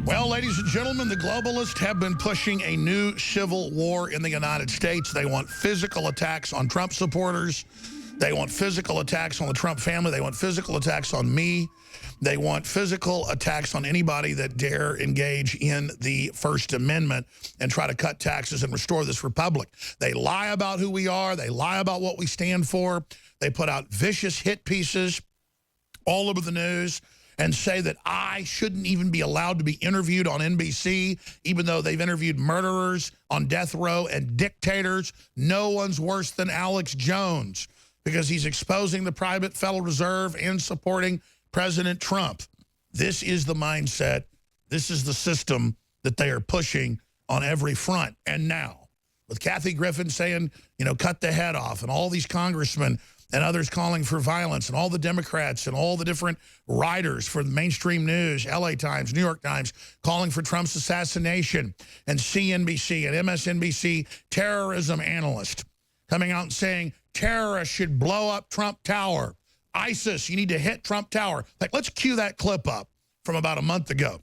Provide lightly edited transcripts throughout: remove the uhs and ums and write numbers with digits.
Well, ladies and gentlemen, the globalists have been pushing a new civil war in the United States. They want physical attacks on Trump supporters. They want physical attacks on the Trump family. They want physical attacks on me. They want physical attacks on anybody that dare engage in the First Amendment and try to cut taxes and restore this republic. They lie about who we are. They lie about what we stand for. They put out vicious hit pieces all over the news and say that I shouldn't even be allowed to be interviewed on NBC, even though they've interviewed murderers on death row and dictators. No one's worse than Alex Jones because he's exposing the private Federal Reserve and supporting President Trump. This is the mindset. This is the system that they are pushing on every front. And now, with Kathy Griffin saying, you know, cut the head off, and all these congressmen and others calling for violence, and all the Democrats and all the different writers for the mainstream news, LA Times, New York Times, calling for Trump's assassination, and CNBC and MSNBC terrorism analyst coming out and saying terrorists should blow up Trump Tower. ISIS, you need to hit Trump Tower. Like, let's cue that clip up from about a month ago.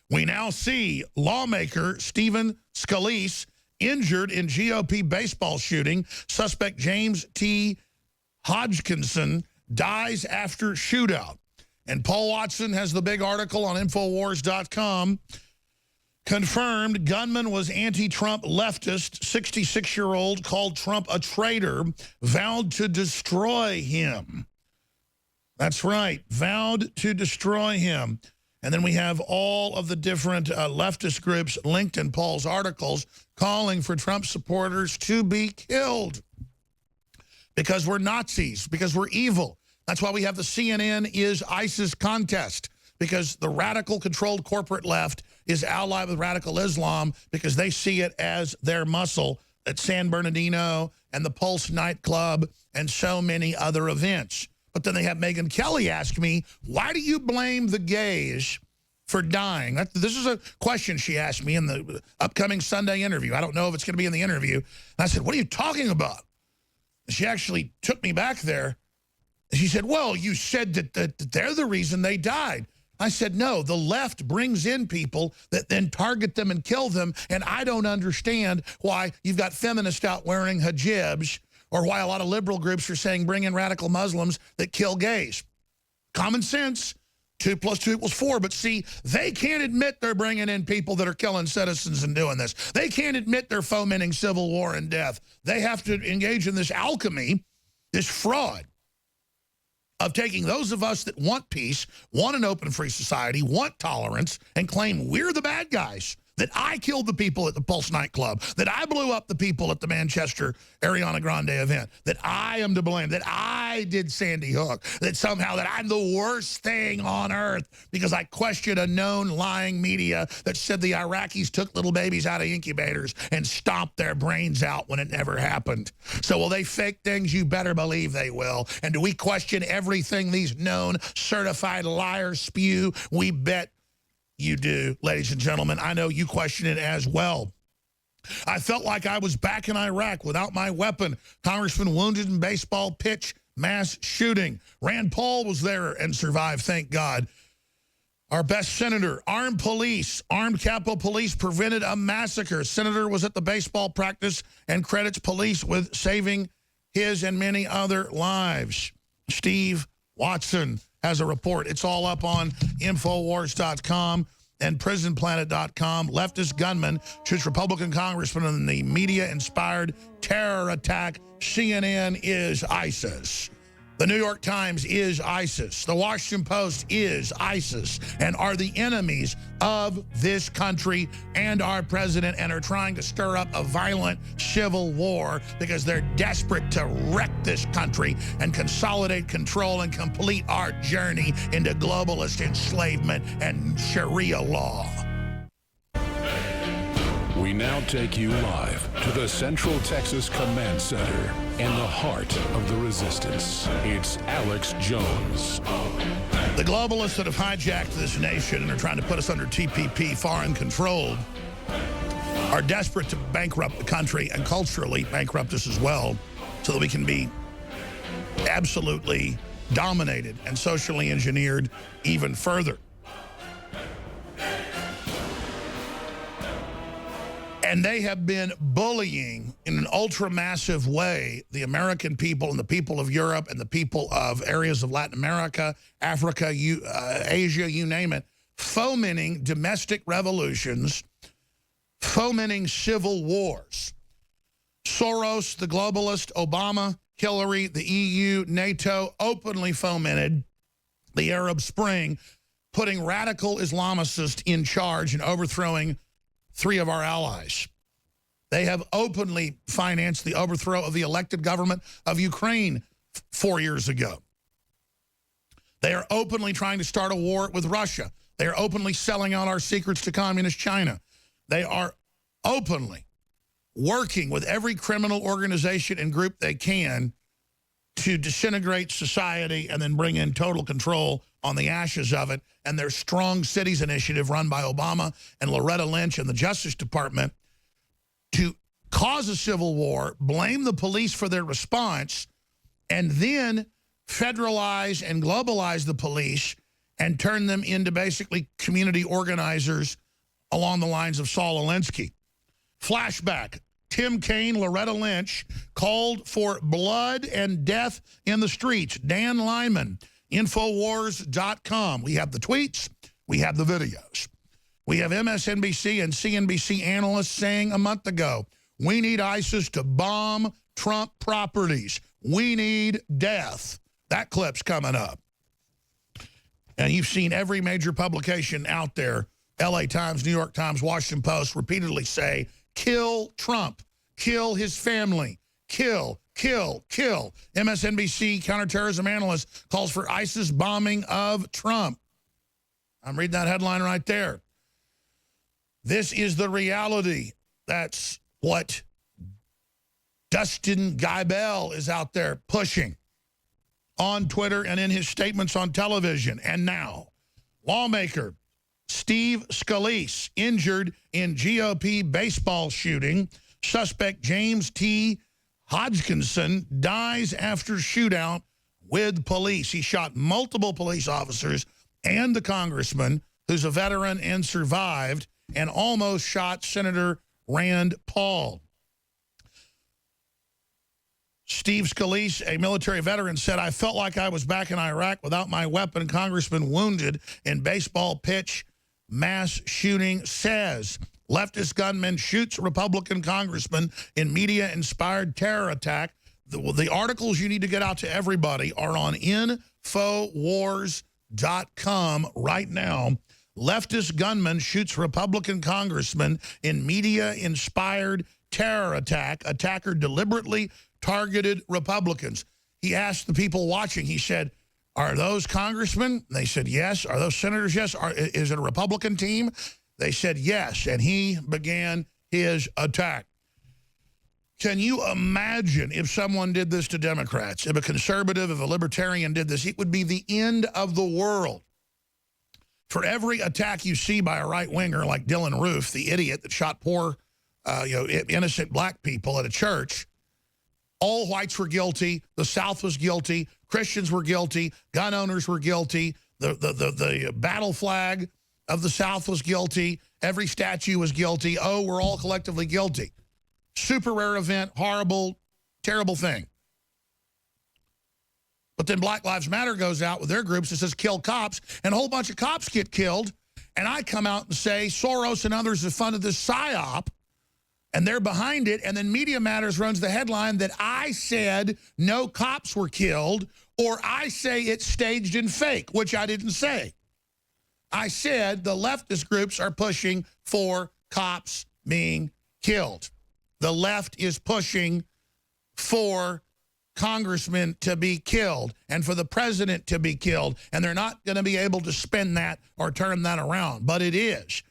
We now see lawmaker Steve Scalise injured in GOP baseball shooting. Suspect James T. Hodgkinson dies after shootout. And Paul Watson has the big article on NoWorldOrder.com. Confirmed gunman was anti-Trump leftist, 66-year-old, called Trump a traitor, vowed to destroy him. That's right, vowed to destroy him. And then we have all of the different leftist groups linked in Paul's articles calling for Trump supporters to be killed because we're Nazis, because we're evil. That's why we have the CNN is ISIS contest, because the radical controlled corporate left is allied with radical Islam because they see it as their muscle at San Bernardino and the Pulse nightclub and so many other events. But then they have Megyn Kelly ask me, why do you blame the gays for dying? This is a question she asked me in the upcoming Sunday interview. I don't know if it's going to be in the interview. And I said, what are you talking about? And she actually took me back there. And she said, well, you said that they're the reason they died. I said, no, the left brings in people that then target them and kill them, and I don't understand why you've got feminists out wearing hijabs or why a lot of liberal groups are saying bring in radical Muslims that kill gays. Common sense, 2 + 2 = 4, but see, they can't admit they're bringing in people that are killing citizens and doing this. They can't admit they're fomenting civil war and death. They have to engage in this alchemy, this fraud, of taking those of us that want peace, want an open free society, want tolerance, and claim we're the bad guys, that I killed the people at the Pulse nightclub, that I blew up the people at the Manchester Ariana Grande event, that I am to blame, that I did Sandy Hook, that somehow that I'm the worst thing on earth because I questioned a known lying media that said the Iraqis took little babies out of incubators and stomped their brains out when it never happened. So will they fake things? You better believe they will. And do we question everything these known certified liars spew? We bet you do, ladies and gentlemen. I know you question it as well. I felt like I was back in Iraq without my weapon. Congressman wounded in baseball pitch, mass shooting. Rand Paul was there and survived, thank God. Our best senator, armed Capitol Police prevented a massacre. Senator was at the baseball practice and credits police with saving his and many other lives. Steve Watson has a report. It's all up on Infowars.com and PrisonPlanet.com. Leftist gunman shoots Republican congressman in the media-inspired terror attack. CNN is ISIS. The New York Times is ISIS. The Washington Post is ISIS and are the enemies of this country and our president and are trying to stir up a violent civil war because they're desperate to wreck this country and consolidate control and complete our journey into globalist enslavement and Sharia law. We now take you live to the Central Texas Command Center in the heart of the resistance. It's Alex Jones. The globalists that have hijacked this nation and are trying to put us under TPP, foreign controlled, are desperate to bankrupt the country and culturally bankrupt us as well so that we can be absolutely dominated and socially engineered even further. And they have been bullying in an ultra-massive way the American people and the people of Europe and the people of areas of Latin America, Africa, Asia, you name it, fomenting domestic revolutions, fomenting civil wars. Soros, the globalist, Obama, Hillary, the EU, NATO openly fomented the Arab Spring, putting radical Islamicists in charge and overthrowing 3 of our allies. They have openly financed the overthrow of the elected government of Ukraine 4 years ago. They are openly trying to start a war with Russia. They are openly selling out our secrets to communist China. They are openly working with every criminal organization and group they can to disintegrate society and then bring in total control on the ashes of it. And their Strong Cities initiative run by Obama and Loretta Lynch and the Justice Department to cause a civil war, blame the police for their response, and then federalize and globalize the police and turn them into basically community organizers along the lines of Saul Alinsky. Flashback. Tim Kaine, Loretta Lynch called for blood and death in the streets. Dan Lyman, Infowars.com. We have the tweets. We have the videos. We have MSNBC and CNBC analysts saying a month ago, we need ISIS to bomb Trump properties. We need death. That clip's coming up. And you've seen every major publication out there, LA Times, New York Times, Washington Post, repeatedly say, kill Trump, kill his family, kill, kill, kill. MSNBC counterterrorism analyst calls for ISIS bombing of Trump. I'm reading that headline right there. This is the reality. That's what Dustin Geibel is out there pushing on Twitter and in his statements on television. And now, lawmaker Steve Scalise, injured in GOP baseball shooting. Suspect James T. Hodgkinson dies after shootout with police. He shot multiple police officers and the congressman, who's a veteran and survived, and almost shot Senator Rand Paul. Steve Scalise, a military veteran, said, I felt like I was back in Iraq without my weapon. Congressman wounded in baseball pitch mass shooting says. Leftist gunman shoots Republican congressman in media-inspired terror attack. The articles you need to get out to everybody are on Infowars.com right now. Leftist gunman shoots Republican congressman in media-inspired terror attack. Attacker deliberately targeted Republicans. He asked the people watching, he said, are those congressmen? They said, yes. Are those senators? Yes. Is it a Republican team? They said, yes. And he began his attack. Can you imagine if someone did this to Democrats? If a conservative, if a libertarian did this, it would be the end of the world. For every attack you see by a right-winger like Dylan Roof, the idiot that shot poor, innocent black people at a church, all whites were guilty. The South was guilty. Christians were guilty. Gun owners were guilty. The battle flag of the South was guilty. Every statue was guilty. Oh, we're all collectively guilty. Super rare event, horrible, terrible thing. But then Black Lives Matter goes out with their groups that says kill cops, and a whole bunch of cops get killed. And I come out and say Soros and others have funded this PSYOP, and they're behind it. And then Media Matters runs the headline that I said no cops were killed, or I say it's staged and fake, which I didn't say. I said the leftist groups are pushing for cops being killed. The left is pushing for congressmen to be killed and for the president to be killed, and they're not going to be able to spin that or turn that around. But it is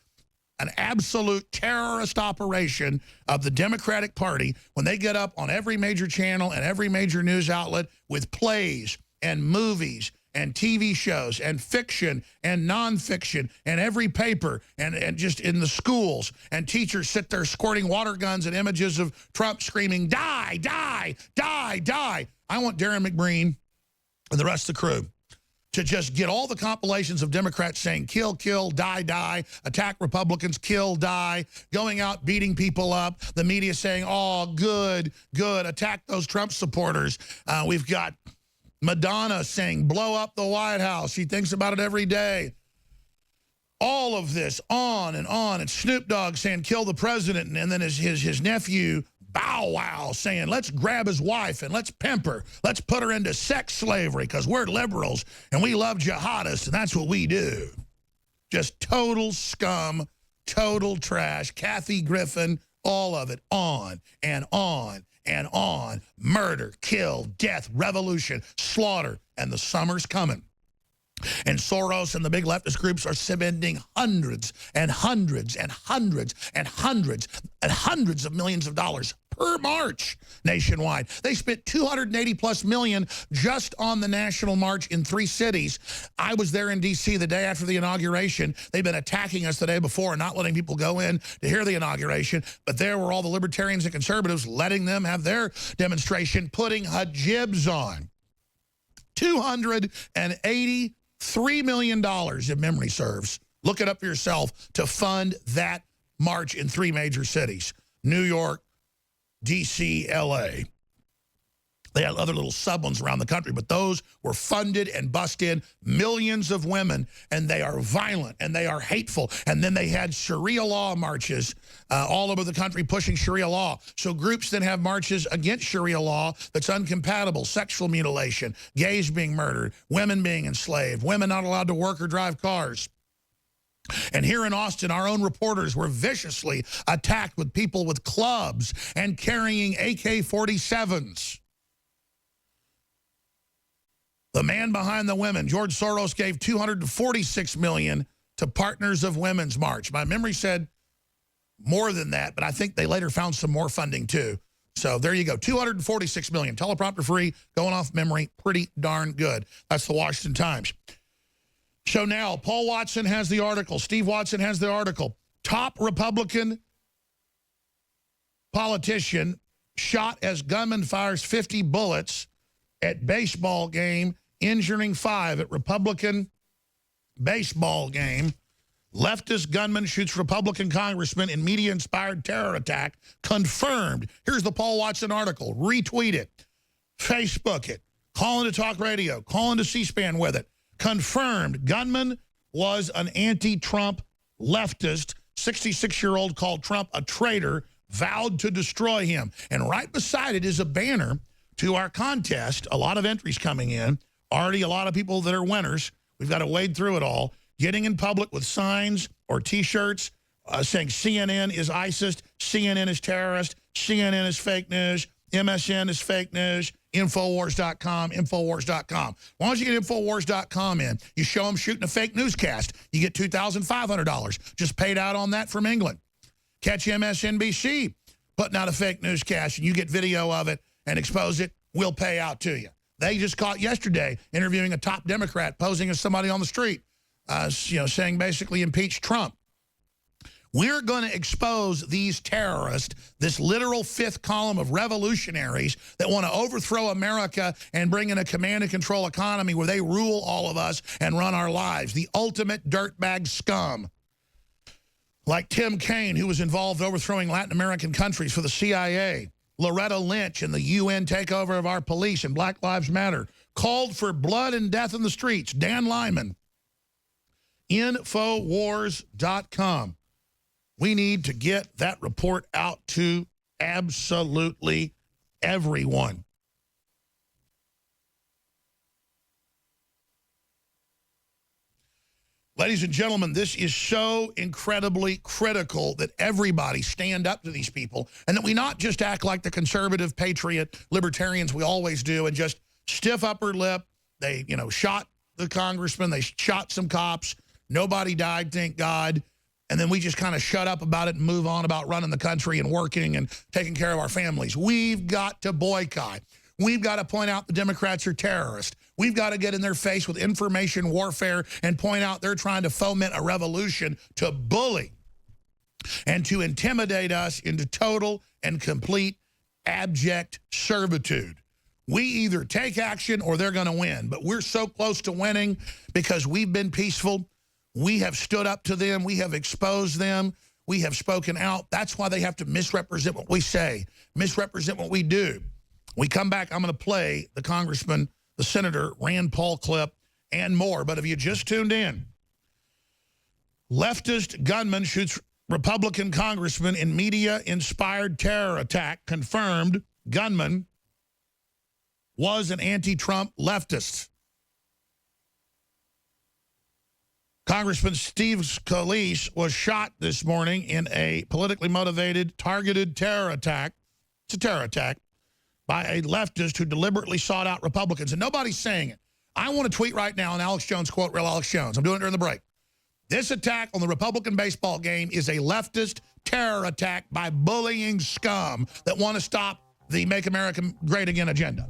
an absolute terrorist operation of the Democratic Party when they get up on every major channel and every major news outlet with plays and movies and TV shows and fiction and nonfiction and every paper and just in the schools, and teachers sit there squirting water guns and images of Trump screaming, die, die, die, die. I want Darren McBreen and the rest of the crew to just get all the compilations of Democrats saying kill, kill, die, die, attack Republicans, kill, die, going out, beating people up, the media saying, oh, good, good, attack those Trump supporters. We've got Madonna saying, blow up the White House. She thinks about it every day. All of this, on, and Snoop Dogg saying, kill the president, and then his nephew, Bow Wow, saying, let's grab his wife and let's pimp her. Let's put her into sex slavery because we're liberals and we love jihadists and that's what we do. Just total scum, total trash. Kathy Griffin, all of it, on and on and on. Murder, kill, death, revolution, slaughter, and the summer's coming. And Soros and the big leftist groups are spending hundreds and hundreds and hundreds and hundreds and hundreds of millions of dollars per march nationwide. They spent $280+ million just on the national march in 3 cities. I was there in D.C. the day after the inauguration. They've been attacking us the day before and not letting people go in to hear the inauguration. But there were all the libertarians and conservatives letting them have their demonstration, putting hijabs on. $283 million, if memory serves. Look it up for yourself, to fund that march in 3 major cities: New York, D.C., L.A. They had other little sub ones around the country, but those were funded and bussed in. Millions of women, and they are violent, and they are hateful. And then they had Sharia law marches all over the country pushing Sharia law. So groups then have marches against Sharia law that's incompatible: sexual mutilation, gays being murdered, women being enslaved, women not allowed to work or drive cars. And here in Austin, our own reporters were viciously attacked with people with clubs and carrying AK-47s. The man behind the women, George Soros, gave $246 million to Partners of Women's March. My memory said more than that, but I think they later found some more funding too. So there you go, $246 million, teleprompter free, going off memory, pretty darn good. That's the Washington Times. So now, Paul Watson has the article. Steve Watson has the article. Top Republican politician shot as gunman fires 50 bullets at baseball game, injuring 5 at Republican baseball game. Leftist gunman shoots Republican congressman in media-inspired terror attack. Confirmed. Here's the Paul Watson article. Retweet it. Facebook it. Call into talk radio. Call into C-SPAN with it. Confirmed. Gunman was an anti-Trump leftist. 66-year-old called Trump a traitor, vowed to destroy him. And right beside it is a banner to our contest. A lot of entries coming in. Already a lot of people that are winners. We've got to wade through it all. Getting in public with signs or T-shirts saying CNN is ISIS, CNN is terrorist, CNN is fake news, MSN is fake news, Infowars.com, Infowars.com. As long as you get Infowars.com in, you show them shooting a fake newscast, you get $2,500 just paid out on that from England. Catch MSNBC putting out a fake newscast and you get video of it and expose it, we'll pay out to you. They just caught yesterday interviewing a top Democrat posing as somebody on the street, saying basically impeach Trump. We're going to expose these terrorists, this literal 5th column of revolutionaries that want to overthrow America and bring in a command and control economy where they rule all of us and run our lives. The ultimate dirtbag scum. Like Tim Kaine, who was involved in overthrowing Latin American countries for the CIA. Loretta Lynch and the UN takeover of our police and Black Lives Matter. Called for blood and death in the streets. Dan Lyman. Infowars.com. We need to get that report out to absolutely everyone. Ladies and gentlemen, this is so incredibly critical that everybody stand up to these people and that we not just act like the conservative, patriot, libertarians we always do and just stiff upper lip. They, shot the congressman. They shot some cops. Nobody died, thank God. And then we just kind of shut up about it and move on about running the country and working and taking care of our families. We've got to boycott. We've got to point out the Democrats are terrorists. We've got to get in their face with information warfare and point out they're trying to foment a revolution to bully and to intimidate us into total and complete abject servitude. We either take action or they're going to win. But we're so close to winning because we've been peaceful. We have stood up to them. We have exposed them. We have spoken out. That's why they have to misrepresent what we say, misrepresent what we do. We come back, I'm going to play the congressman, the senator, Rand Paul clip, and more. But if you just tuned in, leftist gunman shoots Republican congressman in media-inspired terror attack. Confirmed gunman was an anti-Trump leftist. Congressman Steve Scalise was shot this morning in a politically motivated, targeted terror attack. It's a terror attack by a leftist who deliberately sought out Republicans. And nobody's saying it. I want to tweet right now an Alex Jones quote, real Alex Jones. I'm doing it during the break. This attack on the Republican baseball game is a leftist terror attack by bullying scum that want to stop the Make America Great Again agenda.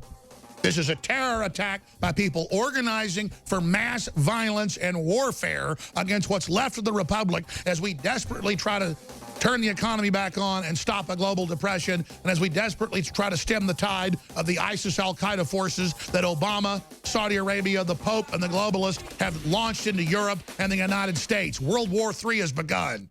This is a terror attack by people organizing for mass violence and warfare against what's left of the republic as we desperately try to turn the economy back on and stop a global depression, and as we desperately try to stem the tide of the ISIS al-Qaeda forces that Obama, Saudi Arabia, the Pope, and the globalists have launched into Europe and the United States. World War III has begun.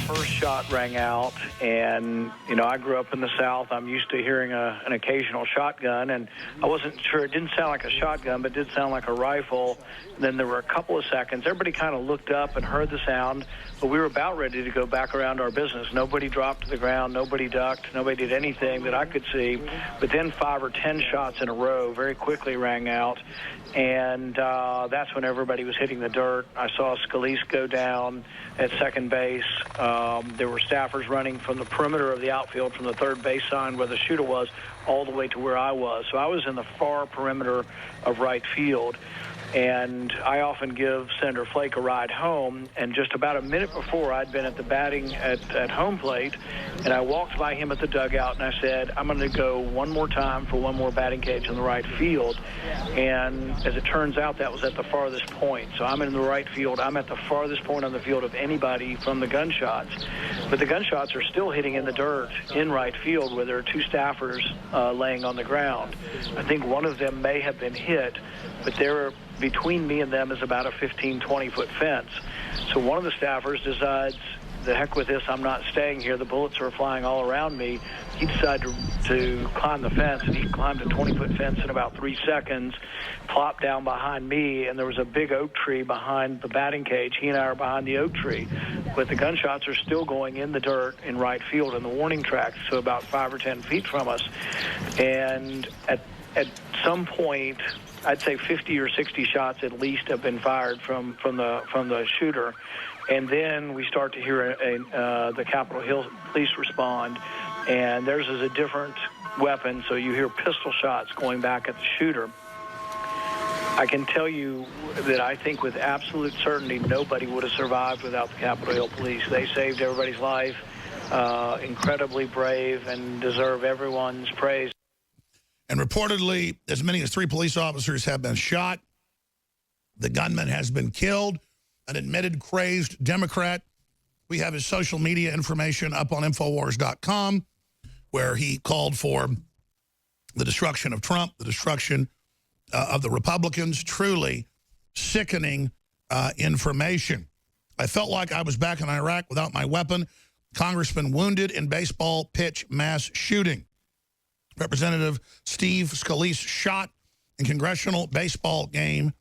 First shot rang out, and I grew up in the South. I'm used to hearing an occasional shotgun, and I wasn't sure. It didn't sound like a shotgun, but it did sound like a rifle. And then there were a couple of seconds. Everybody kind of looked up and heard the sound, but we were about ready to go back around our business. Nobody dropped to the ground. Nobody ducked. Nobody did anything that I could see. But then 5 or 10 shots in a row very quickly rang out, and that's when everybody was hitting the dirt. I saw Scalise go down at second base. There were staffers running from the perimeter of the outfield, from the third base sign where the shooter was, all the way to where I was. So I was in the far perimeter of right field. And I often give Senator Flake a ride home, and just about a minute before, I'd been at the batting at home plate, and I walked by him at the dugout, and I said, I'm going to go one more time for one more batting cage in the right field. And as it turns out, that was at the farthest point. So I'm in the right field. I'm at the farthest point on the field of anybody from the gunshots. But the gunshots are still hitting in the dirt in right field where there are 2 staffers laying on the ground. I think one of them may have been hit, but between me and them is about a 15, 20-foot fence. So one of the staffers decides, the heck with this, I'm not staying here. The bullets are flying all around me. He decided to climb the fence, and he climbed a 20-foot fence in about 3 seconds, plopped down behind me, and there was a big oak tree behind the batting cage. He and I are behind the oak tree, but the gunshots are still going in the dirt in right field in the warning track, so about 5 or 10 feet from us. And at some point, I'd say 50 or 60 shots at least have been fired from the shooter, and then we start to hear the Capitol Hill police respond, and theirs is a different weapon, so you hear pistol shots going back at the shooter. I can tell you that I think with absolute certainty nobody would have survived without the Capitol Hill police. They saved everybody's life, incredibly brave, and deserve everyone's praise. And reportedly, as many as 3 police officers have been shot. The gunman has been killed, an admitted crazed Democrat. We have his social media information up on Infowars.com, where he called for the destruction of Trump, the destruction of the Republicans. Truly sickening information. I felt like I was back in Iraq without my weapon. Congressman wounded in baseball pitch mass shooting. Representative Steve Scalise shot in congressional baseball game.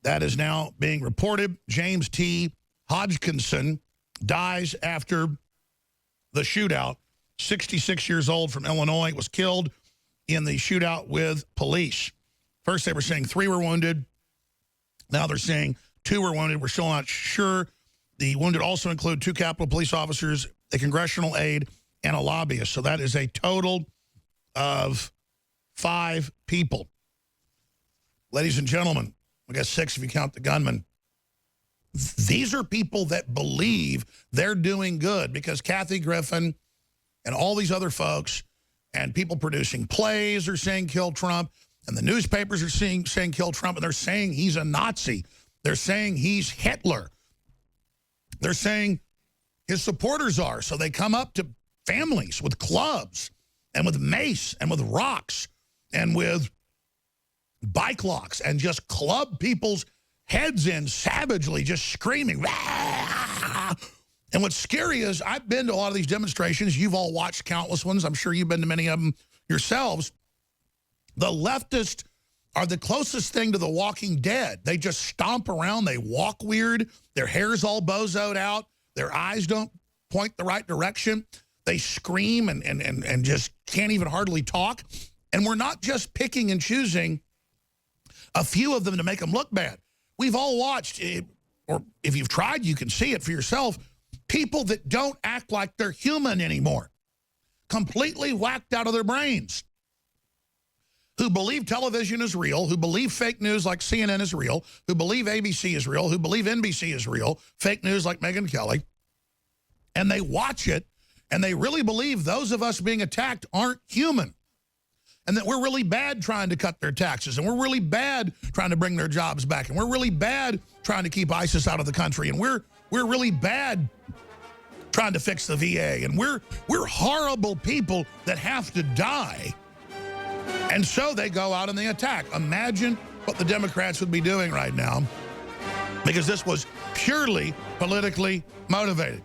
That is now being reported. James T. Hodgkinson dies after the shootout. 66 years old from Illinois, was killed in the shootout with police. First they were saying 3 were wounded. Now they're saying 2 were wounded. We're still not sure. The wounded also include 2 Capitol Police officers, a congressional aide, and a lobbyist. So that is a total of 5 people. Ladies and gentlemen, I guess 6 if you count the gunman. These are people that believe they're doing good because Kathy Griffin and all these other folks and people producing plays are saying kill Trump, and the newspapers are saying kill Trump, and they're saying he's a Nazi. They're saying he's Hitler. They're saying his supporters are. So they come up to families with clubs and with mace and with rocks and with bike locks and just club people's heads in savagely, just screaming. Rah! And what's scary is I've been to a lot of these demonstrations. You've all watched countless ones. I'm sure you've been to many of them yourselves. The leftists are the closest thing to the Walking Dead. They just stomp around. They walk weird. Their hair's all bozoed out. Their eyes don't point the right direction. They scream and just can't even hardly talk. And we're not just picking and choosing a few of them to make them look bad. We've all watched, or if you've tried, you can see it for yourself, people that don't act like they're human anymore. Completely whacked out of their brains. Who believe television is real, who believe fake news like CNN is real, who believe ABC is real, who believe NBC is real, fake news like Megyn Kelly, and they watch it, and they really believe those of us being attacked aren't human, and that we're really bad trying to cut their taxes, and we're really bad trying to bring their jobs back, and we're really bad trying to keep ISIS out of the country, and we're really bad trying to fix the VA, and we're horrible people that have to die. And so they go out and they attack. Imagine what the Democrats would be doing right now, because this was purely politically motivated.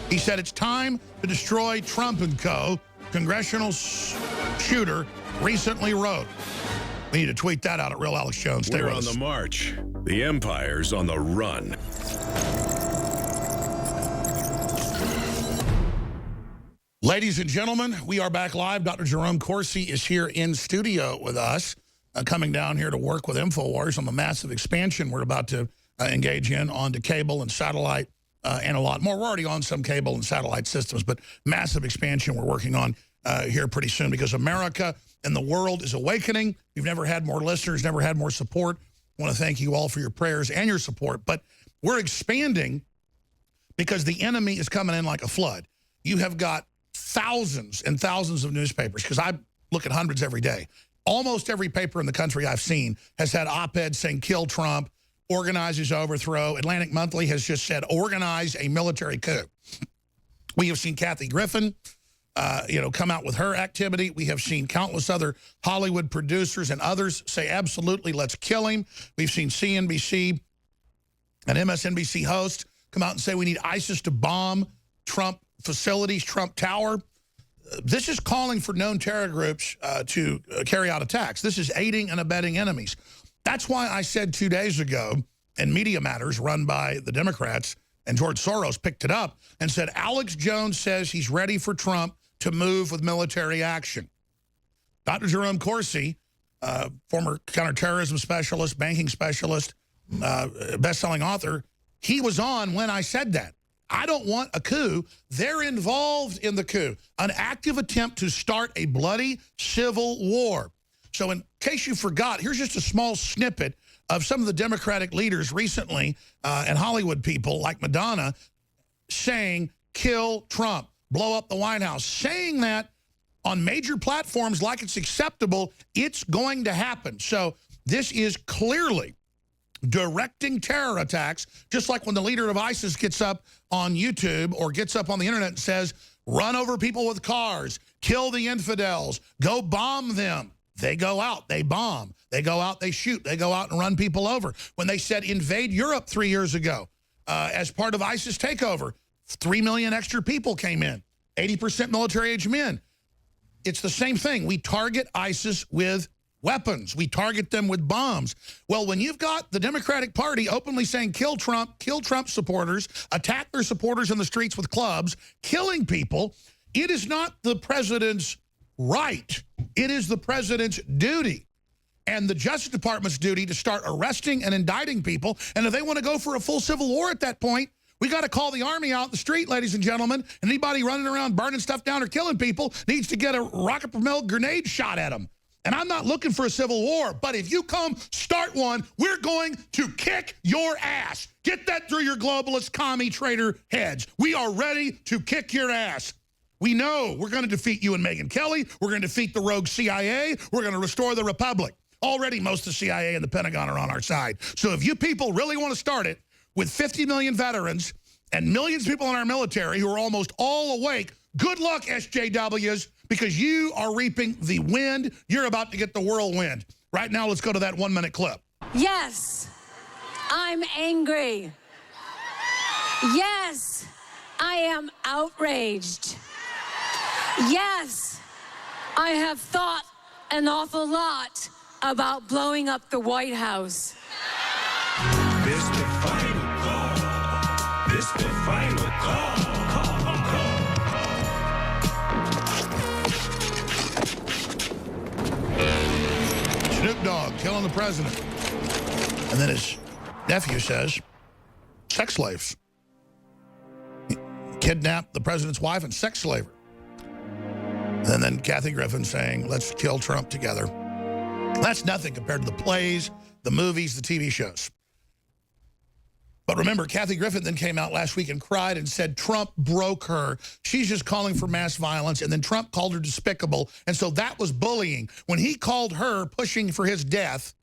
He said it's time to destroy Trump and co. Congressional shooter recently wrote. We need to tweet that out at Real Alex Jones. Stay We're on the march. The empire's on the run. Ladies and gentlemen, we are back live. Dr. Jerome Corsi is here in studio with us, coming down here to work with InfoWars on the massive expansion we're about to engage in onto cable and satellite and a lot more. We're already on some cable and satellite systems, but massive expansion we're working on here pretty soon, because America and the world is awakening. You've never had more listeners, never had more support. I want to thank you all for your prayers and your support. But we're expanding because the enemy is coming in like a flood. You have got thousands and thousands of newspapers, because I look at hundreds every day. Almost every paper in the country I've seen has had op-eds saying, kill Trump, organize his overthrow. Atlantic Monthly has just said, organize a military coup. We have seen Kathy Griffin, come out with her activity. We have seen countless other Hollywood producers and others say, absolutely, let's kill him. We've seen CNBC and MSNBC hosts come out and say we need ISIS to bomb Trump facilities, Trump Tower. This is calling for known terror groups to carry out attacks. This is aiding and abetting enemies. That's why I said 2 days ago, and Media Matters, run by the Democrats, and George Soros picked it up and said, Alex Jones says he's ready for Trump to move with military action. Dr. Jerome Corsi, former counterterrorism specialist, banking specialist, best-selling author, he was on when I said that. I don't want a coup. They're involved in the coup, an active attempt to start a bloody civil war. So in case you forgot, here's just a small snippet of some of the Democratic leaders recently and Hollywood people like Madonna saying, kill Trump, blow up the White House, saying that on major platforms like it's acceptable. It's going to happen. So this is clearly directing terror attacks, just like when the leader of ISIS gets up on YouTube or gets up on the internet and says, run over people with cars, kill the infidels, go bomb them. They go out, they bomb. They go out, they shoot. They go out and run people over. When they said invade Europe 3 years ago as part of ISIS takeover, 3 million extra people came in, 80% military-age men. It's the same thing. We target ISIS with weapons. We target them with bombs. Well, when you've got the Democratic Party openly saying kill Trump supporters, attack their supporters in the streets with clubs, killing people, it is not the president's right. It is the president's duty and the Justice Department's duty to start arresting and indicting people. And if they want to go for a full civil war at that point, we got to call the army out in the street, ladies and gentlemen. And anybody running around burning stuff down or killing people needs to get a rocket-propelled grenade shot at them. And I'm not looking for a civil war, but if you come start one, we're going to kick your ass. Get that through your globalist, commie, traitor heads. We are ready to kick your ass. We know we're going to defeat you and Megyn Kelly. We're going to defeat the rogue CIA. We're going to restore the Republic. Already most of the CIA and the Pentagon are on our side. So if you people really want to start it with 50 million veterans and millions of people in our military who are almost all awake, good luck, SJWs, because you are reaping the wind. You're about to get the whirlwind. Right now, let's go to that 1-minute clip. Yes, I'm angry. Yes, I am outraged. Yes, I have thought an awful lot about blowing up the White House. This the final call. This the final call. Snoop Dogg killing the president. And then his nephew says, sex slaves. He kidnapped the president's wife and sex slave her. And then Kathy Griffin saying, let's kill Trump together. That's nothing compared to the plays, the movies, the TV shows. But remember, Kathy Griffin then came out last week and cried and said Trump broke her. She's just calling for mass violence. And then Trump called her despicable. And so that was bullying. When he called her pushing for his death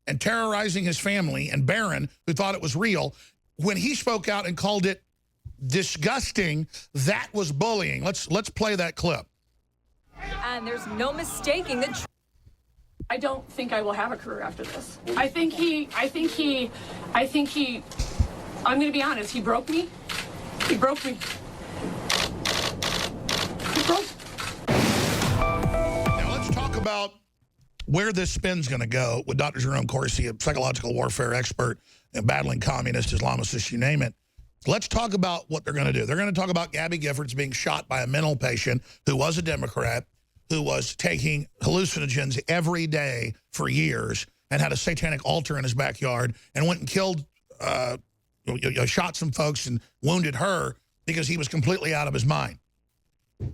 and terrorizing his family, and Barron, who thought it was real, when he spoke out and called it disgusting, that was bullying. Let's play that clip. And there's no mistaking that. I don't think I will have a career after this. I think he, I'm going to be honest, he broke me. He broke me. He broke. Now let's talk about where this spin's going to go with Dr. Jerome Corsi, a psychological warfare expert and battling communists, Islamicists, you name it. Let's talk about what they're going to do. They're going to talk about Gabby Giffords being shot by a mental patient who was a Democrat, who was taking hallucinogens every day for years and had a satanic altar in his backyard and went and killed, shot some folks and wounded her because he was completely out of his mind.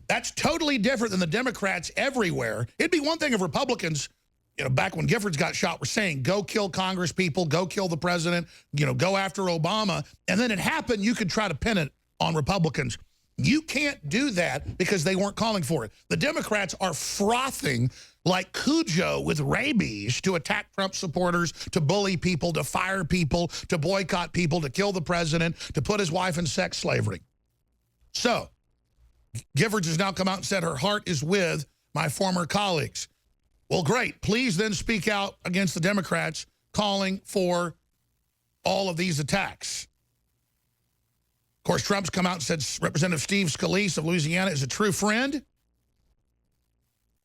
That's totally different than the Democrats everywhere. It'd be one thing if Republicans, back when Giffords got shot, were saying, go kill Congress people, go kill the president, go after Obama. And then it happened, you could try to pin it on Republicans. You can't do that because they weren't calling for it. The Democrats are frothing like Cujo with rabies to attack Trump supporters, to bully people, to fire people, to boycott people, to kill the president, to put his wife in sex slavery. So, Giffords has now come out and said her heart is with my former colleagues. Well, great. Please then speak out against the Democrats calling for all of these attacks. Of course, Trump's come out and said Representative Steve Scalise of Louisiana is a true friend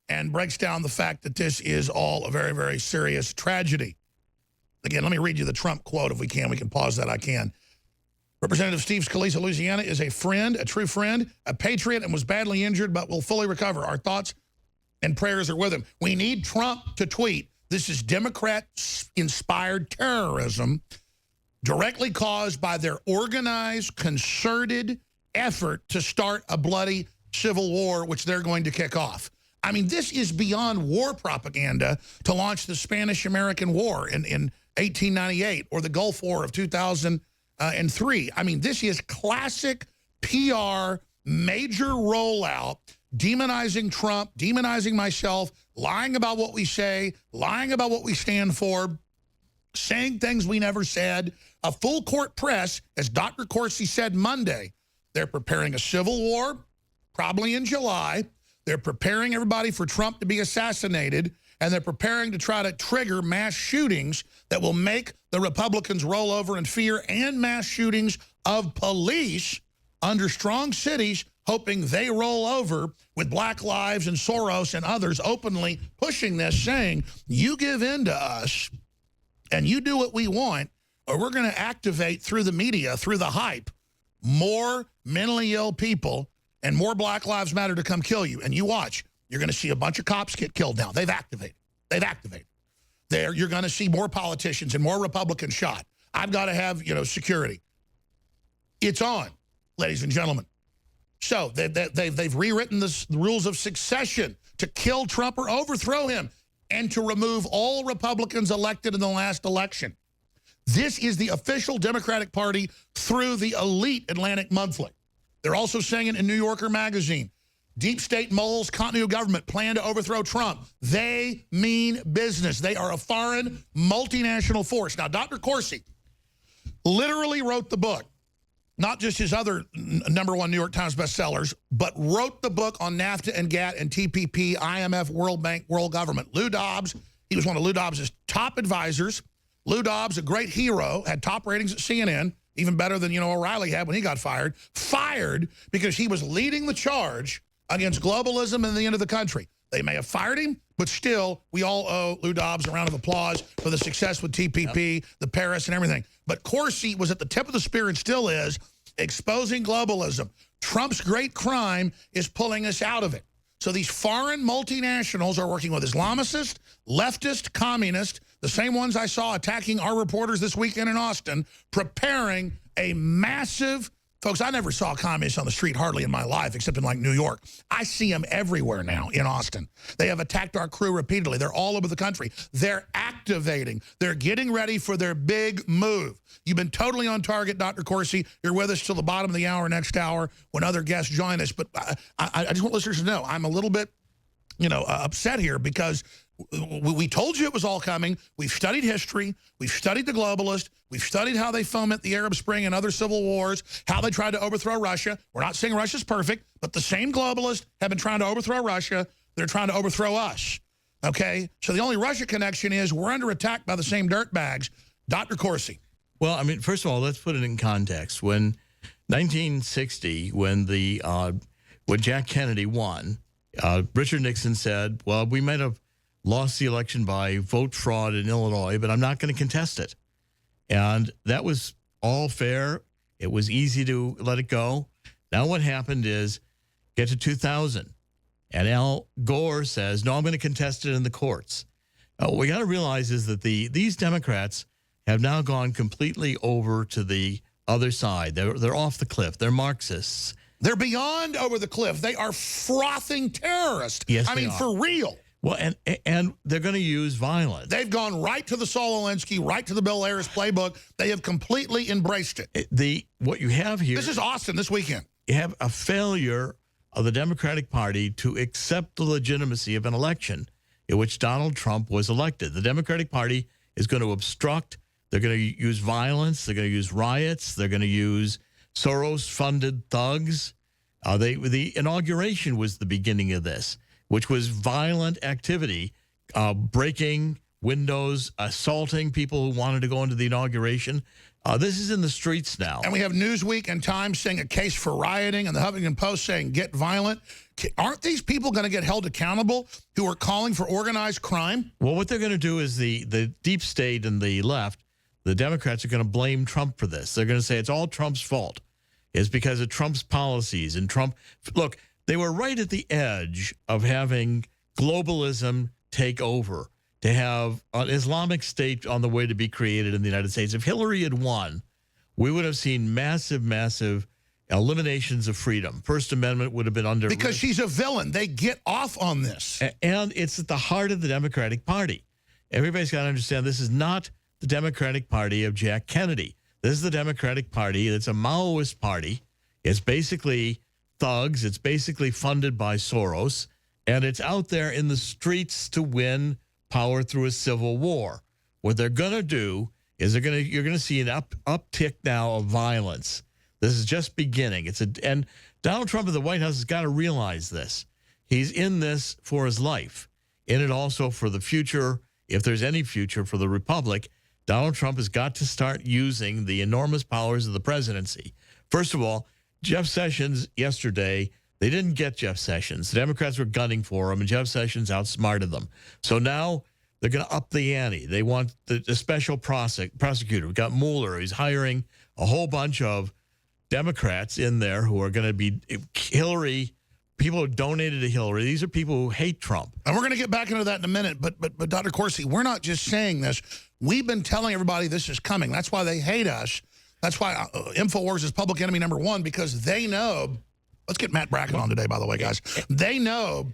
and breaks down the fact that this is all a very, very serious tragedy. Again, let me read you the Trump quote if we can. We can pause that. I can. Representative Steve Scalise of Louisiana is a friend, a true friend, a patriot, and was badly injured but will fully recover. Our thoughts and prayers are with him. We need Trump to tweet, this is Democrat-inspired terrorism directly caused by their organized, concerted effort to start a bloody civil war, which they're going to kick off. I mean, this is beyond war propaganda to launch the Spanish-American War in 1898 or the Gulf War of 2003. I mean, this is classic PR, major rollout, demonizing Trump, demonizing myself, lying about what we say, lying about what we stand for, saying things we never said. A full court press, as Dr. Corsi said Monday, they're preparing a civil war, probably in July. They're preparing everybody for Trump to be assassinated, and they're preparing to try to trigger mass shootings that will make the Republicans roll over in fear, and mass shootings of police under strong cities, hoping they roll over, with Black Lives and Soros and others openly pushing this, saying, you give in to us and you do what we want, or we're going to activate through the media, through the hype, more mentally ill people and more Black Lives Matter to come kill you. And you watch. You're going to see a bunch of cops get killed now. They've activated. They've activated. You're going to see more politicians and more Republicans shot. I've got to have, security. It's on, ladies and gentlemen. So they've rewritten the rules of succession to kill Trump or overthrow him and to remove all Republicans elected in the last election. This is the official Democratic Party through the elite Atlantic Monthly. They're also saying it in New Yorker magazine. Deep state moles, continuity of government plan to overthrow Trump. They mean business. They are a foreign multinational force. Now, Dr. Corsi literally wrote the book, not just his other #1 New York Times bestsellers, but wrote the book on NAFTA and GATT and TPP, IMF, World Bank, world government. Lou Dobbs, he was one of Lou Dobbs' top advisors. Lou Dobbs, a great hero, had top ratings at CNN, even better than, O'Reilly had when he got fired. Fired because he was leading the charge against globalism and the end of the country. They may have fired him, but still, we all owe Lou Dobbs a round of applause for the success with TPP, the Paris, and everything. But Corsi was at the tip of the spear and still is, exposing globalism. Trump's great crime is pulling us out of it. So these foreign multinationals are working with Islamicists, leftist, communists, the same ones I saw attacking our reporters this weekend in Austin, preparing a massive... Folks, I never saw communists on the street hardly in my life, except in, like, New York. I see them everywhere now in Austin. They have attacked our crew repeatedly. They're all over the country. They're activating. They're getting ready for their big move. You've been totally on target, Dr. Corsi. You're with us till the bottom of the hour next hour when other guests join us. But I just want listeners to know I'm a little bit, upset here because we told you it was all coming. We've studied history. We've studied the globalists. We've studied how they foment the Arab Spring and other civil wars, how they tried to overthrow Russia. We're not saying Russia's perfect, but the same globalists have been trying to overthrow Russia. They're trying to overthrow us, okay? So the only Russia connection is we're under attack by the same dirtbags. Dr. Corsi. Well, I mean, first of all, let's put it in context. When 1960, when Jack Kennedy won, Richard Nixon said, well, we might have lost the election by vote fraud in Illinois, but I'm not going to contest it. And that was all fair. It was easy to let it go. Now what happened is get to 2000, and Al Gore says, no, I'm going to contest it in the courts. What we got to realize is that these Democrats have now gone completely over to the other side. They're off the cliff. They're Marxists. They're beyond over the cliff. They are frothing terrorists. Yes, I mean, for real. Well, and they're going to use violence. They've gone right to the Saul Alinsky, right to the Bill Ayers playbook. They have completely embraced it. What you have here... This is Austin this weekend. You have a failure of the Democratic Party to accept the legitimacy of an election in which Donald Trump was elected. The Democratic Party is going to obstruct. They're going to use violence. They're going to use riots. They're going to use Soros-funded thugs. The inauguration was the beginning of this, which was violent activity, breaking windows, assaulting people who wanted to go into the inauguration. This is in the streets now. And we have Newsweek and Times saying a case for rioting, and the Huffington Post saying get violent. Aren't these people going to get held accountable who are calling for organized crime? Well, what they're going to do is the deep state and the left, the Democrats are going to blame Trump for this. They're going to say it's all Trump's fault. It's because of Trump's policies. And Trump, look, they were right at the edge of having globalism take over, to have an Islamic State on the way to be created in the United States. If Hillary had won, we would have seen massive, massive eliminations of freedom. First Amendment would have been under... Because she's a villain. They get off on this. And it's at the heart of the Democratic Party. Everybody's got to understand this is not the Democratic Party of Jack Kennedy. This is the Democratic Party. It's a Maoist party. It's basically thugs. It's basically funded by Soros. And it's out there in the streets to win power through a civil war. What they're going to do is you're going to see an uptick now of violence. This is just beginning. And Donald Trump of the White House has got to realize this. He's in this for his life, in it also for the future. If there's any future for the Republic, Donald Trump has got to start using the enormous powers of the presidency. First of all, Jeff Sessions yesterday, they didn't get Jeff Sessions. The Democrats were gunning for him, and Jeff Sessions outsmarted them. So now they're going to up the ante. They want the special prosecutor. We've got Mueller. He's hiring a whole bunch of Democrats in there who are going to be Hillary, people who donated to Hillary. These are people who hate Trump. And we're going to get back into that in a minute. But Dr. Corsi, we're not just saying this. We've been telling everybody this is coming. That's why they hate us. That's why InfoWars is public enemy #1, because they know. Let's get Matt Brackett on today, by the way, guys. They know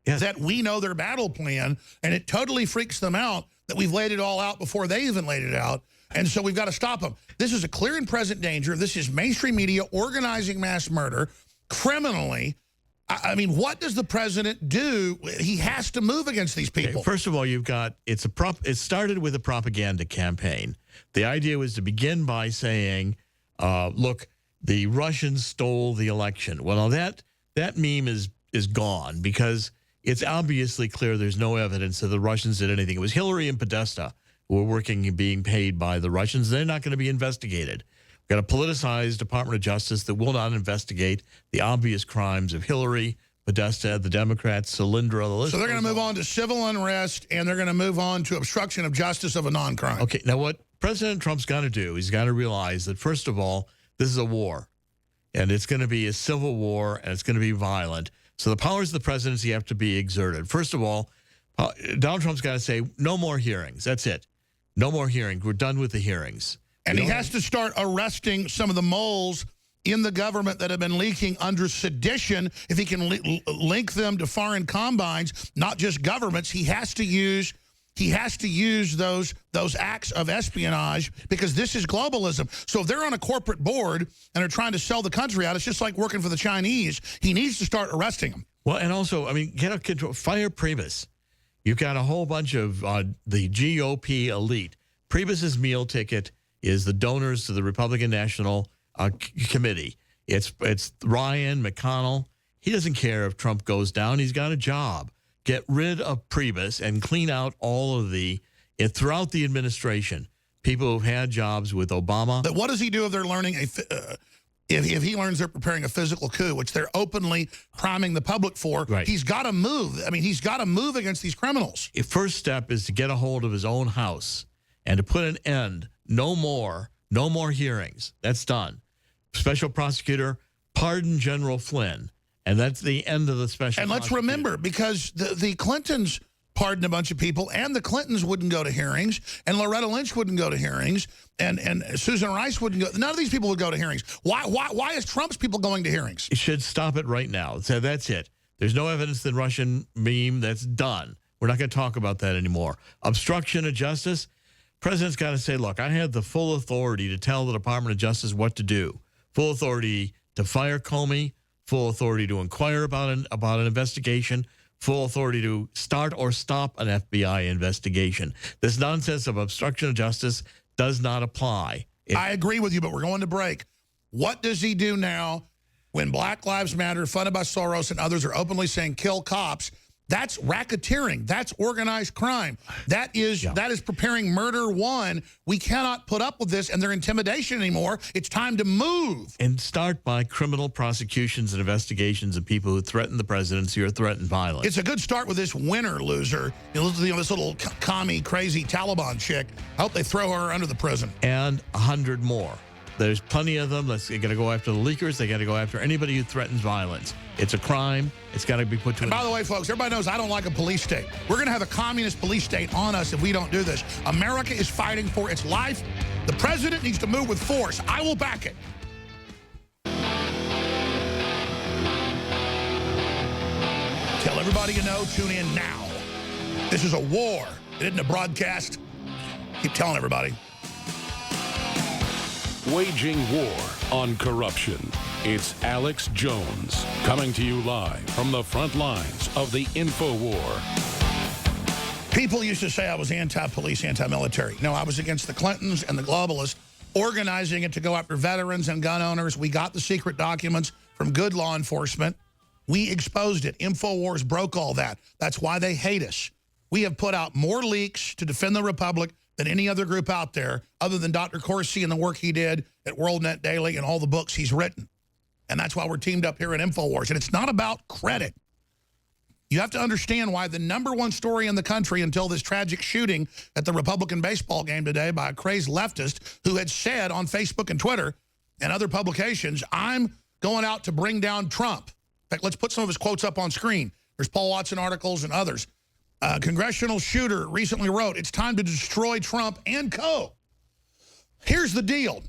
that we know their battle plan, and it totally freaks them out that we've laid it all out before they even laid it out. And so we've got to stop them. This is a clear and present danger. This is mainstream media organizing mass murder criminally. I mean, what does the president do? He has to move against these people. First of all, you've got it started with a propaganda campaign. The idea was to begin by saying, look, the Russians stole the election. Well, now that meme is gone because it's obviously clear there's no evidence that the Russians did anything. It was Hillary and Podesta who were working and being paid by the Russians. They're not going to be investigated. We've got a politicized Department of Justice that will not investigate the obvious crimes of Hillary, Podesta, the Democrats, Solyndra. So they're going to move on to civil unrest, and they're going to move on to obstruction of justice of a non-crime. Okay, now what President Trump's got to do, he's got to realize that, first of all, this is a war, and it's going to be a civil war, and it's going to be violent. So the powers of the presidency have to be exerted. First of all, Donald Trump's got to say, no more hearings. That's it. No more hearings. We're done with the hearings. And he has to start arresting some of the moles in the government that have been leaking under sedition. If he can link them to foreign combines, not just governments, he has to use those acts of espionage, because this is globalism. So if they're on a corporate board and are trying to sell the country out, it's just like working for the Chinese. He needs to start arresting them. Well, and also, I mean, get a control. Fire Priebus. You've got a whole bunch of the GOP elite. Priebus's meal ticket is the donors to the Republican National Committee. It's Ryan, McConnell. He doesn't care if Trump goes down. He's got a job. Get rid of Priebus and clean out all of throughout the administration, people who've had jobs with Obama. But what does he do if they're learning if he learns they're preparing a physical coup, which they're openly priming the public for? Right. He's got to move. I mean, he's got to move against these criminals. The first step is to get a hold of his own house and to put an end. No more hearings. That's done. Special prosecutor, pardon General Flynn. And that's the end of the special And let's remember, because the Clintons pardoned a bunch of people, and the Clintons wouldn't go to hearings, and Loretta Lynch wouldn't go to hearings, and Susan Rice wouldn't go. None of these people would go to hearings. Why is Trump's people going to hearings? It should stop it right now. So that's it. There's no evidence that Russian meme. That's done. We're not going to talk about that anymore. Obstruction of justice. President's got to say, look, I have the full authority to tell the Department of Justice what to do. Full authority to fire Comey. Full authority to inquire about an investigation. Full authority to start or stop an FBI investigation. This nonsense of obstruction of justice does not apply. I agree with you, but we're going to break. What does he do now when Black Lives Matter, funded by Soros and others, are openly saying kill cops? That's racketeering. That's organized crime. That is preparing murder one. We cannot put up with this and their intimidation anymore. It's time to move. And start by criminal prosecutions and investigations of people who threaten the presidency or threaten violence. It's a good start with this winner loser. This little commie, crazy Taliban chick. I hope they throw her under the prison. And 100 more. There's plenty of them. They got to go after the leakers. They got to go after anybody who threatens violence. It's a crime. It's got to be put to. And by the way, folks, everybody knows I don't like a police state. We're going to have a communist police state on us if we don't do this. America is fighting for its life. The president needs to move with force. I will back it. Tell everybody you know, tune in now. This is a war. It isn't a broadcast. Keep telling everybody. Waging war on corruption. It's Alex Jones coming to you live from the front lines of the InfoWar. People used to say I was anti-police, anti-military. No, I was against the Clintons and the globalists organizing it to go after veterans and gun owners. We got the secret documents from good law enforcement. We exposed it. InfoWars broke all that. That's why they hate us. We have put out more leaks to defend the Republic than any other group out there, other than Dr. Corsi and the work he did at WorldNet Daily and all the books he's written. And that's why we're teamed up here at InfoWars. And it's not about credit. You have to understand why the #1 story in the country until this tragic shooting at the Republican baseball game today by a crazed leftist who had said on Facebook and Twitter and other publications, I'm going out to bring down Trump. In fact, let's put some of his quotes up on screen. There's Paul Watson articles and others. Congressional shooter recently wrote, it's time to destroy Trump and co. Here's the deal.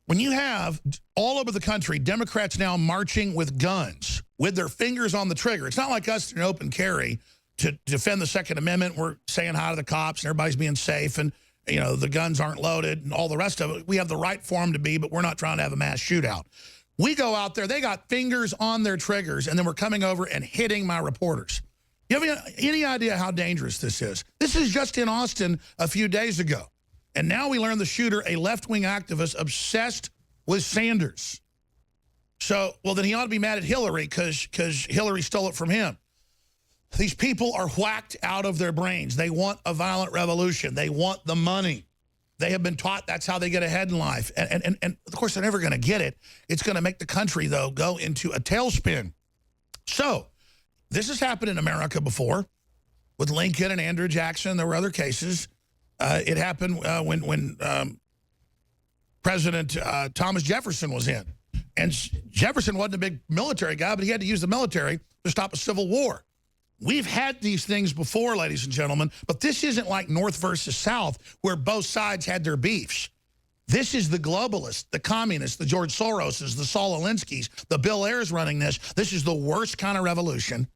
When you have all over the country, Democrats now marching with guns, with their fingers on the trigger. It's not like us in open carry to defend the Second Amendment. We're saying hi to the cops and everybody's being safe and, you know, the guns aren't loaded and all the rest of it. We have the right for them to be, but we're not trying to have a mass shootout. We go out there, they got fingers on their triggers, and then we're coming over and hitting my reporters. You have any idea how dangerous this is? This is just in Austin a few days ago. And now we learn the shooter, a left-wing activist obsessed was Sanders. So, well, then he ought to be mad at Hillary because Hillary stole it from him. These people are whacked out of their brains. They want a violent revolution. They want the money. They have been taught that's how they get ahead in life. And of course, they're never going to get it. It's going to make the country, though, go into a tailspin. So this has happened in America before with Lincoln and Andrew Jackson. There were other cases. It happened when President Thomas Jefferson was in. And Jefferson wasn't a big military guy, but he had to use the military to stop a civil war. We've had these things before, ladies and gentlemen, but this isn't like North versus South where both sides had their beefs. This is the globalists, the communists, the George Soroses, the Saul Alinsky's, the Bill Ayers running this. This is the worst kind of revolution.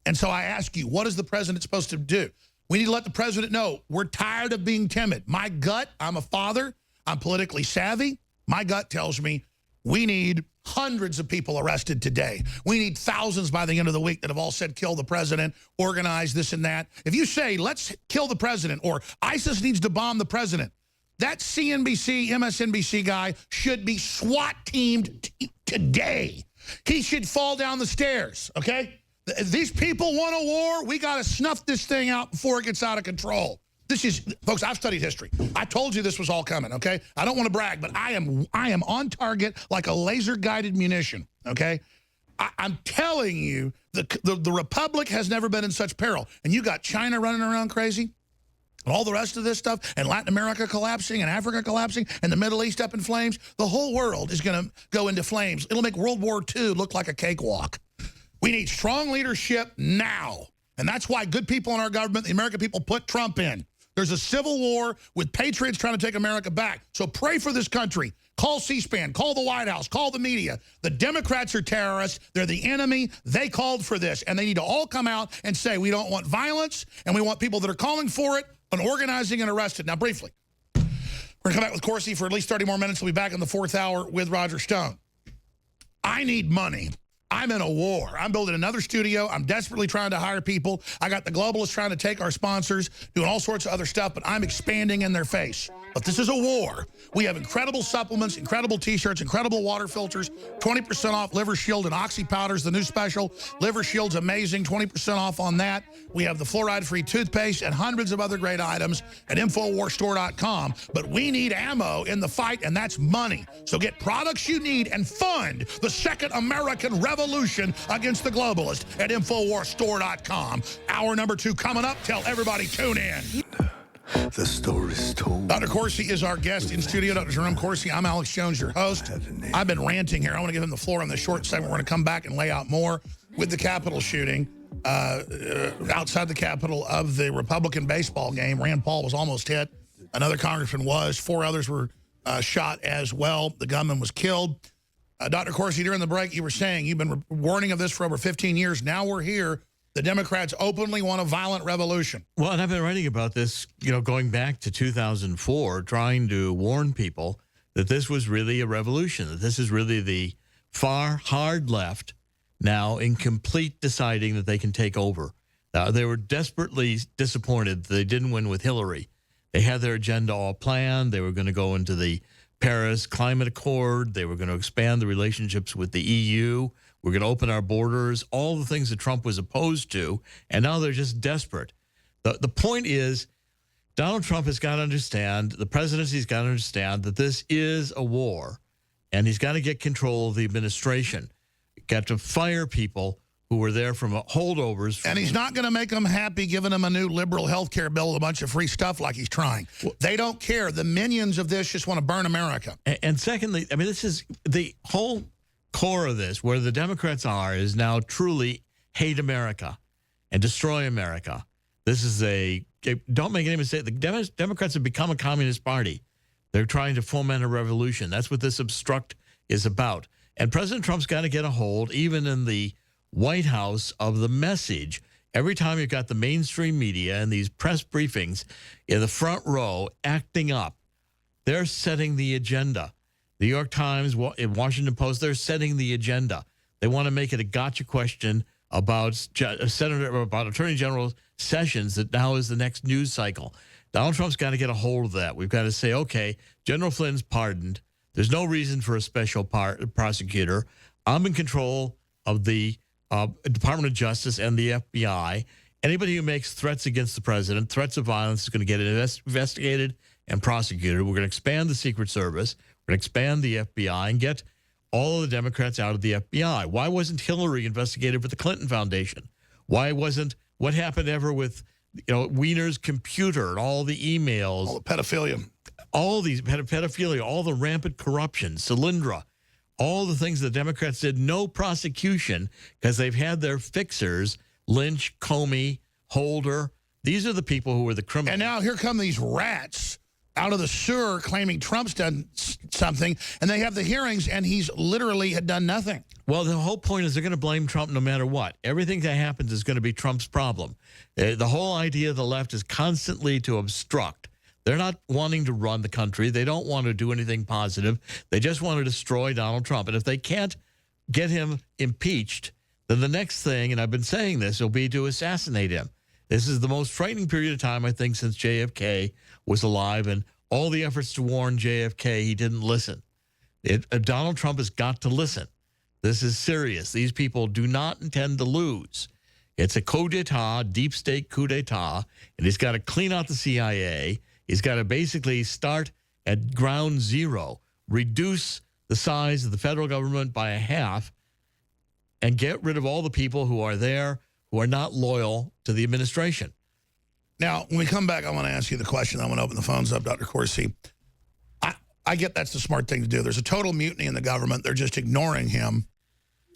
And so I ask you, what is the president supposed to do? We need to let the president know we're tired of being timid. My gut, I'm a father, I'm politically savvy. My gut tells me we need hundreds of people arrested today. We need thousands by the end of the week that have all said kill the president, organize this and that. If you say let's kill the president or ISIS needs to bomb the president, that CNBC, MSNBC guy should be SWAT teamed today. He should fall down the stairs, okay? These people want a war. We got to snuff this thing out before it gets out of control. This is, folks, I've studied history. I told you this was all coming, okay? I don't want to brag, but I am on target like a laser-guided munition, okay? I'm telling you, the Republic has never been in such peril. And you got China running around crazy, and all the rest of this stuff, and Latin America collapsing, and Africa collapsing, and the Middle East up in flames. The whole world is going to go into flames. It'll make World War II look like a cakewalk. We need strong leadership now. And that's why good people in our government, the American people, put Trump in. There's a civil war with patriots trying to take America back. So pray for this country. Call C-SPAN, call the White House, call the media. The Democrats are terrorists. They're the enemy. They called for this. And they need to all come out and say we don't want violence, and we want people that are calling for it and organizing and arrested. Now, briefly, we're going to come back with Corsi for at least 30 more minutes. We'll be back in the 4th hour with Roger Stone. I need money. I'm in a war. I'm building another studio. I'm desperately trying to hire people. I got the globalists trying to take our sponsors, doing all sorts of other stuff, but I'm expanding in their face. But this is a war. We have incredible supplements, incredible T-shirts, incredible water filters, 20% off Liver Shield and Oxy Powders, the new special. Liver Shield's amazing, 20% off on that. We have the fluoride-free toothpaste and hundreds of other great items at InfoWarsStore.com. But we need ammo in the fight, and that's money. So get products you need and fund the second American revolution against the globalists at InfoWarsStore.com. Hour number 2 coming up. Tell everybody, tune in. The story's told. Dr. Corsi is our guest in studio. Dr. Jerome Corsi. I'm Alex Jones, your host. I've been ranting here. I want to give him the floor on this short segment. We're going to come back and lay out more with the Capitol shooting outside the Capitol of the Republican baseball game. Rand Paul was almost hit. Another congressman was. 4 others were shot as well. The gunman was killed. Dr. Corsi, during the break, you were saying you've been warning of this for over 15 years. Now we're here. The Democrats openly want a violent revolution. Well, and I've been writing about this, going back to 2004, trying to warn people that this was really a revolution, that this is really the far, hard left now in complete deciding that they can take over. They were desperately disappointed that they didn't win with Hillary. They had their agenda all planned. They were going to go into the Paris Climate Accord. They were going to expand the relationships with the EU. We're going to open our borders, all the things that Trump was opposed to, and now they're just desperate. The point is, Donald Trump has got to understand, the presidency's got to understand that this is a war, and he's got to get control of the administration. Got to fire people who were there from holdovers. And he's not going to make them happy giving them a new liberal health care bill with a bunch of free stuff like he's trying. They don't care. The minions of this just want to burn America. And secondly, I mean, this is the whole core of this, where the Democrats are, is now truly hate America and destroy America. This is don't make any mistake, the Democrats have become a communist party. They're trying to foment a revolution. That's what this obstruct is about. And President Trump's got to get a hold, even in the White House, of the message. Every time you've got the mainstream media and these press briefings in the front row acting up, they're setting the agenda. The New York Times, Washington Post, they're setting the agenda. They want to make it a gotcha question about Attorney General Sessions that now is the next news cycle. Donald Trump's got to get a hold of that. We've got to say, okay, General Flynn's pardoned. There's no reason for a special prosecutor. I'm in control of the Department of Justice and the FBI. Anybody who makes threats against the president, threats of violence, is going to get investigated and prosecuted. We're going to expand the Secret Service. We're going to expand the FBI and get all of the Democrats out of the FBI. Why wasn't Hillary investigated for the Clinton Foundation? Why wasn't, what happened ever with, Wiener's computer and all the emails? All the pedophilia. All these pedophilia, all the rampant corruption, Solyndra, all the things the Democrats did, no prosecution because they've had their fixers, Lynch, Comey, Holder. These are the people who were the criminals. And now here come these rats out of the sewer claiming Trump's done something, and they have the hearings, and he's literally had done nothing. Well, the whole point is they're going to blame Trump no matter what. Everything that happens is going to be Trump's problem. The whole idea of the left is constantly to obstruct. They're not wanting to run the country. They don't want to do anything positive. They just want to destroy Donald Trump. And if they can't get him impeached, then the next thing, and I've been saying this, will be to assassinate him. This is the most frightening period of time, I think, since JFK was alive, and all the efforts to warn JFK, he didn't listen. Donald Trump has got to listen. This is serious. These people do not intend to lose. It's a coup d'etat, deep state coup d'etat, and he's got to clean out the CIA. He's got to basically start at ground zero, reduce the size of the federal government by a half, and get rid of all the people who are there who are not loyal to the administration. Now, when we come back, I want to ask you the question. I want to open the phones up, Dr. Corsi. I get that's the smart thing to do. There's a total mutiny in the government. They're just ignoring him.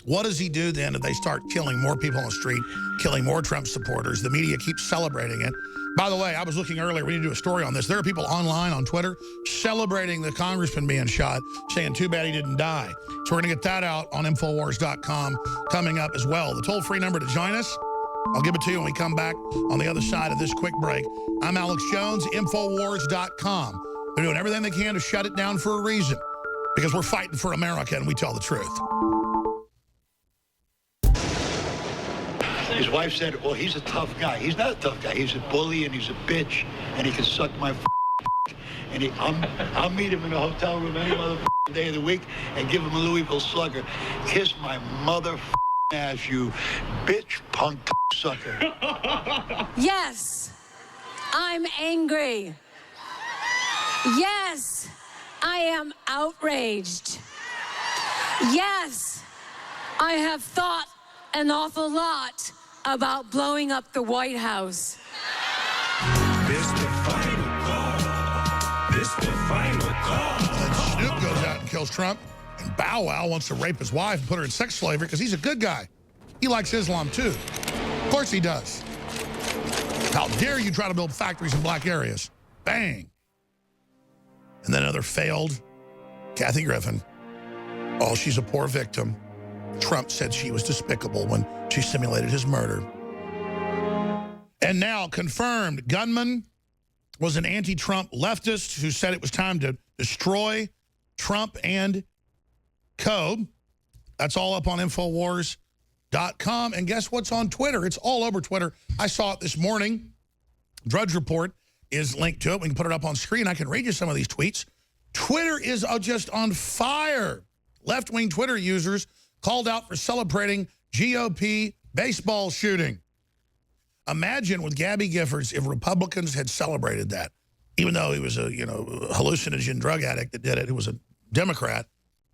What does he do then if they start killing more people on the street, killing more Trump supporters? The media keeps celebrating it. By the way, I was looking earlier. We need to do a story on this. There are people online on Twitter celebrating the congressman being shot, saying too bad he didn't die. So we're going to get that out on InfoWars.com coming up as well. The toll-free number to join us, I'll give it to you when we come back on the other side of this quick break. I'm Alex Jones, InfoWars.com. They're doing everything they can to shut it down for a reason, because we're fighting for America and we tell the truth. His wife said, well, he's a tough guy. He's not a tough guy. He's a bully and he's a bitch and he can suck my and I'll meet him in a hotel room any other day of the week and give him a Louisville Slugger. Kiss my mother ass, you bitch punk sucker. Yes, I'm angry. Yes, I am outraged. Yes, I have thought an awful lot about blowing up the White House. This the final call. This the final call. And Snoop goes out and kills Trump, and Bow Wow wants to rape his wife and put her in sex slavery because he's a good guy. He likes Islam too. Of course he does. How dare you try to build factories in black areas? Bang. And then another failed Kathy Griffin. Oh, she's a poor victim. Trump said she was despicable when she simulated his murder. And now confirmed, gunman was an anti-Trump leftist who said it was time to destroy Trump and co. That's all up on InfoWars.com. And guess what's on Twitter? It's all over Twitter. I saw it this morning. Drudge Report is linked to it. We can put it up on screen. I can read you some of these tweets. Twitter is just on fire. Left-wing Twitter users called out for celebrating GOP baseball shooting. Imagine with Gabby Giffords if Republicans had celebrated that, even though he was a hallucinogen drug addict that did it. He was a Democrat.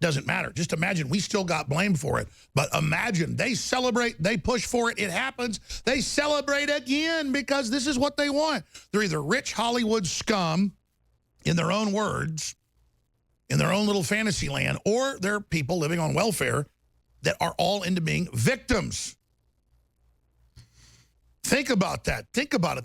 Doesn't matter. Just imagine we still got blamed for it. But imagine they celebrate, they push for it, it happens. They celebrate again because this is what they want. They're either rich Hollywood scum, in their own words, in their own little fantasy land, or they're people living on welfare that are all into being victims. Think about that. Think about it.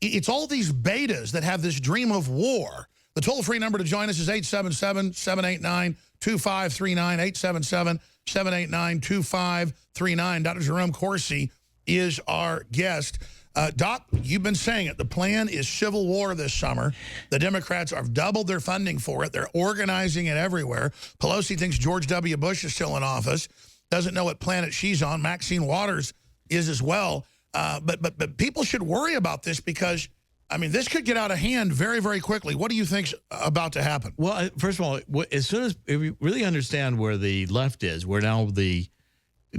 It's all these betas that have this dream of war. The toll-free number to join us is 877-789-2539, 877-789-2539. Dr. Jerome Corsi is our guest. Doc, you've been saying it. The plan is civil war this summer. The Democrats have doubled their funding for it. They're organizing it everywhere. Pelosi thinks George W. Bush is still in office. Doesn't know what planet she's on. Maxine Waters is as well. But people should worry about this because I mean, this could get out of hand very, very quickly. What do you think's about to happen? Well, first of all, as soon as we really understand where the left is, where now the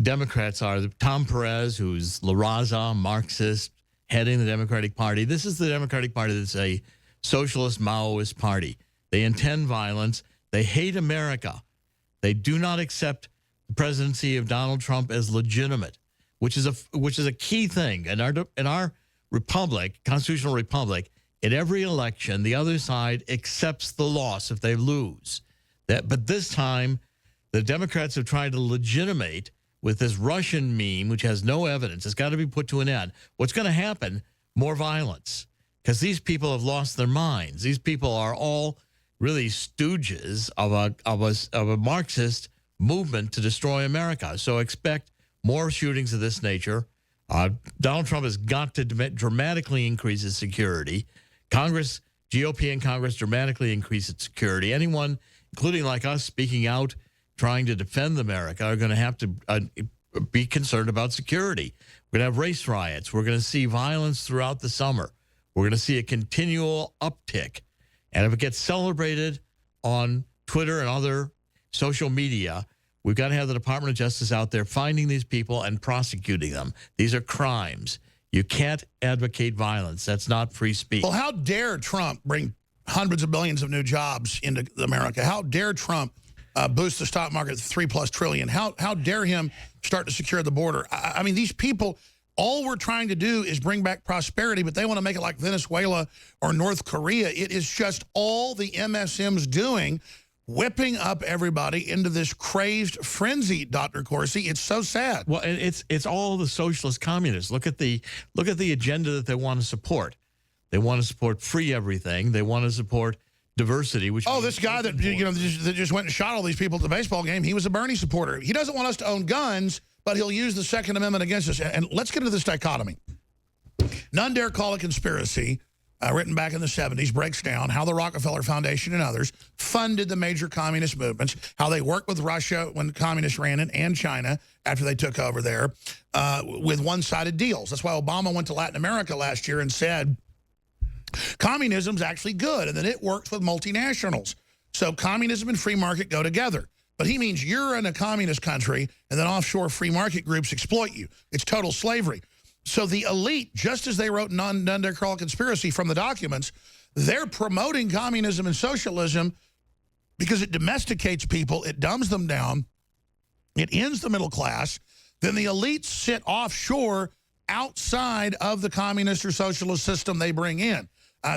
Democrats are, Tom Perez, who's La Raza, Marxist, heading the Democratic Party. This is the Democratic Party that's a socialist Maoist party. They intend violence. They hate America. They do not accept the presidency of Donald Trump as legitimate, which is a key thing. In our republic, constitutional republic, in every election, the other side accepts the loss if they lose. But this time, the Democrats have tried to legitimate with this Russian meme, which has no evidence. It's got to be put to an end. What's going to happen? More violence, because these people have lost their minds. These people are all really stooges of a Marxist movement to destroy America. So expect more shootings of this nature. Donald Trump has got to dramatically increase his security. Congress, GOP and Congress dramatically increase its security. Anyone, including like us, speaking out, trying to defend America, are going to have to be concerned about security. We're going to have race riots. We're going to see violence throughout the summer. We're going to see a continual uptick. And if it gets celebrated on Twitter and other social media, we've got to have the Department of Justice out there finding these people and prosecuting them. These are crimes. You can't advocate violence. That's not free speech. Well, how dare Trump bring hundreds of billions of new jobs into America? How dare Trump boost the stock market $3+ trillion? How dare him start to secure the border? I mean, these people, all we're trying to do is bring back prosperity, but they want to make it like Venezuela or North Korea. It is just all the MSM's doing, whipping up everybody into this crazed frenzy, Dr. Corsi. It's so sad. Well, it's all the socialist communists. Look at the agenda that they want to support. They want to support free everything. They want to support diversity. Which this guy that that just went and shot all these people at the baseball game, he was a Bernie supporter. He doesn't want us to own guns, but he'll use the Second Amendment against us. And let's get into this dichotomy. None Dare Call It Conspiracy, written back in the 70s, breaks down how the Rockefeller Foundation and others funded the major communist movements, how they worked with Russia when the communists ran it, and China after they took over there, with one-sided deals. That's why Obama went to Latin America last year and said, communism's actually good, and then it works with multinationals. So communism and free market go together. But he means you're in a communist country, and then offshore free market groups exploit you. It's total slavery. So the elite, just as they wrote None Dare Call It Conspiracy from the documents, they're promoting communism and socialism because it domesticates people, it dumbs them down, it ends the middle class. Then the elites sit offshore outside of the communist or socialist system they bring in.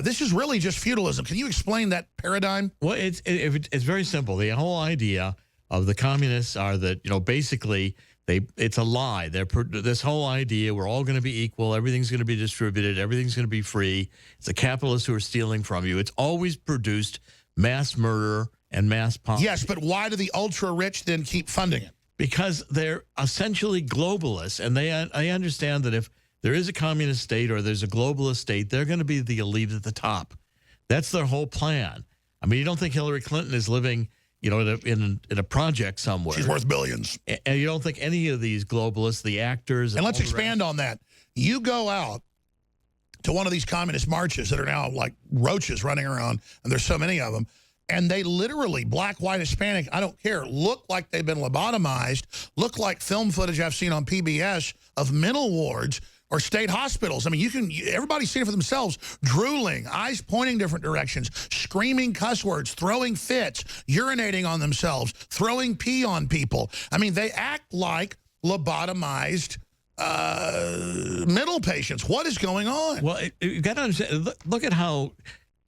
This is really just feudalism. Can you explain that paradigm? Well, it's very simple. The whole idea of the communists are that, basically it's a lie. This whole idea we're all going to be equal, everything's going to be distributed, everything's going to be free. It's the capitalists who are stealing from you. It's always produced mass murder and mass poverty. Yes, but why do the ultra-rich then keep funding it? Because they're essentially globalists, and I understand that if there is a communist state or there's a globalist state, they're going to be the elite at the top. That's their whole plan. I mean, you don't think Hillary Clinton is living, in a project somewhere. She's worth billions. And you don't think any of these globalists, the actors... And let's expand on that. You go out to one of these communist marches that are now like roaches running around, and there's so many of them, and they literally, black, white, Hispanic, I don't care, look like they've been lobotomized, look like film footage I've seen on PBS of mental wards or state hospitals. I mean, everybody's seen it for themselves. Drooling, eyes pointing different directions, screaming cuss words, throwing fits, urinating on themselves, throwing pee on people. I mean, they act like lobotomized mental patients. What is going on? Well, you got to understand, look at how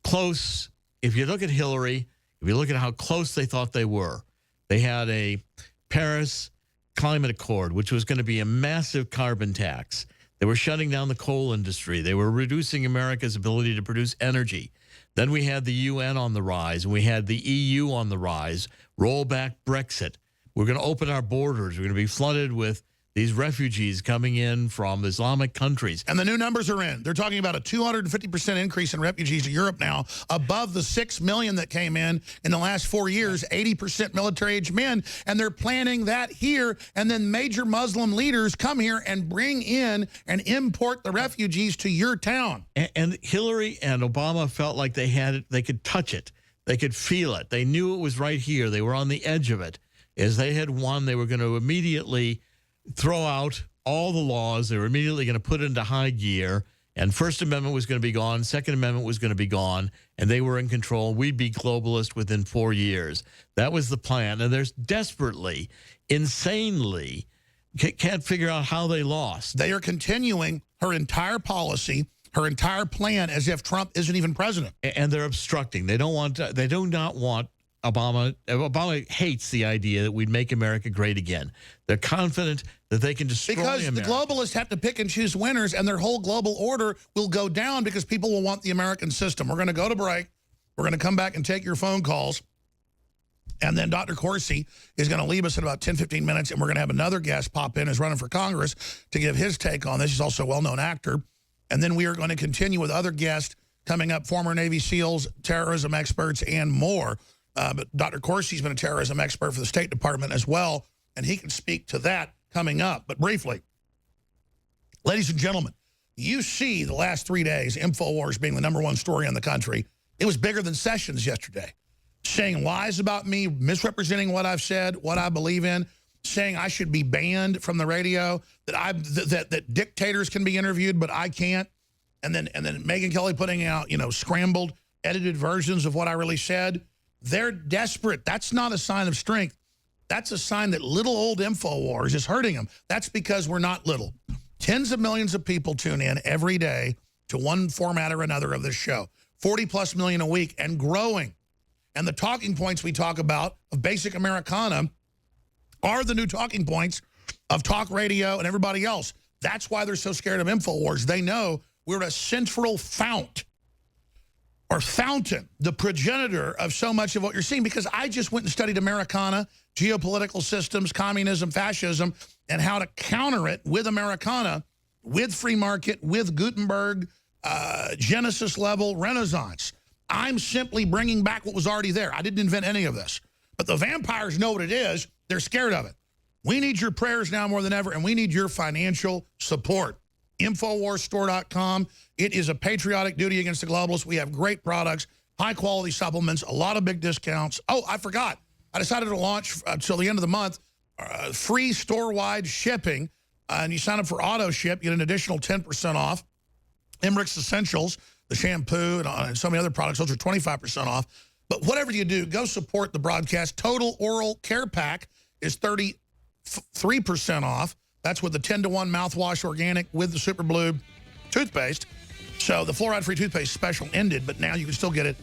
close, if you look at Hillary, if you look at how close they thought they were. They had a Paris Climate Accord, which was going to be a massive carbon tax. They were shutting down the coal industry. They were reducing America's ability to produce energy. Then we had the UN on the rise, and we had the EU on the rise. Roll back Brexit. We're going to open our borders. We're going to be flooded with these refugees coming in from Islamic countries. And the new numbers are in. They're talking about a 250% increase in refugees to Europe now, above the 6 million that came in the last 4 years, 80% military-age men. And they're planning that here, and then major Muslim leaders come here and bring in and import the refugees to your town. And Hillary and Obama felt like they had it, they could touch it. They could feel it. They knew it was right here. They were on the edge of it. As they had won, they were going to immediately throw out all the laws. They were immediately going to put it into high gear, and First Amendment was going to be gone, Second Amendment was going to be gone, and they were in control. We'd be globalist within 4 years. That was the plan, and there's desperately, insanely, can't figure out how they lost. They are continuing her entire policy, her entire plan, as if Trump isn't even president. And they're obstructing. They don't want. They do not want Obama. Obama hates the idea that we'd make America great again. They're confident that they can destroy Because America. the globalists have to pick and choose winners, and their whole global order will go down because people will want the American system. We're going to go to break. We're going to come back and take your phone calls. And then Dr. Corsi is going to leave us in about 10, 15 minutes, and we're going to have another guest pop in who's running for Congress to give his take on this. He's also a well-known actor. And then we are going to continue with other guests coming up, former Navy SEALs, terrorism experts, and more. But Dr. Corsi's been a terrorism expert for the State Department as well, and he can speak to that coming up. But briefly, ladies and gentlemen, you see the last 3 days, InfoWars being the #1 story in the country. It was bigger than Sessions yesterday, saying lies about me, misrepresenting what I've said, what I believe in, saying I should be banned from the radio, that dictators can be interviewed, but I can't. And then Megyn Kelly putting out, scrambled, edited versions of what I really said. They're desperate. That's not a sign of strength. That's a sign that little old InfoWars is hurting them. That's because we're not little. Tens of millions of people tune in every day to one format or another of this show. 40+ million a week and growing. And the talking points we talk about of basic Americana are the new talking points of talk radio and everybody else. That's why they're so scared of InfoWars. They know we're a central fountain, the progenitor of so much of what you're seeing, because I just went and studied Americana, geopolitical systems, communism, fascism, and how to counter it with Americana, with free market, with Gutenberg, Genesis level Renaissance. I'm simply bringing back what was already there. I didn't invent any of this. But the vampires know what it is. They're scared of it. We need your prayers now more than ever, and we need your financial support. InfoWarsStore.com. It is a patriotic duty against the globalists. We have great products, high-quality supplements, a lot of big discounts. Oh, I forgot. I decided to launch until the end of the month free store-wide shipping, and you sign up for auto ship, you get an additional 10% off. Emmerich's Essentials, the shampoo, and so many other products, those are 25% off. But whatever you do, go support the broadcast. Total Oral Care Pack is 33% off. That's with the 10-to-1 mouthwash organic with the Super Blue toothpaste. So the fluoride-free toothpaste special ended, but now you can still get it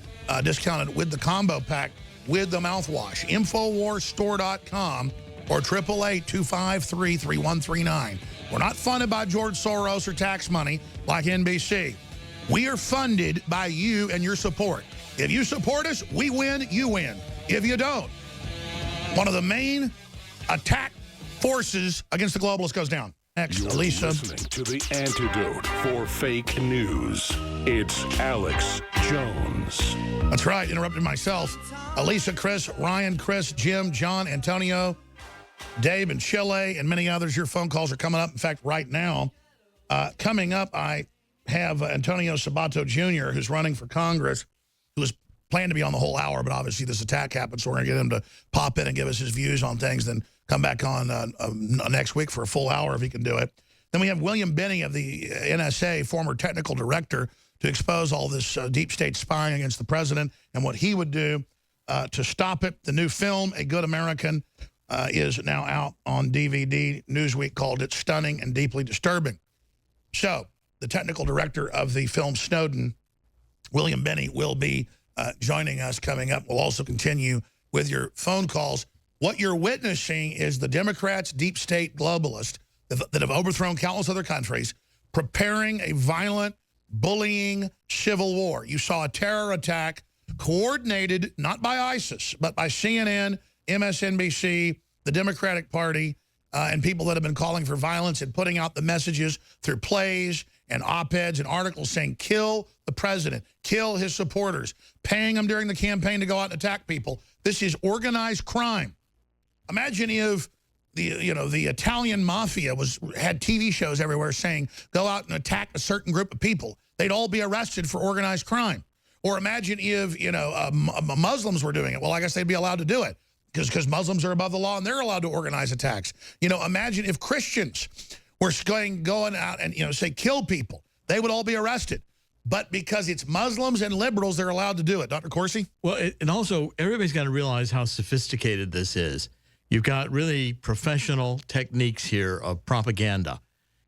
discounted with the combo pack with the mouthwash. InfoWarsStore.com or 888-253-3139. We're not funded by George Soros or tax money like NBC. We are funded by you and your support. If you support us, we win, you win. If you don't, one of the main attack forces against the globalists goes down. Next, You're Elisa. listening to the antidote for fake news. It's Alex Jones. That's right, interrupted myself. Elisa, Chris, Ryan, Chris, Jim, John, Antonio, Dave, and Chile, and many others. Your phone calls are coming up. In fact, right now, coming up, I have Antonio Sabato Jr., who's running for Congress, who was planned to be on the whole hour, but obviously this attack happened, so we're going to get him to pop in and give us his views on things, then come back on next week for a full hour if he can do it. Then we have William Binney of the NSA, former technical director, to expose all this deep state spying against the president and what he would do to stop it. The new film, A Good American, is now out on DVD. Newsweek called it stunning and deeply disturbing. So the technical director of the film Snowden, William Binney, will be joining us coming up. We'll also continue with your phone calls. What you're witnessing is the Democrats, deep state globalists that have overthrown countless other countries, preparing a violent, bullying civil war. You saw a terror attack coordinated not by ISIS, but by CNN, MSNBC, the Democratic Party, and people that have been calling for violence and putting out the messages through plays and op-eds and articles saying, kill the president, kill his supporters, paying them during the campaign to go out and attack people. This is organized crime. Imagine if the Italian mafia had TV shows everywhere saying, go out and attack a certain group of people. They'd all be arrested for organized crime. Or imagine if, Muslims were doing it. Well, I guess they'd be allowed to do it because Muslims are above the law and they're allowed to organize attacks. Imagine if Christians were going out and, say, kill people. They would all be arrested. But because it's Muslims and liberals, they're allowed to do it. Dr. Corsi? Well, and also, everybody's got to realize how sophisticated this is. You've got really professional techniques here of propaganda.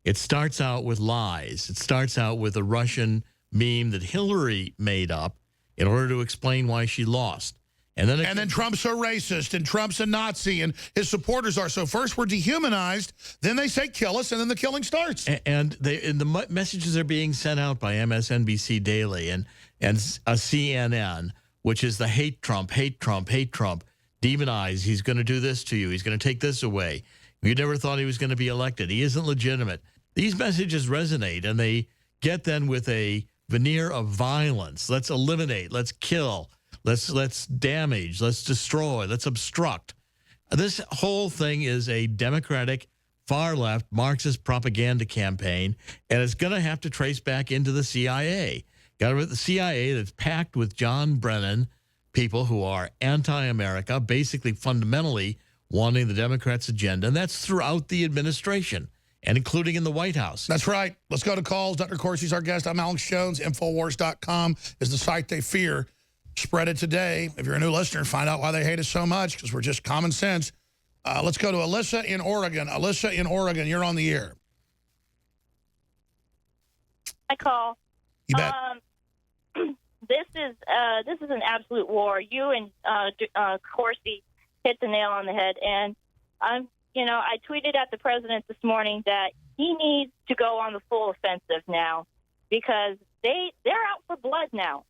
It starts out with lies. It starts out with a Russian meme that Hillary made up in order to explain why she lost. And then Trump's a racist, and Trump's a Nazi, and his supporters are. So first we're dehumanized, then they say kill us, and then the killing starts. And the messages are being sent out by MSNBC Daily and CNN, which is the hate Trump, hate Trump, hate Trump, demonize. He's going to do this to you. He's going to take this away. You never thought he was going to be elected. He isn't legitimate. These messages resonate, and they get then with a veneer of violence. Let's eliminate. Let's kill. Let's damage, let's destroy, let's obstruct. This whole thing is a Democratic, far-left, Marxist propaganda campaign, and it's going to have to trace back into the CIA. Got to the CIA that's packed with John Brennan, people who are anti-America, basically fundamentally wanting the Democrats' agenda, and that's throughout the administration, and including in the White House. That's right. Let's go to calls. Dr. Corsi's our guest. I'm Alex Jones. Infowars.com is the site they fear. Spread it today. If you're a new listener, find out why they hate us so much, because we're just common sense. Let's go to Alyssa in Oregon. Alyssa in Oregon, you're on the air. I call. You bet. This is an absolute war. You and Corsi hit the nail on the head. And I tweeted at the president this morning that he needs to go on the full offensive now, because they're out for blood now.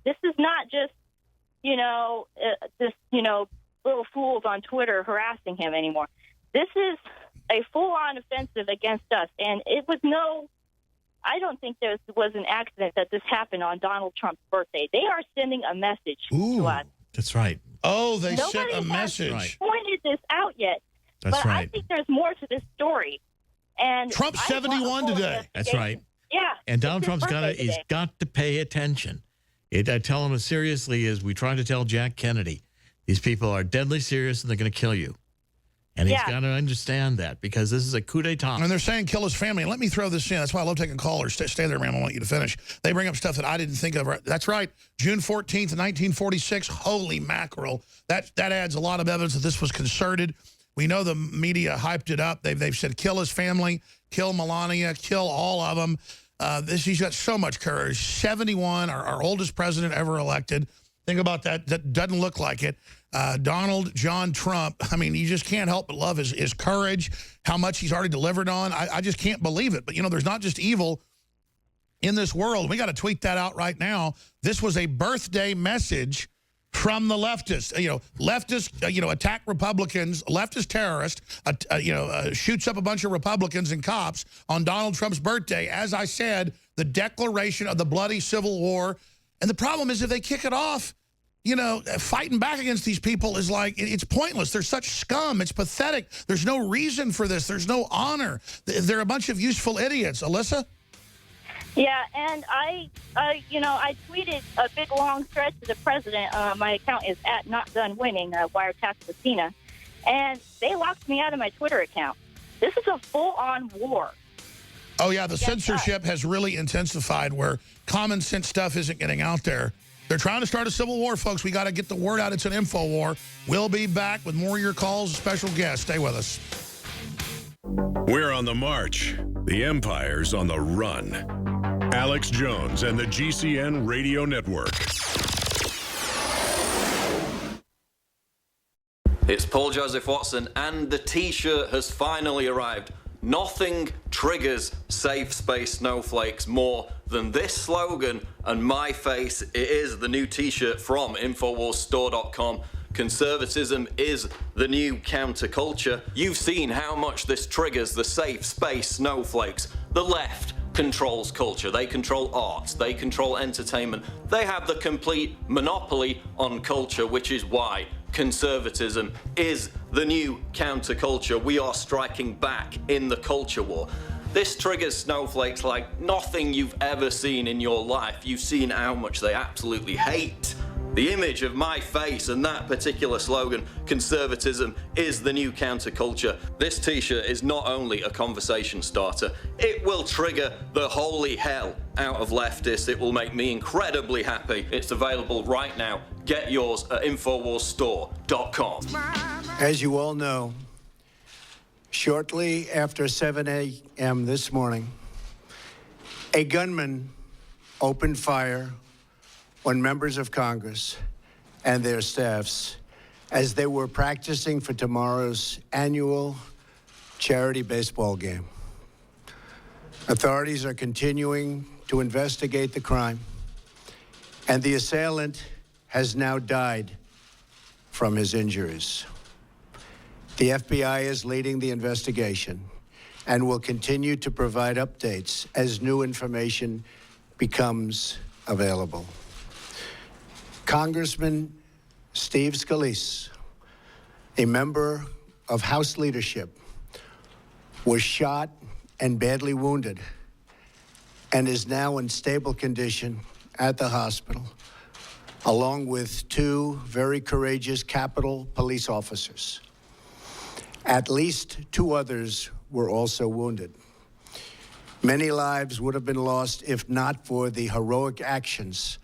This is not just, little fools on Twitter harassing him anymore. This is a full-on offensive against us. And I don't think there was an accident that this happened on Donald Trump's birthday. They are sending a message to us. That's right. Oh, they sent a message. Nobody has pointed this out yet. That's right. I think there's more to this story. And Trump's 71 today. That's right. Yeah. And Donald Trump's got to pay attention. I tell him as seriously as we try to tell Jack Kennedy. These people are deadly serious and they're going to kill you. And he's got to understand that, because this is a coup d'etat. And they're saying kill his family. And let me throw this in. That's why I love taking callers. Stay there, ma'am. I want you to finish. They bring up stuff that I didn't think of. That's right. June 14th, 1946. Holy mackerel. That adds a lot of evidence that this was concerted. We know the media hyped it up. They've said kill his family, kill Melania, kill all of them. He's got so much courage. 71, our oldest president ever elected. Think about that. That doesn't look like it. Donald John Trump, I mean, you just can't help but love his courage, how much he's already delivered on. I just can't believe it. But, there's not just evil in this world. We got to tweet that out right now. This was a birthday message from the leftists. Leftists, attack Republicans, leftist terrorist, shoots up a bunch of Republicans and cops on Donald Trump's birthday. As I said, the declaration of the bloody Civil War. And the problem is if they kick it off, fighting back against these people is like, it's pointless. They're such scum. It's pathetic. There's no reason for this. There's no honor. They're a bunch of useful idiots. Alyssa? Yeah, and I tweeted a big long thread to the president. My account is @NotDoneWinning, wiretap subpoena, and they locked me out of my Twitter account. This is a full-on war. Oh, yeah, the censorship has really intensified where common sense stuff isn't getting out there. They're trying to start a civil war, folks. We got to get the word out. It's an info war. We'll be back with more of your calls, special guests. Stay with us. We're on the march. The empire's on the run. Alex Jones and the GCN Radio Network. It's Paul Joseph Watson, and the T-shirt has finally arrived. Nothing triggers safe space snowflakes more than this slogan and my face. It is the new T-shirt from InfoWarsStore.com. Conservatism is the new counterculture. You've seen how much this triggers the safe space snowflakes. The left controls culture. They control arts. They control entertainment. They have the complete monopoly on culture, which is why conservatism is the new counterculture. We are striking back in the culture war. This triggers snowflakes like nothing you've ever seen in your life. You've seen how much they absolutely hate the image of my face and that particular slogan, conservatism is the new counterculture. This t-shirt is not only a conversation starter, it will trigger the holy hell out of leftists. It will make me incredibly happy. It's available right now. Get yours at InfoWarsStore.com. As you all know, shortly after 7 a.m. this morning, a gunman opened fire on members of Congress and their staffs as they were practicing for tomorrow's annual charity baseball game. Authorities are continuing to investigate the crime, and the assailant has now died from his injuries. The FBI is leading the investigation and will continue to provide updates as new information becomes available. Congressman Steve Scalise, a member of House leadership, was shot and badly wounded and is now in stable condition at the hospital, along with two very courageous Capitol police officers. At least two others were also wounded. Many lives would have been lost if not for the heroic actions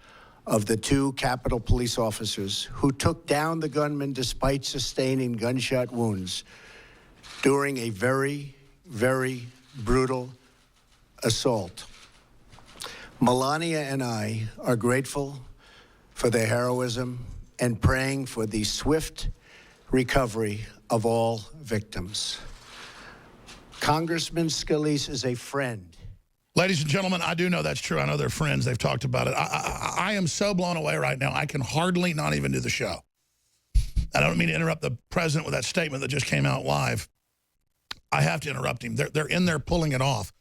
of the two Capitol police officers who took down the gunman despite sustaining gunshot wounds during a very, very brutal assault. Melania and I are grateful for their heroism and praying for the swift recovery of all victims. Congressman Scalise is a friend. Ladies and gentlemen, I do know that's true. I know they're friends. They've talked about it. I am so blown away right now, I can hardly not even do the show. I don't mean to interrupt the president with that statement that just came out live. I have to interrupt him. They're in there pulling it off.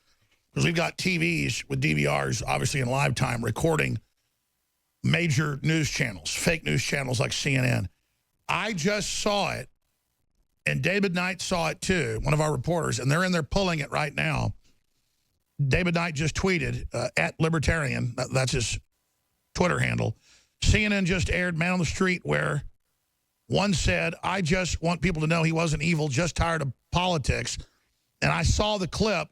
Because we've got TVs with DVRs, obviously in live time, recording major news channels, fake news channels like CNN. I just saw it, and David Knight saw it too, one of our reporters, and they're in there pulling it right now. David Knight just tweeted, at Libertarian, that's his Twitter handle, CNN just aired Man on the Street where one said, I just want people to know he wasn't evil, just tired of politics. And I saw the clip.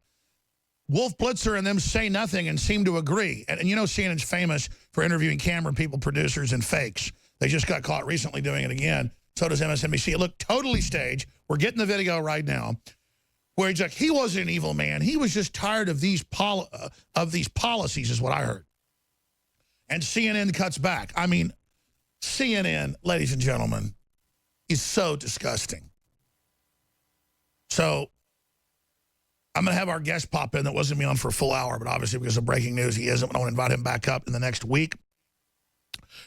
Wolf Blitzer and them say nothing and seem to agree. And you know CNN's famous for interviewing camera people, producers, and fakes. They just got caught recently doing it again. So does MSNBC. It looked totally staged. We're getting the video right now where he's like, he wasn't an evil man. He was just tired of these policies is what I heard. And CNN cuts back. I mean, CNN, ladies and gentlemen, is so disgusting. So I'm going to have our guest pop in that wasn't me on for a full hour, but obviously because of breaking news, he isn't. I want to invite him back up in the next week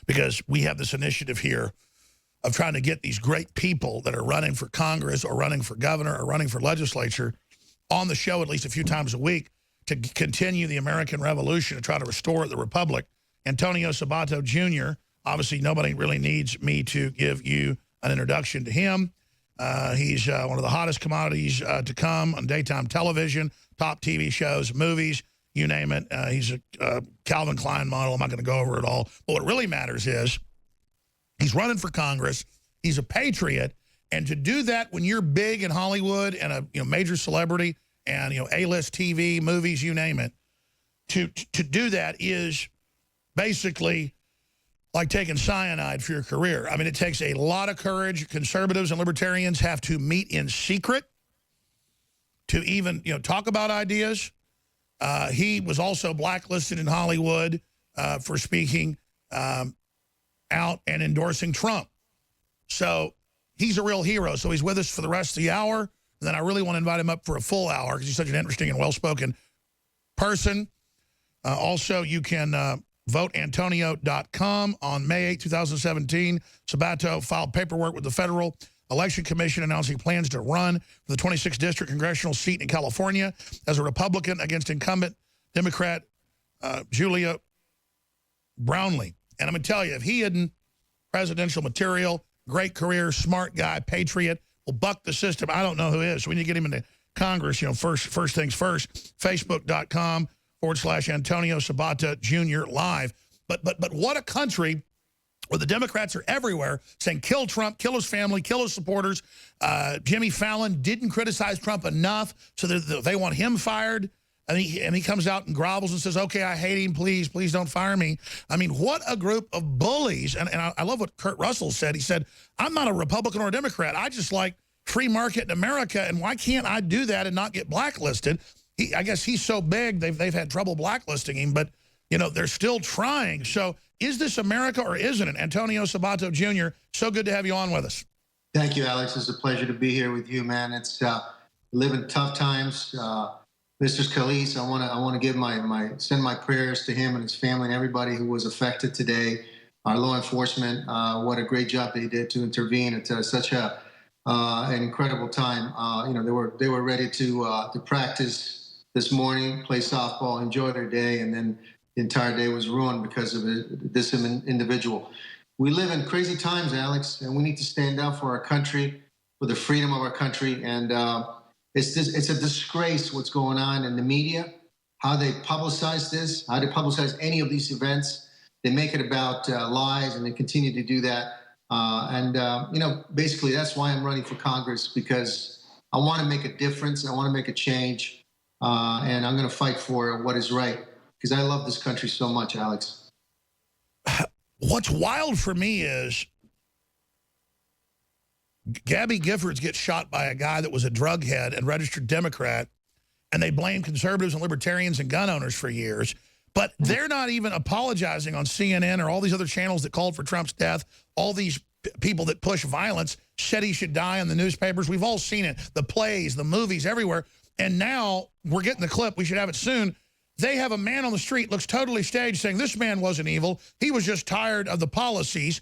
because we have this initiative here of trying to get these great people that are running for Congress or running for governor or running for legislature on the show at least a few times a week to continue the American Revolution, to try to restore the Republic. Antonio Sabato Jr., obviously nobody really needs me to give you an introduction to him. He's one of the hottest commodities to come on daytime television, top TV shows, movies, you name it. He's a Calvin Klein model. I'm not going to go over it all. But what really matters is he's running for Congress. He's a patriot. And to do that when you're big in Hollywood and a major celebrity and A-list TV, movies, you name it, to do that is basically like taking cyanide for your career. I mean, it takes a lot of courage. Conservatives and libertarians have to meet in secret to even, talk about ideas. He was also blacklisted in Hollywood for speaking out and endorsing Trump. So he's a real hero. So he's with us for the rest of the hour. And then I really want to invite him up for a full hour because he's such an interesting and well-spoken person. Also, you can VoteAntonio.com. On May 8, 2017, Sabato filed paperwork with the Federal Election Commission announcing plans to run for the 26th District Congressional seat in California as a Republican against incumbent Democrat Julia Brownlee. And I'm going to tell you, if he isn't presidential material, great career, smart guy, patriot, will buck the system, I don't know who is. So we need to get him into Congress, first things first. Facebook.com/Antonio Sabato Jr. live. But what a country where the Democrats are everywhere saying kill Trump, kill his family, kill his supporters. Jimmy Fallon didn't criticize Trump enough, so they want him fired. And he comes out and grovels and says, okay, I hate him, please don't fire me. I mean, what a group of bullies. And I love what Kurt Russell said. He said, I'm not a Republican or a Democrat. I just like free market in America, and why can't I do that and not get blacklisted? I guess he's so big, they've had trouble blacklisting him, but, they're still trying. So is this America or isn't it? Antonio Sabato Jr., so good to have you on with us. Thank you, Alex. It's a pleasure to be here with you, man. It's living tough times. Mr. Scalise, I want to send my prayers to him and his family and everybody who was affected today. Our law enforcement, what a great job they did to intervene at such an incredible time. They were ready to practice this morning, play softball, enjoy their day, and then the entire day was ruined because of this individual. We live in crazy times, Alex, and we need to stand up for our country, for the freedom of our country, and it's a disgrace what's going on in the media, how they publicize this, how they publicize any of these events. They make it about lies, and they continue to do that. Basically that's why I'm running for Congress, because I want to make a difference. I want to make a change, and I'm going to fight for what is right, because I love this country so much, Alex. What's wild for me is Gabby Giffords gets shot by a guy that was a drug head and registered Democrat, and they blame conservatives and libertarians and gun owners for years. But they're not even apologizing on CNN or all these other channels that called for Trump's death. All these people that push violence said he should die in the newspapers. We've all seen it, the plays, the movies, everywhere. And now we're getting the clip. We should have it soon. They have a man on the street, looks totally staged, saying this man wasn't evil. He was just tired of the policies.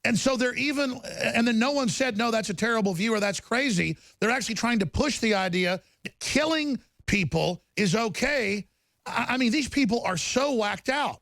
And so they're even, and then no one said, no, that's a terrible view or that's crazy. They're actually trying to push the idea that killing people is okay. I mean, these people are so whacked out.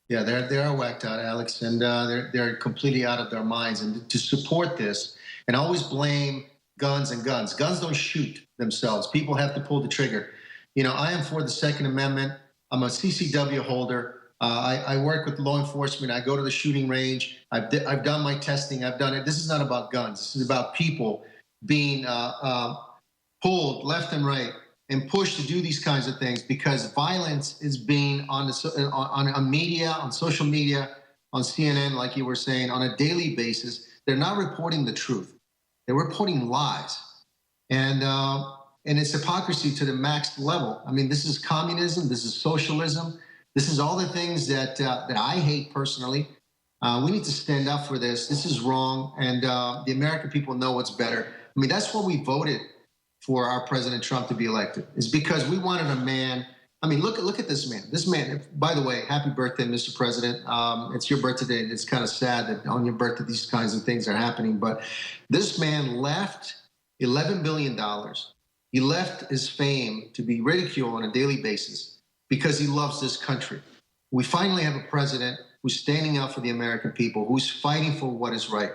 Yeah, they are whacked out, Alex, and they're completely out of their minds. And to support this and always blame guns and guns. Guns don't shoot themselves. People have to pull the trigger. I am for the Second Amendment. I'm a CCW holder. I work with law enforcement. I go to the shooting range. I've done my testing. I've done it. This is not about guns. This is about people being pulled left and right and pushed to do these kinds of things, because violence is being on media, on social media, on CNN, like you were saying, on a daily basis. They're not reporting the truth. They're reporting lies. And it's hypocrisy to the max level. I mean, this is communism. This is socialism. This is all the things that I hate personally. We need to stand up for this. This is wrong, and the American people know what's better. I mean, that's what we voted for our President Trump to be elected, is because we wanted a man. I mean, look at this man. This man, by the way, happy birthday, Mr. President. It's your birthday today. It's kind of sad that on your birthday these kinds of things are happening, but this man left $11 billion. He left his fame to be ridiculed on a daily basis because he loves this country. We finally have a president who's standing up for the American people, who's fighting for what is right.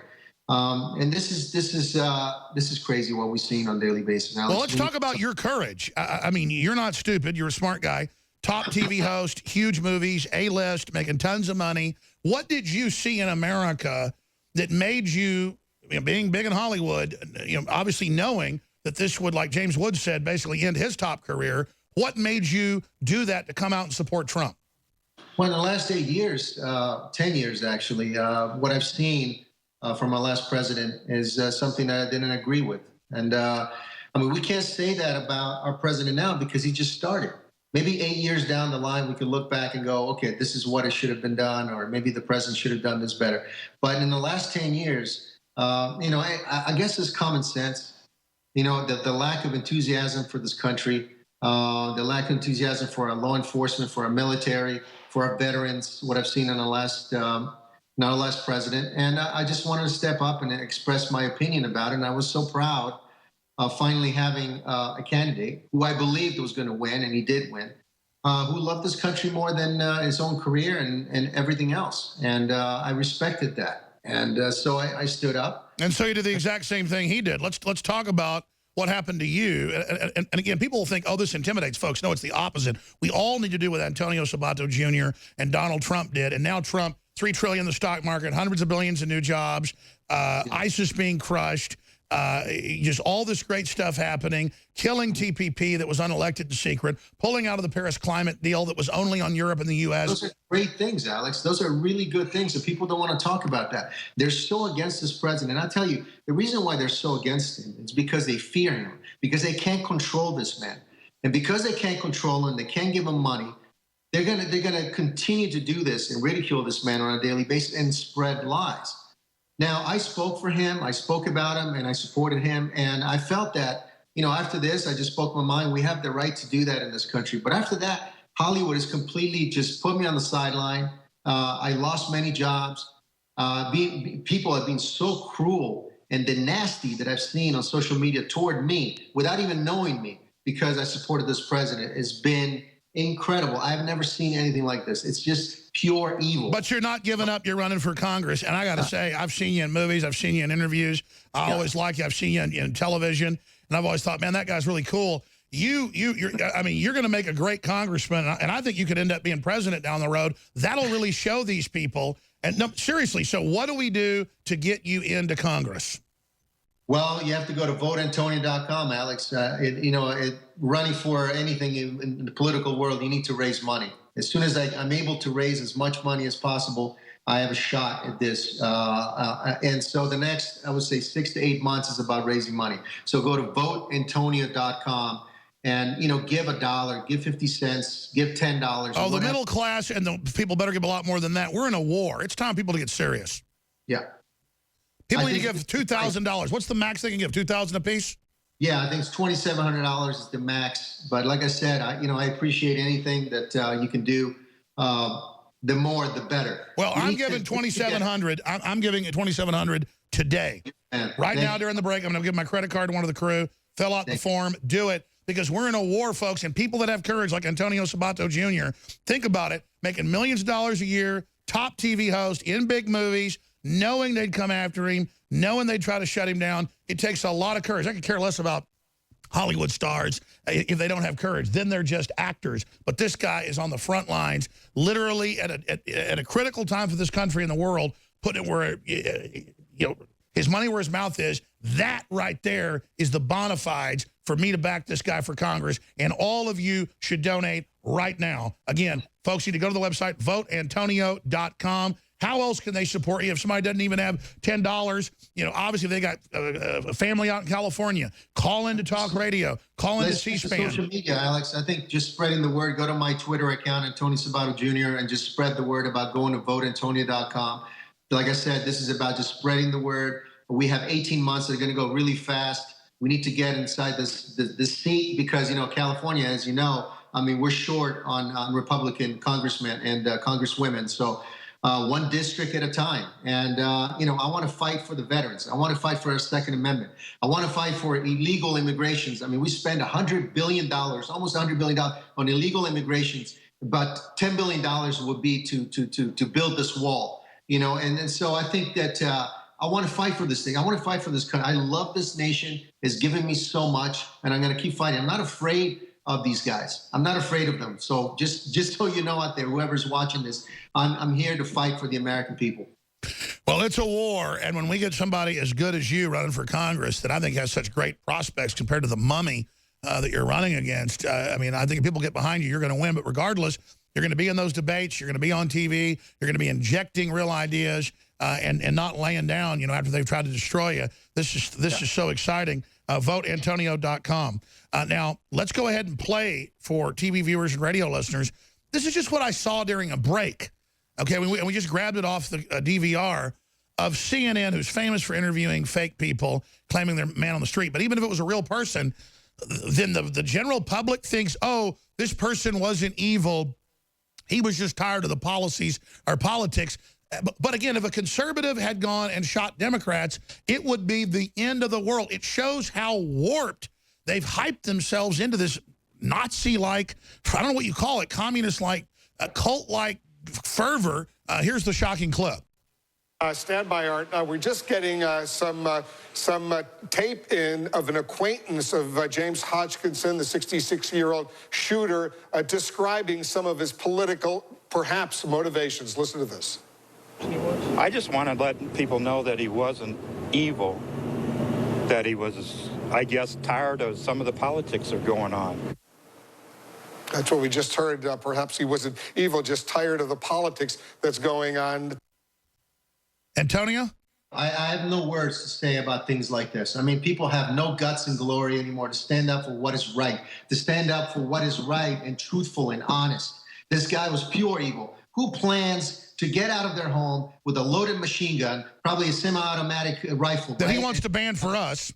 And this is crazy what we're seeing on a daily basis. Alex, well, let's talk about your courage. I mean, you're not stupid. You're a smart guy. Top TV host, huge movies, A-list, making tons of money. What did you see in America that made you, being big in Hollywood, obviously knowing that this would, like James Woods said, basically end his top career? What made you do that to come out and support Trump? Well, in the last 8 years, 10 years actually, what I've seen from our last president is something that I didn't agree with. And we can't say that about our president now because he just started. Maybe 8 years down the line, we could look back and go, okay, this is what it should have been done, or maybe the president should have done this better. But in the last 10 years, I guess it's common sense. The lack of enthusiasm for this country, the lack of enthusiasm for our law enforcement, for our military, for our veterans, what I've seen in the last, not the last president. And I just wanted to step up and express my opinion about it. And I was so proud of finally having a candidate who I believed was going to win, and he did win, who loved this country more than his own career and everything else. And I respected that. And so I stood up. And so you did the exact same thing he did. Let's talk about what happened to you. And again, people will think, oh, this intimidates folks. No, it's the opposite. We all need to do what Antonio Sabato Jr. and Donald Trump did. And now Trump, $3 trillion in the stock market, hundreds of billions in new jobs, ISIS being crushed, just all this great stuff happening, killing TPP that was unelected and secret, pulling out of the Paris climate deal that was only on Europe and the U.S. Those are great things, Alex. Those are really good things, and people don't want to talk about that. They're so against this president. I'll tell you, the reason why they're so against him is because they fear him, because they can't control this man. And because they can't control him, they can't give him money, they're gonna continue to do this and ridicule this man on a daily basis and spread lies. Now, I spoke for him, I spoke about him, and I supported him, and I felt that, after this, I just spoke my mind. We have the right to do that in this country. But after that, Hollywood has completely just put me on the sideline. I lost many jobs. People have been so cruel, and the nasty that I've seen on social media toward me, without even knowing me, because I supported this president, has been incredible. I've never seen anything like this. It's just pure evil. But you're not giving up. You're running for Congress. And I got to say, I've seen you in movies. I've seen you in interviews. I always like you. I've seen you in television. And I've always thought, man, that guy's really cool. You're going to make a great congressman. And I think you could end up being president down the road. That'll really show these people. And no, seriously, so what do we do to get you into Congress? Well, you have to go to voteantonio.com, Alex. Running for anything in the political world, you need to raise money. As soon as I'm able to raise as much money as possible, I have a shot at this. And so the next, I would say, 6 to 8 months is about raising money. So go to voteantonio.com and, give $1, give 50 cents, give $10. Oh, the middle class and the people better give a lot more than that. We're in a war. It's time people to get serious. Yeah. People need to give $2,000. What's the max they can give? $2,000 apiece? Yeah, I think it's $2,700 is the max. But like I said, I appreciate anything that you can do. The more, the better. Well, I'm giving $2,700. I'm giving it $2,700 today. Right now during the break, I'm going to give my credit card to one of the crew. Fill out the form. Do it. Because we're in a war, folks. And people that have courage, like Antonio Sabato Jr., think about it. Making millions of dollars a year, top TV host in big movies, knowing they'd come after him, knowing they'd try to shut him down. It takes a lot of courage. I could care less about Hollywood stars if they don't have courage. Then they're just actors. But this guy is on the front lines, literally at a critical time for this country and the world, putting it where his money where his mouth is. That right there is the bona fides for me to back this guy for Congress. And all of you should donate right now. Again, folks need to go to the website, voteantonio.com. How else can they support you if somebody doesn't even have $10? Obviously, if they got a family out in California, call into talk radio, call into C-SPAN. Social media, Alex. I think just spreading the word. Go to my Twitter account, Antonio Sabato Jr., and just spread the word about going to voteantonio.com. Like I said, this is about just spreading the word. We have 18 months that are going to go really fast. We need to get inside this seat because, California, as you know, we're short on Republican congressmen and congresswomen. So one district at a time. And, I want to fight for the veterans. I want to fight for our Second Amendment. I want to fight for illegal immigrations. We spend $100 billion, almost $100 billion on illegal immigrations. About $10 billion would be to build this wall, and so I think that I want to fight for this thing. I want to fight for this country. I love this nation. It's given me so much, and I'm going to keep fighting. I'm not afraid of these guys. I'm not afraid of them. So just so you know out there, whoever's watching this, I'm here to fight for the American people. Well, it's a war, and when we get somebody as good as you running for Congress that I think has such great prospects compared to the mummy that you're running against, I think if people get behind you, you're going to win. But regardless, you're going to be in those debates. You're going to be on TV. You're going to be injecting real ideas and not laying down, after they've tried to destroy you. This is so exciting. VoteAntonio.com. Now, let's go ahead and play for TV viewers and radio listeners. This is just what I saw during a break. Okay, we just grabbed it off the DVR of CNN, who's famous for interviewing fake people, claiming they're man on the street. But even if it was a real person, then the general public thinks, oh, this person wasn't evil. He was just tired of the policies or politics. But again, if a conservative had gone and shot Democrats, it would be the end of the world. It shows how warped they've hyped themselves into this Nazi-like, I don't know what you call it, communist-like, cult-like fervor. Here's the shocking clip. Stand by, Art. We're just getting some tape in of an acquaintance of James Hodgkinson, the 66-year-old shooter, describing some of his political, perhaps, motivations. Listen to this. I just want to let people know that he wasn't evil, that he was, I guess, tired of some of the politics that are going on. That's what we just heard. Perhaps he wasn't evil, just tired of the politics that's going on. Antonio? I have no words to say about things like this. I mean, people have no guts and glory anymore to stand up for what is right, to stand up for what is right and truthful and honest. This guy was pure evil. Who plans to get out of their home with a loaded machine gun, probably a semi-automatic rifle, that he wants to ban for us?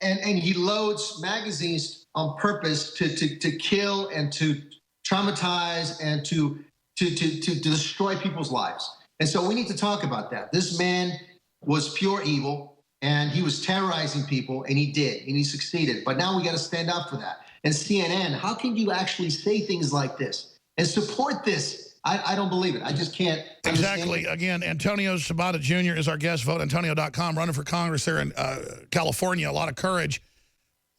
And he loads magazines on purpose to kill and to traumatize and to destroy people's lives. And so we need to talk about that. This man was pure evil, and he was terrorizing people, and he did, and he succeeded. But now we got to stand up for that. And CNN, how can you actually say things like this and support this? I don't believe it. I just can't. Exactly. Again, Antonio Sabata Jr. is our guest. VoteAntonio.com, running for Congress there in California. A lot of courage.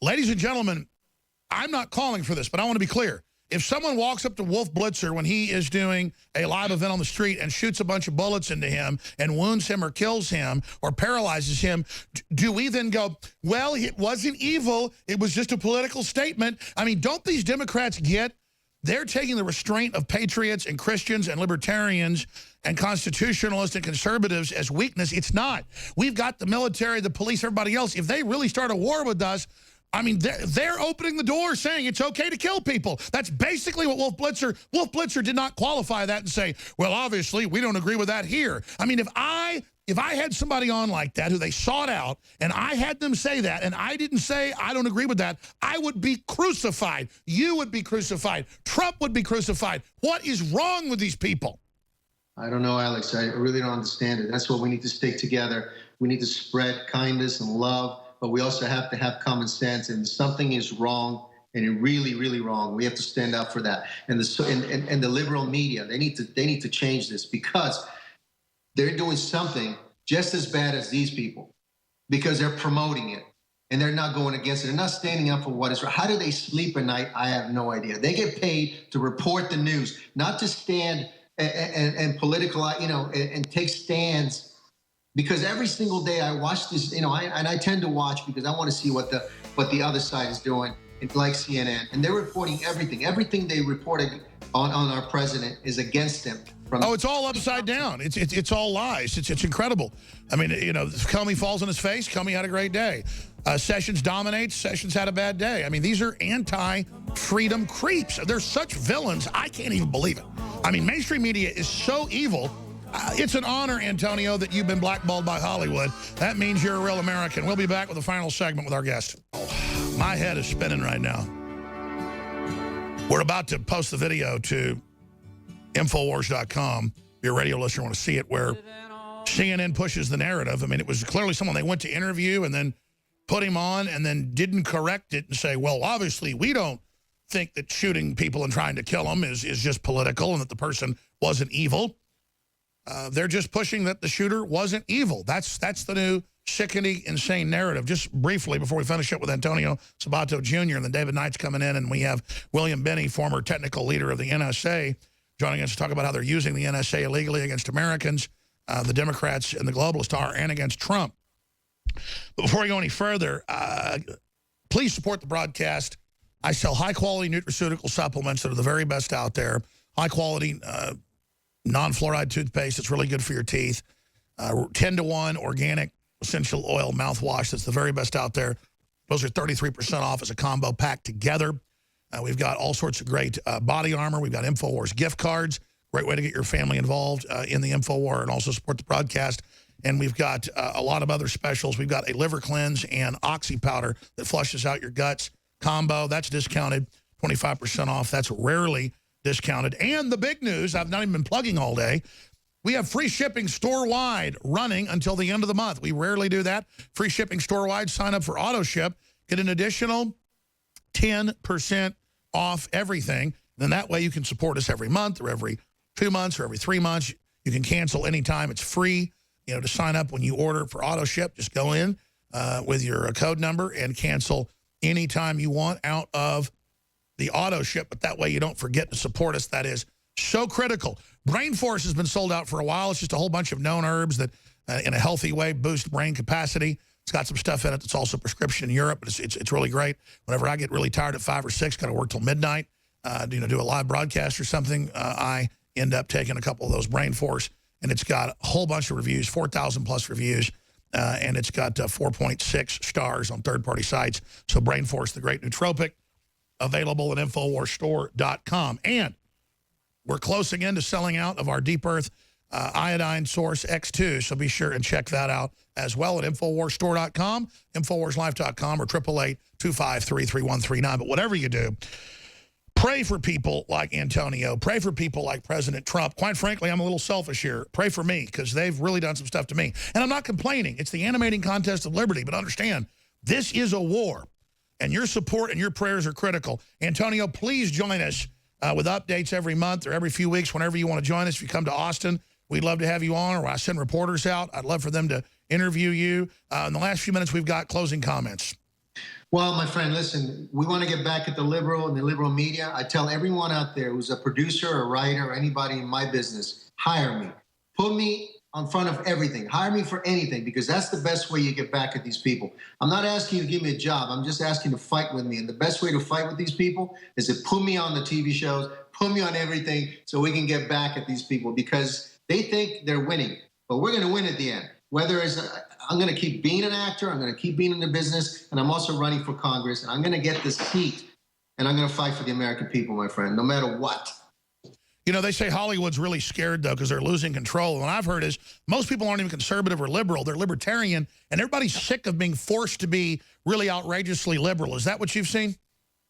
Ladies and gentlemen, I'm not calling for this, but I want to be clear. If someone walks up to Wolf Blitzer when he is doing a live event on the street and shoots a bunch of bullets into him and wounds him or kills him or paralyzes him, do we then go, well, it wasn't evil, it was just a political statement? I mean, don't these Democrats get they're taking the restraint of patriots and Christians and libertarians and constitutionalists and conservatives as weakness? It's not. We've got the military, the police, everybody else. If they really start a war with us, I mean, they're opening the door saying it's okay to kill people. That's basically what Wolf Blitzer did not qualify that and say, well, obviously, we don't agree with that here. I mean, if I had somebody on like that who they sought out and I had them say that and I didn't say I don't agree with that, I would be crucified. You would be crucified. Trump would be crucified. What is wrong with these people? I don't know, Alex. I really don't understand it. That's what we need to stick together. We need to spread kindness and love. But we also have to have common sense, and something is wrong, and it really, really wrong. We have to stand up for that. And the liberal media, they need to change this, because they're doing something just as bad as these people, because they're promoting it and they're not going against it. They're not standing up for what is right. How do they sleep at night? I have no idea. They get paid to report the news, not to stand and political, and take stands. Because every single day I watch this, and I tend to watch because I want to see what the other side is doing, like CNN, and they're reporting everything. Everything they reported on our president is against him. It's all upside down. It's all lies. It's incredible. I mean, Comey falls on his face. Comey had a great day. Sessions dominates. Sessions had a bad day. I mean, these are anti-freedom creeps. They're such villains. I can't even believe it. I mean, mainstream media is so evil. It's an honor, Antonio, that you've been blackballed by Hollywood. That means you're a real American. We'll be back with the final segment with our guest. Oh, my head is spinning right now. We're about to post the video to Infowars.com. If you're a radio listener, want to see it, where CNN pushes the narrative. I mean, it was clearly someone they went to interview and then put him on and then didn't correct it and say, well, obviously, we don't think that shooting people and trying to kill them is just political and that the person wasn't evil. They're just pushing that the shooter wasn't evil. That's the new sickening, insane narrative. Just briefly, before we finish up with Antonio Sabato Jr. and then David Knight's coming in, and we have William Binney, former technical leader of the NSA, joining us to talk about how they're using the NSA illegally against Americans, the Democrats and the globalists are, and against Trump. But before we go any further, please support the broadcast. I sell high-quality nutraceutical supplements that are the very best out there. High-quality non-fluoride toothpaste that's really good for your teeth. 10-to-1 organic essential oil mouthwash that's the very best out there. Those are 33% off as a combo pack together. We've got all sorts of great body armor. We've got InfoWars gift cards. Great way to get your family involved in the InfoWar and also support the broadcast. And we've got a lot of other specials. We've got a liver cleanse and oxy powder that flushes out your guts combo. That's discounted 25% off. That's rarely discounted. And the big news, I've not even been plugging all day, we have free shipping store-wide running until the end of the month. We rarely do that. Free shipping store-wide. Sign up for auto ship. Get an additional 10% off everything. Then that way you can support us every month or every 2 months or every 3 months. You can cancel anytime. It's free, to sign up when you order for auto ship. Just go in with your code number and cancel anytime you want out of the auto ship. But that way you don't forget to support us. That is so critical. Brain Force has been sold out for a while. It's just a whole bunch of known herbs that, in a healthy way, boost brain capacity. It's got some stuff in it that's also prescription in Europe, but it's really great. Whenever I get really tired at 5 or 6, got to work till midnight, do a live broadcast or something, I end up taking a couple of those Brain Force, and it's got a whole bunch of reviews, 4,000 plus reviews, and it's got 4.6 stars on third-party sites. So Brain Force, the great nootropic, available at NoWorldOrder.com. And we're closing in to selling out of our Deep Earth iodine source X2, so be sure and check that out as well at InfoWarsStore.com, InfoWarsLife.com, or 888-253-3139. But whatever you do, pray for people like Antonio. Pray for people like President Trump. Quite frankly, I'm a little selfish here. Pray for me, because they've really done some stuff to me. And I'm not complaining. It's the animating contest of liberty. But understand, this is a war, and your support and your prayers are critical. Antonio, please join us with updates every month or every few weeks, whenever you want to join us. If you come to Austin, we'd love to have you on, or I send reporters out. I'd love for them to interview you. In the last few minutes, we've got closing comments. Well, my friend, listen, we want to get back at the liberal and the liberal media. I tell everyone out there who's a producer, a writer, or anybody in my business, hire me. Put me in front of everything. Hire me for anything, because that's the best way you get back at these people. I'm not asking you to give me a job. I'm just asking you to fight with me. And the best way to fight with these people is to put me on the TV shows, put me on everything, so we can get back at these people, because they think they're winning. But we're going to win at the end. Whether it's, I'm going to keep being an actor, I'm going to keep being in the business, and I'm also running for Congress, and I'm going to get this seat, and I'm going to fight for the American people, my friend, no matter what. They say Hollywood's really scared, though, because they're losing control. And what I've heard is most people aren't even conservative or liberal. They're libertarian, and everybody's sick of being forced to be really outrageously liberal. Is that what you've seen?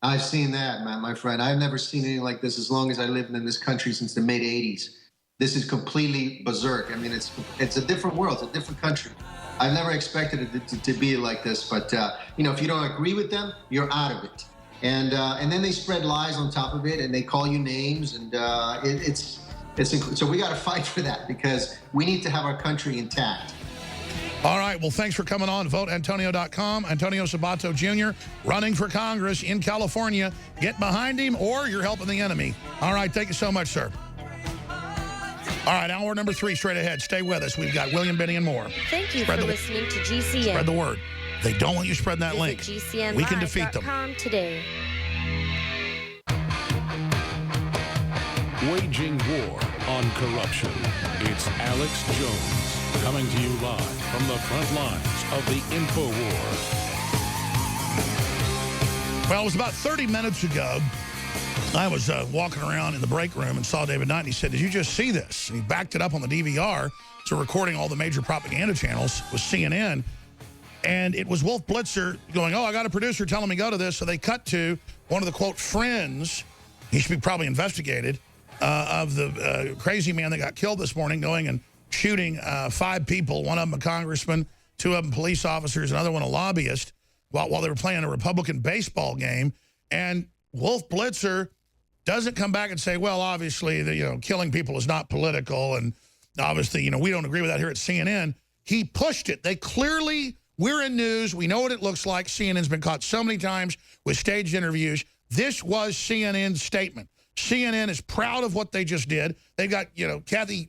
I've seen that, my friend. I've never seen anything like this as long as I lived in this country since the mid-'80s. This is completely berserk. I mean, it's a different world. It's a different country. I've never expected it to be like this. But, if you don't agree with them, you're out of it. And then they spread lies on top of it, and they call you names, and so we got to fight for that, because we need to have our country intact. All right. Well, thanks for coming on. VoteAntonio.com. Antonio Sabato Jr. running for Congress in California. Get behind him, or you're helping the enemy. All right. Thank you so much, sir. All right. Hour number 3 straight ahead. Stay with us. We've got William, Benny, and more. Thank you for listening to GCN. Spread the word. They don't want you spreading that link. We can defeat them. Today. Waging war on corruption. It's Alex Jones coming to you live from the front lines of the InfoWar. Well, it was about 30 minutes ago. I was walking around in the break room and saw David Knight, and he said, "Did you just see this?" And he backed it up on the DVR, so recording all the major propaganda channels with CNN. And it was Wolf Blitzer going, "Oh, I got a producer telling me go to this." So they cut to one of the, quote, friends, he should be probably investigated, of the crazy man that got killed this morning, going and shooting 5 people, one of them a congressman, 2 of them police officers, another one a lobbyist, while they were playing a Republican baseball game. And Wolf Blitzer doesn't come back and say, well, obviously, killing people is not political, and obviously, we don't agree with that here at CNN. He pushed it. They clearly... We're in news. We know what it looks like. CNN's been caught so many times with staged interviews. This was CNN's statement. CNN is proud of what they just did. They've got, Kathy,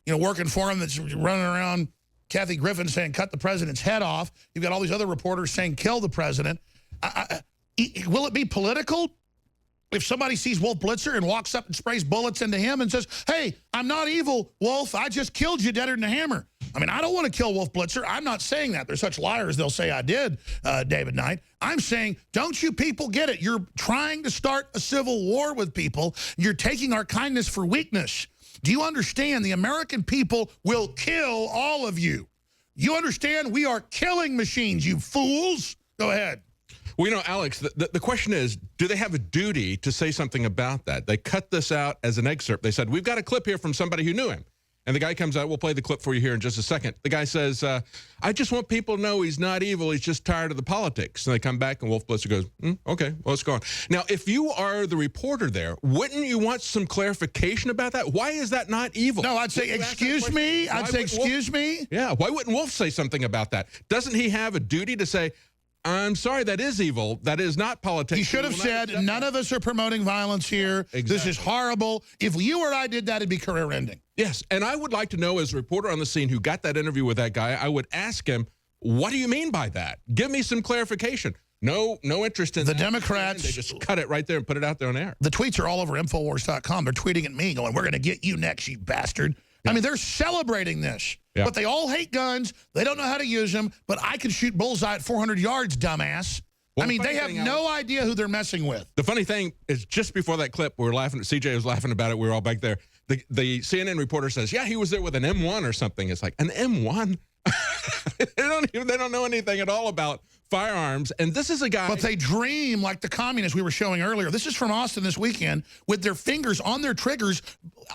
working for them that's running around, Kathy Griffin saying, cut the president's head off. You've got all these other reporters saying, kill the president. Will it be political if somebody sees Wolf Blitzer and walks up and sprays bullets into him and says, hey, I'm not evil, Wolf. I just killed you deader than a hammer. I mean, I don't want to kill Wolf Blitzer. I'm not saying that. They're such liars, they'll say I did, David Knight. I'm saying, don't you people get it? You're trying to start a civil war with people. You're taking our kindness for weakness. Do you understand the American people will kill all of you? You understand we are killing machines, you fools? Go ahead. Well, Alex, the question is, do they have a duty to say something about that? They cut this out as an excerpt. They said, we've got a clip here from somebody who knew him. And the guy comes out. We'll play the clip for you here in just a second. The guy says, I just want people to know he's not evil. He's just tired of the politics. And they come back, and Wolf Blitzer goes, okay, well, let's go on. Now, if you are the reporter there, wouldn't you want some clarification about that? Why is that not evil? No, I'd say, excuse me. I'd say, excuse me. Yeah, why wouldn't Wolf say something about that? Doesn't he have a duty to say, I'm sorry, that is evil. That is not politics. He should have said, none of us are promoting violence here. Exactly. This is horrible. If you or I did that, it'd be career-ending. Yes, and I would like to know, as a reporter on the scene who got that interview with that guy, I would ask him, what do you mean by that? Give me some clarification. No interest in the that. Democrats. They just cut it right there and put it out there on air. The tweets are all over InfoWars.com. They're tweeting at me going, we're going to get you next, you bastard. Yeah. I mean, they're celebrating this. Yeah. But they all hate guns. They don't know how to use them. But I can shoot bullseye at 400 yards, dumbass. Well, I mean, they have no idea who they're messing with. The funny thing is, just before that clip, we were laughing. CJ was laughing about it. We were all back there. The CNN reporter says, yeah, he was there with an M1 or something. It's like, an M1? They don't know anything at all about firearms. And this is a guy. But they dream like the communists we were showing earlier. This is from Austin this weekend with their fingers on their triggers,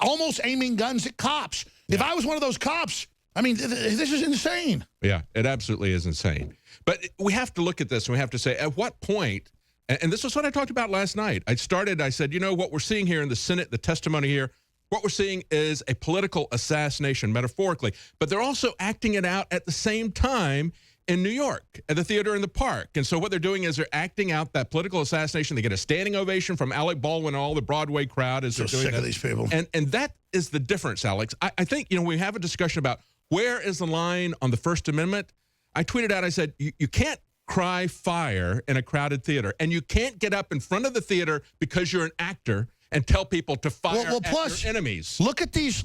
almost aiming guns at cops. Yeah. If I was one of those cops, I mean, this is insane. Yeah, it absolutely is insane. But we have to look at this and we have to say, at what point, and this was what I talked about last night. I said, you know, what we're seeing here in the Senate, the testimony here, what we're seeing is a political assassination, metaphorically. But they're also acting it out at the same time in New York, at the theater in the park. And so what they're doing is they're acting out that political assassination. They get a standing ovation from Alec Baldwin and all the Broadway crowd as they're doing sick of these people. And that is the difference, Alex. I think, you know, we have a discussion about where is the line on the First Amendment. I tweeted out, I said, you can't cry fire in a crowded theater, and you can't get up in front of the theater because you're an actor and tell people to fire at your enemies. Look at these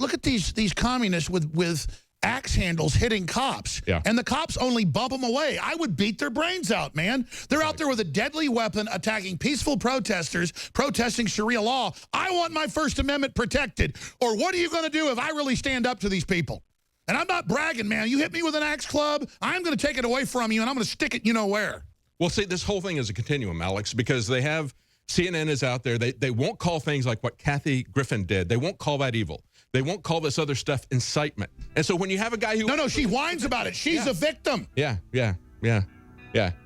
communists with axe handles hitting cops. Yeah. And the cops only bump them away. I would beat their brains out, man. They're out there with a deadly weapon attacking peaceful protesters, protesting Sharia law. I want my First Amendment protected. Or what are you going to do if I really stand up to these people? And I'm not bragging, man. You hit me with an axe club, I'm going to take it away from you, and I'm going to stick it you know where. Well, see, this whole thing is a continuum, Alex, because they have CNN is out there. They won't call things like what Kathy Griffin did. They won't call that evil. They won't call this other stuff incitement. And so when you have a guy who... No, she whines about it. She's a victim. Yeah.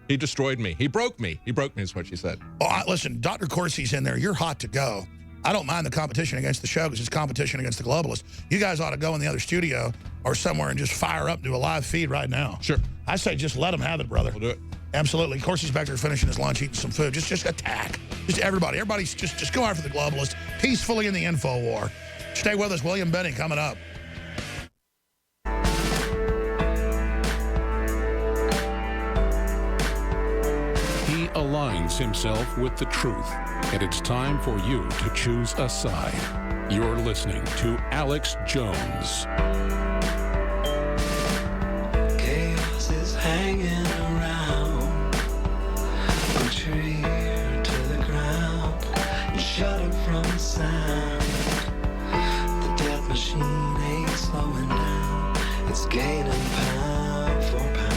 He destroyed me. He broke me. He broke me is what she said. Well, listen, Dr. Corsi's in there. You're hot to go. I don't mind the competition against the show because it's competition against the globalists. You guys ought to go in the other studio or somewhere and just fire up and do a live feed right now. Sure. I say just let them have it, brother. We'll do it. Absolutely. Corsi's back there finishing his lunch, eating some food. Just attack. Just everybody. Everybody's just go after the globalists peacefully in the info war. Stay with us. William Benning coming up. He aligns himself with the truth, and it's time for you to choose a side. You're listening to Alex Jones. Chaos is hanging around. Put your ear to the ground and shut it from the sound. The death machine ain't slowing down. It's gaining pound for pound.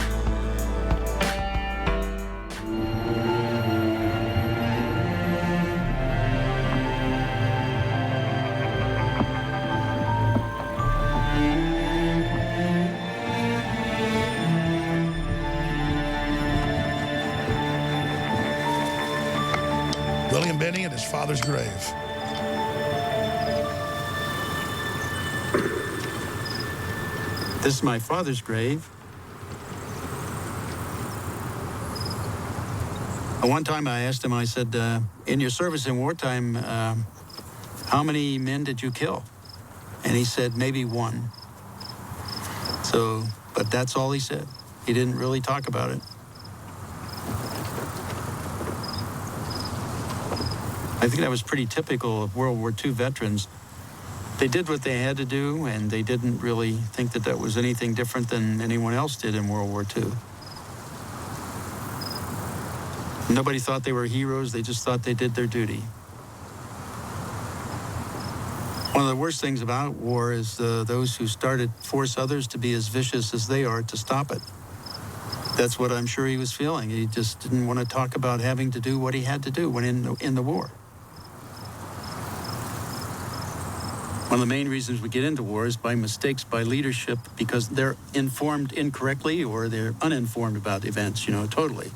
William Benning at his father's grave. This is my father's grave. One time I asked him, I said, in your service in wartime, how many men did you kill? And he said, maybe one. So, but that's all he said. He didn't really talk about it. I think that was pretty typical of World War II veterans. They did what they had to do, and they didn't really think that that was anything different than anyone else did in World War II. Nobody thought they were heroes. They just thought they did their duty. One of the worst things about war is those who force others to be as vicious as they are to stop it. that's what I'm sure he was feeling. He just didn't want to talk about having to do what he had to do when in the war. One of the main reasons we get into war is by mistakes by leadership, because they're informed incorrectly or they're uninformed about events, totally.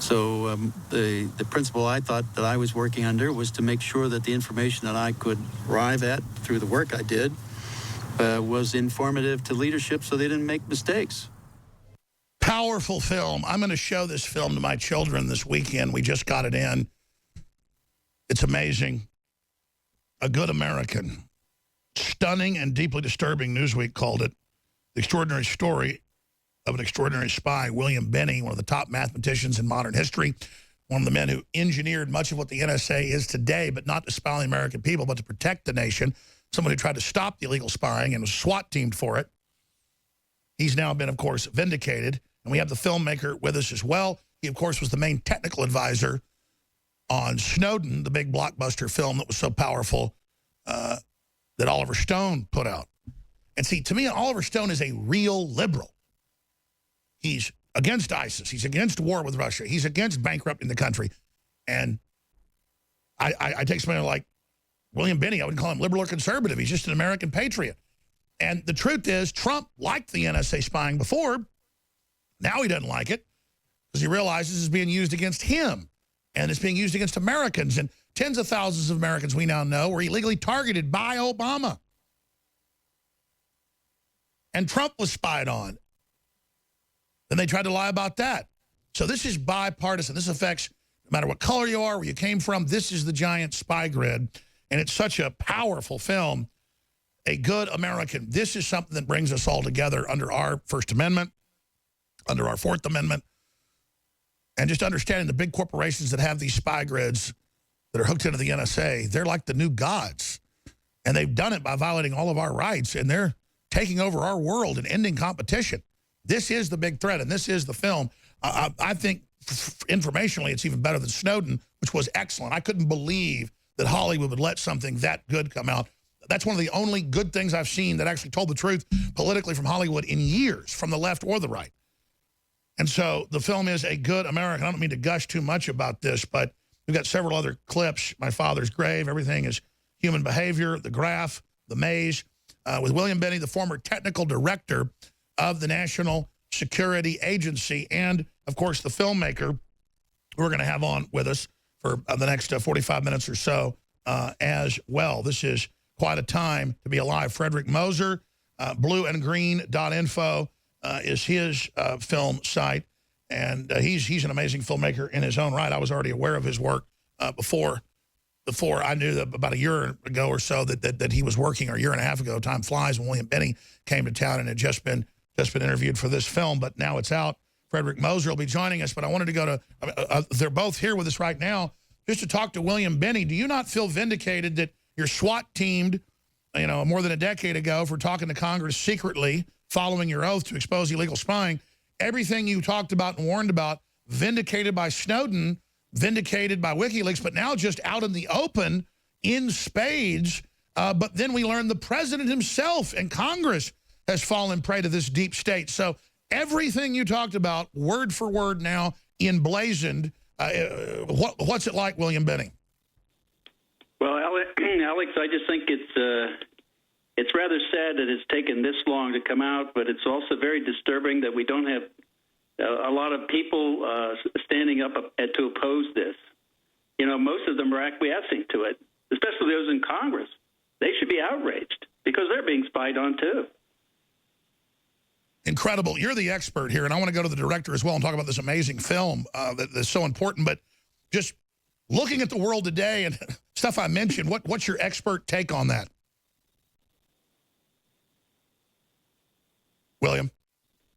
So the principle I thought that I was working under was to make sure that the information that I could arrive at through the work I did was informative to leadership so they didn't make mistakes. Powerful film. I'm going to show this film to my children this weekend. We just got it in. It's amazing. A Good American. Stunning and deeply disturbing, Newsweek called it. The extraordinary story of an extraordinary spy, William Binney, one of the top mathematicians in modern history, one of the men who engineered much of what the NSA is today, but not to spy on the American people, but to protect the nation. Someone who tried to stop the illegal spying and was SWAT teamed for it. He's now been, of course, vindicated. And we have the filmmaker with us as well. He, of course, was the main technical advisor on Snowden, the big blockbuster film that was so powerful that Oliver Stone put out. And see, to me, Oliver Stone is a real liberal. He's against ISIS. He's against war with Russia. He's against bankrupting the country. And I take somebody like William Binney. I wouldn't call him liberal or conservative. He's just an American patriot. And the truth is, Trump liked the NSA spying before. Now he doesn't like it because he realizes it's being used against him. And it's being used against Americans. And tens of thousands of Americans we now know were illegally targeted by Obama. And Trump was spied on. Then they tried to lie about that. So this is bipartisan. This affects no matter what color you are, where you came from. This is the giant spy grid. And it's such a powerful film. A Good American. This is something that brings us all together under our First Amendment, under our Fourth Amendment, and just understanding the big corporations that have these spy grids that are hooked into the NSA, they're like the new gods. And they've done it by violating all of our rights, and they're taking over our world and ending competition. This is the big threat, and this is the film. I think informationally it's even better than Snowden, which was excellent. I couldn't believe that Hollywood would let something that good come out. That's one of the only good things I've seen that actually told the truth politically from Hollywood in years, from the left or the right. And so the film is A Good American. I don't mean to gush too much about this, but we've got several other clips. My Father's Grave, Everything is Human Behavior, The Graph, The Maze, with William Binney, the former technical director of the National Security Agency, and, of course, the filmmaker who we're going to have on with us for the next 45 minutes or so as well. This is quite a time to be alive. Frederick Moser, blueandgreen.info is his film site, and he's an amazing filmmaker in his own right. I was already aware of his work before I knew that about a year ago or so that he was working, or a year and a half ago. Time flies, when William Binney came to town and had just been interviewed for this film, but now it's out. Frederick Moser will be joining us, but I wanted to go to, they're both here with us right now, just to talk to William Binney. Do you not feel vindicated that you're SWAT teamed, more than a decade ago for talking to Congress secretly, following your oath to expose illegal spying? Everything you talked about and warned about, vindicated by Snowden, vindicated by WikiLeaks, but now just out in the open in spades. But then we learned the president himself and Congress has fallen prey to this deep state. So everything you talked about, word for word now, emblazoned. What's it like, William Binney? Well, Alex, I just think it's rather sad that it's taken this long to come out, but it's also very disturbing that we don't have a lot of people standing up to oppose this. Most of them are acquiescing to it, especially those in Congress. They should be outraged because they're being spied on, too. Incredible. You're the expert here, and I want to go to the director as well and talk about this amazing film that's so important. But just looking at the world today and stuff I mentioned, what's your expert take on that? William?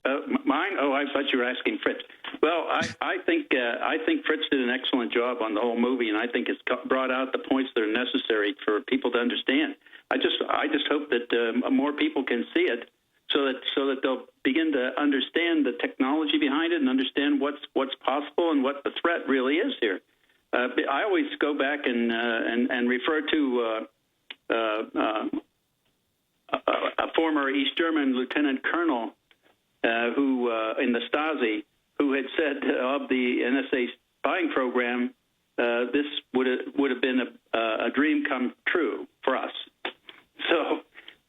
Mine? Oh, I thought you were asking Fritz. Well, I think Fritz did an excellent job on the whole movie, and I think it's brought out the points that are necessary for people to understand. I just hope that more people can see it, so that they'll begin to understand the technology behind it and understand what's possible and what the threat really is here. I always go back and refer to a former East German lieutenant colonel who in the Stasi, who had said of the NSA spying program, this would have been a dream come true for us. So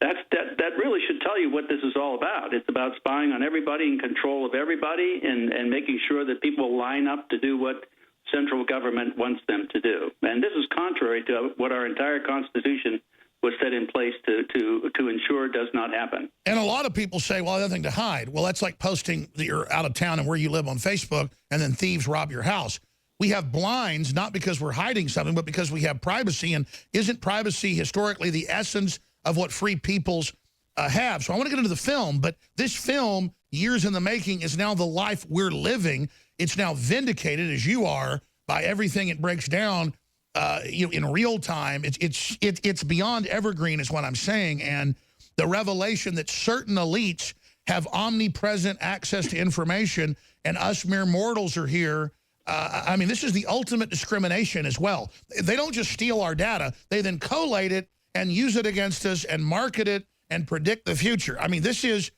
that really should tell you what this is all about. It's about spying on everybody, in control of everybody, and making sure that people line up to do what central government wants them to do. And this is contrary to what our entire Constitution was set in place to ensure does not happen. And a lot of people say, well, nothing to hide. Well, that's like posting that you're out of town and where you live on Facebook, and then thieves rob your house. We have blinds, not because we're hiding something, but because we have privacy. And isn't privacy historically the essence of what free peoples have? So I want to get into the film, but this film, years in the making, is now the life we're living. It's now vindicated, as you are, by everything it breaks down in real time. It's beyond evergreen is what I'm saying. And the revelation that certain elites have omnipresent access to information and us mere mortals are here. I mean, this is the ultimate discrimination as well. They don't just steal our data. They then collate it and use it against us and market it and predict the future. I mean, this is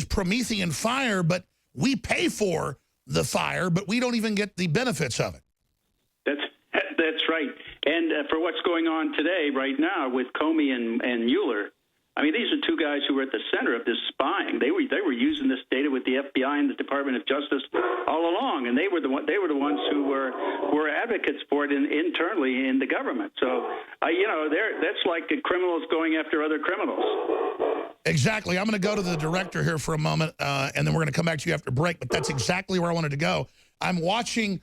Promethean fire, but we pay for the fire, but we don't even get the benefits of it. That's right. And for what's going on today, right now, with Comey and Mueller, I mean, these are two guys who were at the center of this spying. They were using this data with the FBI and the Department of Justice all along, and they were the ones who were advocates for it internally in the government. So, that's like criminals going after other criminals. Exactly. I'm going to go to the director here for a moment, and then we're going to come back to you after break. But that's exactly where I wanted to go. I'm watching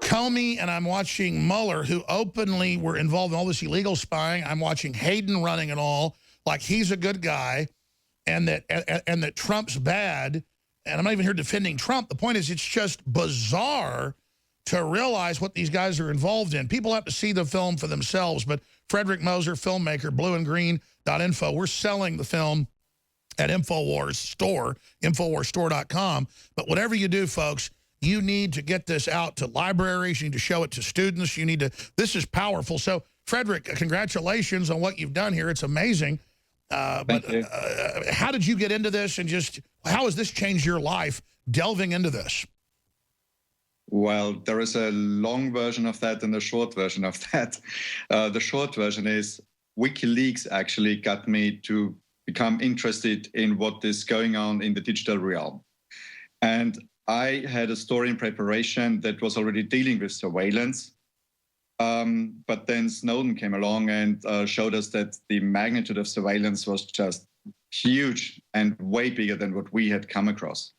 Comey and I'm watching Mueller, who openly were involved in all this illegal spying. I'm watching Hayden running it all like he's a good guy, and that Trump's bad. And I'm not even here defending Trump. The point is, it's just bizarre to realize what these guys are involved in. People have to see the film for themselves. But Frederick Moser, filmmaker, blueandgreen.info. We're selling the film at InfoWars store, InfoWarsStore.com. But whatever you do, folks, you need to get this out to libraries. You need to show it to students. You need to. This is powerful. So, Frederick, congratulations on what you've done here. It's amazing. But how did you get into this, and just how has this changed your life delving into this? Well, there is a long version of that and a short version of that. The short version is WikiLeaks actually got me to become interested in what is going on in the digital realm. And I had a story in preparation that was already dealing with surveillance. But then Snowden came along and showed us that the magnitude of surveillance was just huge and way bigger than what we had come across.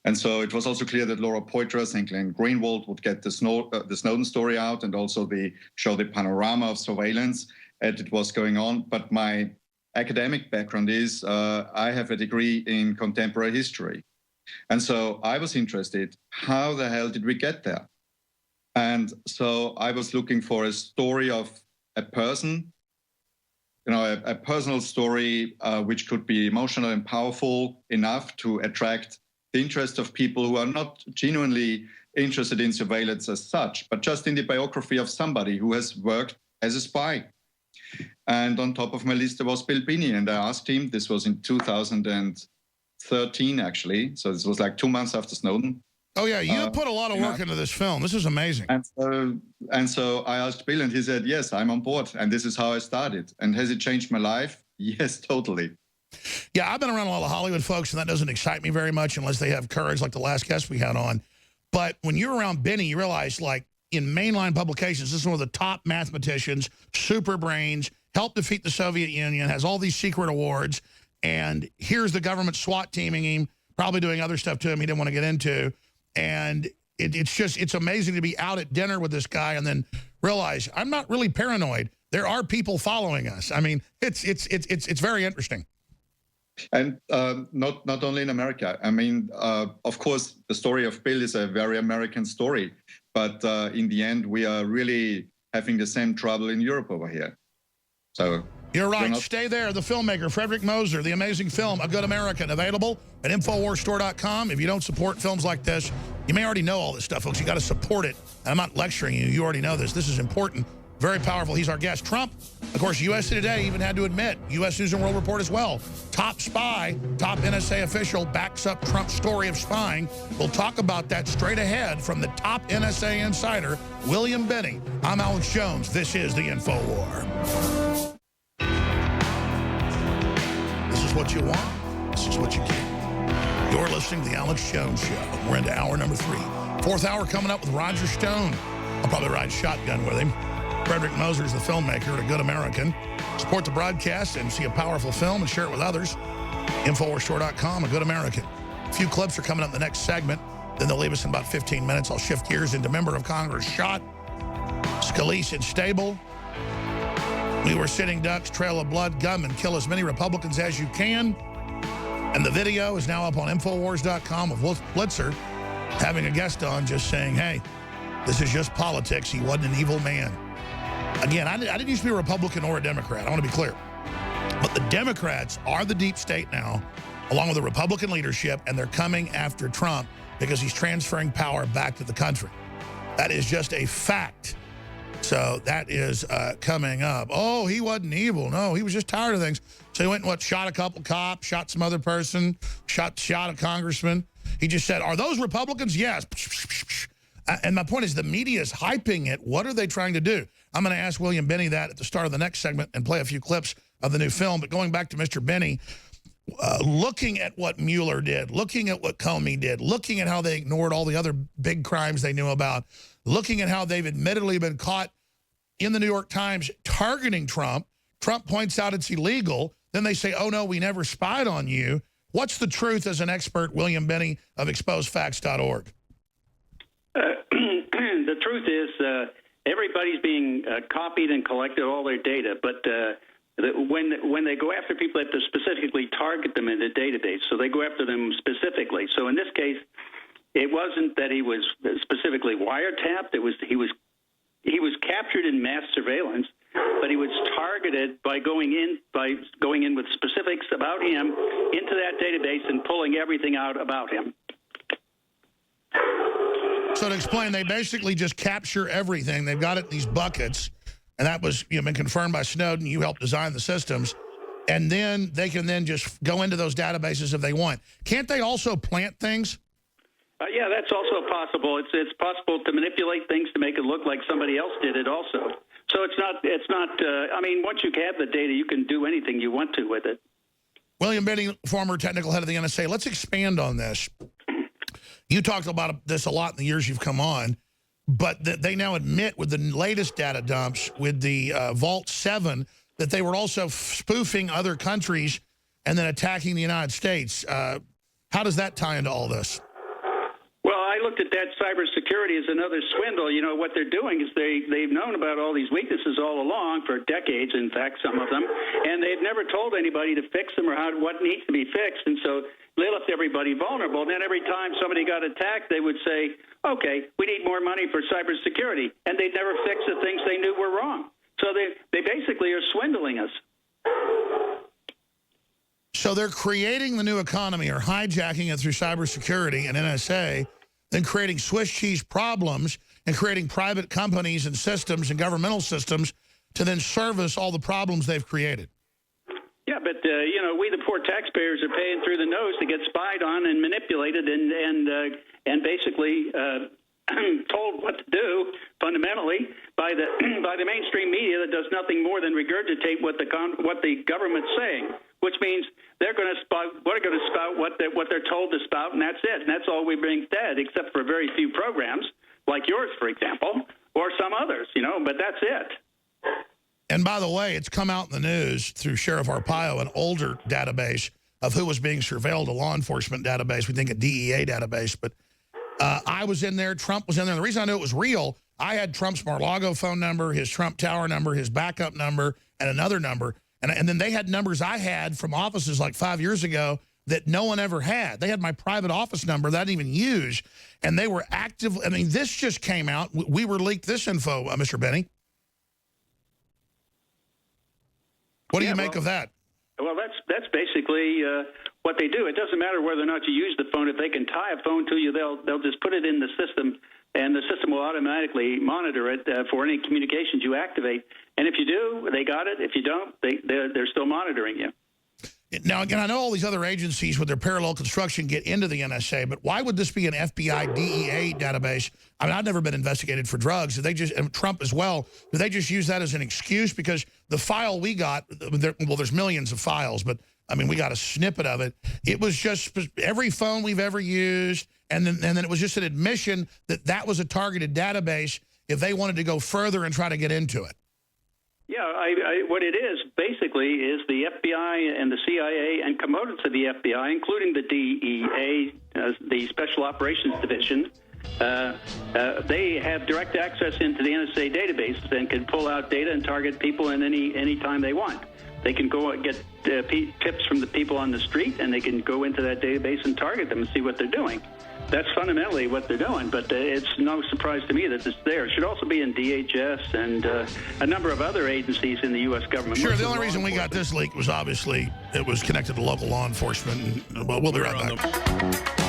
And so it was also clear that Laura Poitras and Glenn Greenwald would get the Snowden story out and also show the panorama of surveillance as it was going on. But my academic background is I have a degree in contemporary history. And so I was interested, how the hell did we get there? And so I was looking for a story of a person, a personal story which could be emotional and powerful enough to attract the interest of people who are not genuinely interested in surveillance as such, but just in the biography of somebody who has worked as a spy. And on top of my list, there was Bill Binney, and I asked him, this was in 2013, actually. So this was like 2 months after Snowden. Oh, yeah, you put a lot of work into this film. This is amazing. And so I asked Bill, and he said, yes, I'm on board. And this is how I started. And has it changed my life? Yes, totally. Yeah, I've been around a lot of Hollywood folks, and that doesn't excite me very much unless they have courage like the last guest we had on. But when you're around Binney, you realize, like, in mainline publications, this is one of the top mathematicians, super brains, helped defeat the Soviet Union, has all these secret awards, and here's the government SWAT teaming him, probably doing other stuff to him he didn't want to get into. And it's amazing to be out at dinner with this guy and then realize I'm not really paranoid. There are people following us. I mean, it's very interesting. And not only in America. I mean, of course, the story of Bill is a very American story. But in the end, we are really having the same trouble in Europe over here. So you're right. Stay there. The filmmaker, Frederick Moser, the amazing film, A Good American, available at InfoWarsStore.com. If you don't support films like this, you may already know all this stuff, folks. You got to support it. And I'm not lecturing you. You already know this. This is important. Very powerful. He's our guest. Trump, of course, USA Today even had to admit, U.S. News & World Report as well, top spy, top NSA official backs up Trump's story of spying. We'll talk about that straight ahead from the top NSA insider, William Benny. I'm Alex Jones. This is the InfoWar. This is what you want. This is what you get. You're listening to the Alex Jones Show. We're into hour number 3. Fourth hour coming up with Roger Stone. I'll probably ride shotgun with him. Frederick Moser's the filmmaker at A Good American. Support the broadcast and see a powerful film and share it with others. NoWorldOrder.com, A Good American. A few clips are coming up in the next segment. Then they'll leave us in about 15 minutes. I'll shift gears into member of Congress shot. Scalise in stable. We were sitting ducks, trail of blood, gunman, kill as many Republicans as you can. And the video is now up on Infowars.com of Wolf Blitzer having a guest on just saying, hey, this is just politics. He wasn't an evil man. Again, I didn't used to be a Republican or a Democrat. I want to be clear. But the Democrats are the deep state now, along with the Republican leadership, and they're coming after Trump because he's transferring power back to the country. That is just a fact. So that is coming up. Oh, he wasn't evil. No, he was just tired of things. So he went and shot a couple cops, shot some other person, shot a congressman. He just said, are those Republicans? Yes. And my point is the media is hyping it. What are they trying to do? I'm going to ask William Benny that at the start of the next segment and play a few clips of the new film. But going back to Mr. Benny, looking at what Mueller did, looking at what Comey did, looking at how they ignored all the other big crimes they knew about, looking at how they've admittedly been caught in the New York Times targeting Trump. Trump points out it's illegal. Then they say, oh, no, we never spied on you. What's the truth as an expert, William Benny of ExposedFacts.org? The truth is everybody's being copied and collected all their data, but when they go after people, they have to specifically target them in the database. So they go after them specifically. So in this case, it wasn't that he was specifically wiretapped. It was he was captured in mass surveillance, but he was targeted by going in with specifics about him into that database and pulling everything out about him. So to explain, they basically just capture everything. They've got it in these buckets, and that was been confirmed by Snowden. You helped design the systems. And then they can then just go into those databases if they want. Can't they also plant things? Yeah, that's also possible. It's possible to manipulate things to make it look like somebody else did it also. So it's not. I mean, once you have the data, you can do anything you want to with it. William Benny, former technical head of the NSA. Let's expand on this. You talked about this a lot in the years you've come on, but they now admit with the latest data dumps with the Vault 7 that they were also spoofing other countries and then attacking the United States. How does that tie into all this? Well, I looked at that cybersecurity as another swindle. You know, what they're doing is they've known about all these weaknesses all along for decades, in fact, some of them, and they've never told anybody to fix them or what needs to be fixed. And so they left everybody vulnerable. And then every time somebody got attacked, they would say, okay, we need more money for cybersecurity. And they'd never fix the things they knew were wrong. So they basically are swindling us. So they're creating the new economy or hijacking it through cybersecurity and NSA, then creating Swiss cheese problems and creating private companies and systems and governmental systems to then service all the problems they've created. Yeah, but, we the poor taxpayers are paying through the nose to get spied on and manipulated and basically told what to do fundamentally by the mainstream media that does nothing more than regurgitate what the government's saying, which means they're going to spout what they're told to spout, and that's it. And that's all we're being fed, except for very few programs like yours, for example, or some others, but that's it. And by the way, it's come out in the news through Sheriff Arpaio, an older database of who was being surveilled, a law enforcement database, we think a DEA database. But I was in there, Trump was in there. And the reason I knew it was real, I had Trump's Mar-a-Lago phone number, his Trump Tower number, his backup number, and another number. And then they had numbers I had from offices like 5 years ago that no one ever had. They had my private office number that I didn't even use. And they were active. I mean, this just came out. We were leaked this info, Mr. Benny. What do you make of that? Well, that's basically what they do. It doesn't matter whether or not you use the phone. If they can tie a phone to you, they'll just put it in the system and the system will automatically monitor it for any communications you activate. And if you do, they got it. If you don't, they're still monitoring you. Now, again, I know all these other agencies with their parallel construction get into the NSA, but why would this be an FBI DEA database? I mean, I've never been investigated for drugs. Did they just, and Trump as well, do they just use that as an excuse? Because the file we got, well, there's millions of files, but I mean, we got a snippet of it. It was just every phone we've ever used, and then it was just an admission that that was a targeted database if they wanted to go further and try to get into it. Yeah, what it is basically is the FBI and the CIA and components of the FBI, including the DEA, the Special Operations Division, they have direct access into the NSA databases and can pull out data and target people in any time they want. They can go and get tips from the people on the street, and they can go into that database and target them and see what they're doing. That's fundamentally what they're doing, but it's no surprise to me that it's there. It should also be in DHS and a number of other agencies in the U.S. government. Sure, the only reason we got this leak was obviously it was connected to local law enforcement. And, well, we'll be right back.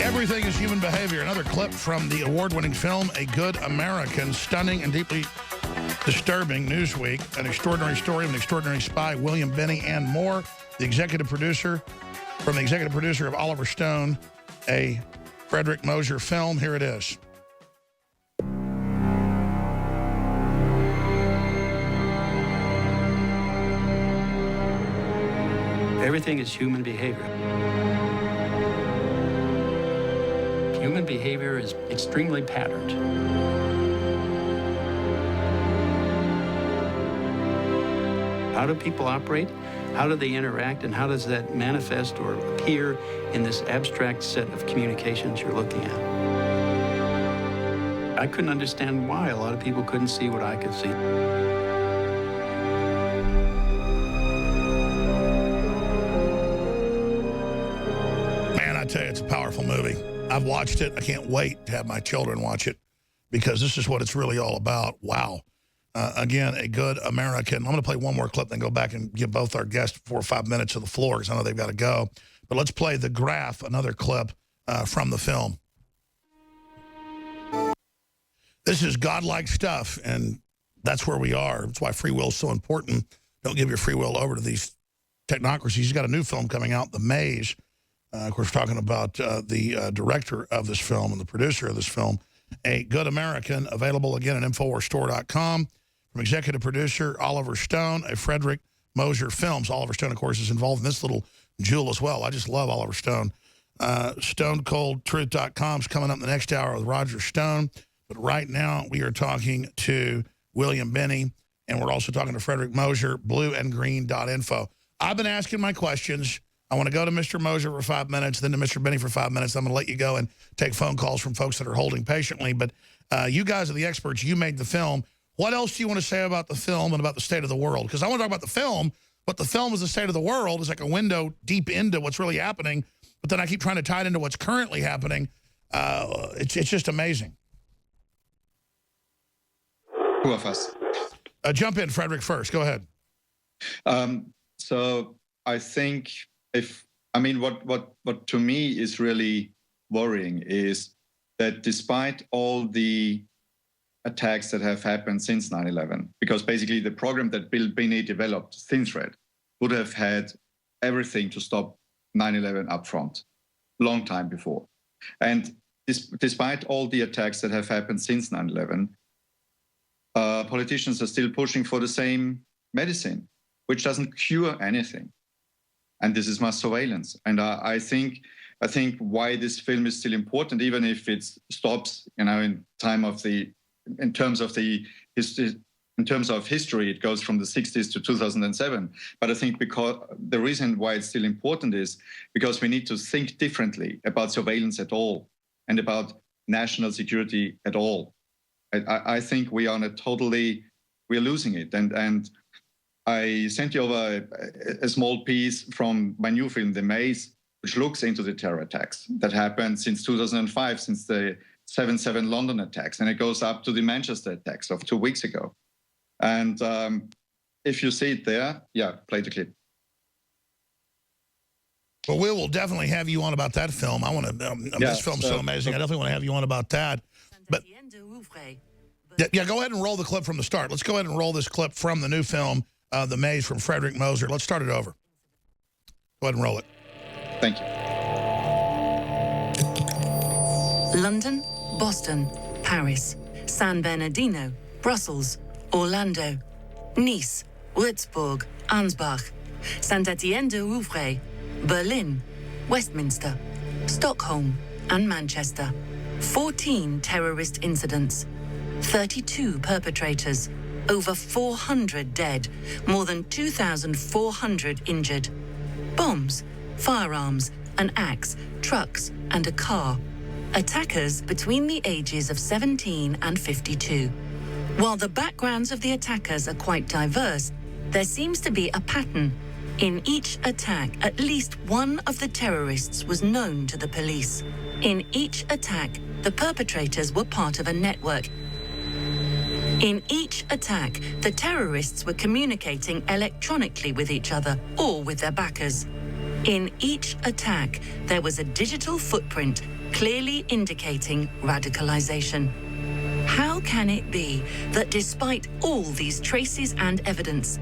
Everything is Human Behavior. Another clip from the award-winning film, A Good American. Stunning and deeply disturbing. Newsweek. An extraordinary story of an extraordinary spy, William Binney, and more. The executive producer of Oliver Stone, a Frederick Mosier film. Here it is. Everything is human behavior. Human behavior is extremely patterned. How do people operate? How do they interact, and how does that manifest or appear in this abstract set of communications you're looking at? I couldn't understand why a lot of people couldn't see what I could see. Man, I tell you, it's a powerful movie. I've watched it. I can't wait to have my children watch it because this is what it's really all about. Wow. Again, A Good American. I'm going to play one more clip, then go back and give both our guests 4 or 5 minutes of the floor because I know they've got to go. But let's play The Graph, another clip from the film. This is godlike stuff, and that's where we are. That's why free will is so important. Don't give your free will over to these technocracies. He's got a new film coming out, The Maze. Of course, talking about the director of this film and the producer of this film, A Good American, available again at NoWorldOrder.com. From executive producer Oliver Stone, a Frederick Mosier Films. Oliver Stone, of course, is involved in this little jewel as well. I just love Oliver Stone. StoneColdTruth.com is coming up in the next hour with Roger Stone. But right now, we are talking to William Binney, and we're also talking to Frederick Mosier, blueandgreen.info. I've been asking my questions. I want to go to Mr. Mosier for 5 minutes, then to Mr. Binney for 5 minutes. I'm going to let you go and take phone calls from folks that are holding patiently. But you guys are the experts. You made the film. What else do you want to say about the film and about the state of the world? Because I want to talk about the film, but the film is the state of the world. It's like a window deep into what's really happening. But then I keep trying to tie it into what's currently happening. It's just amazing. Who of us? Jump in, Frederick, first. Go ahead. So I think what to me is really worrying is that despite all the attacks that have happened since 9/11, because basically the program that Bill Binney developed, ThinThread, would have had everything to stop 9/11 up front, long time before. And despite all the attacks that have happened since 9/11, politicians are still pushing for the same medicine, which doesn't cure anything. And this is mass surveillance. And I think why this film is still important, even if it stops, in terms of history, it goes from the 60s to 2007. But I think because the reason why it's still important is because we need to think differently about surveillance at all and about national security at all. I think we are we're losing it. And I sent you over a small piece from my new film, The Maze, which looks into the terror attacks that happened since 2005, since the 7/7 London attacks, and it goes up to the Manchester attacks of 2 weeks ago. And if you see it there, play the clip. Well, we'll definitely have you on about that film. I want to. This film's so amazing. I definitely want to have you on about that. But yeah, go ahead and roll the clip from the start. Let's go ahead and roll this clip from the new film, The Maze, from Frederick Moser. Let's start it over. Go ahead and roll it. Thank you. London, Boston, Paris, San Bernardino, Brussels, Orlando, Nice, Würzburg, Ansbach, Saint-Étienne-de-Rouvray, Berlin, Westminster, Stockholm, and Manchester. 14 terrorist incidents, 32 perpetrators, over 400 dead, more than 2,400 injured. Bombs, firearms, an axe, trucks, and a car. Attackers between the ages of 17 and 52. While the backgrounds of the attackers are quite diverse, there seems to be a pattern. In each attack, at least one of the terrorists was known to the police. In each attack, the perpetrators were part of a network. In each attack, the terrorists were communicating electronically with each other or with their backers. In each attack, there was a digital footprint clearly indicating radicalization. How can it be that despite all these traces and evidence,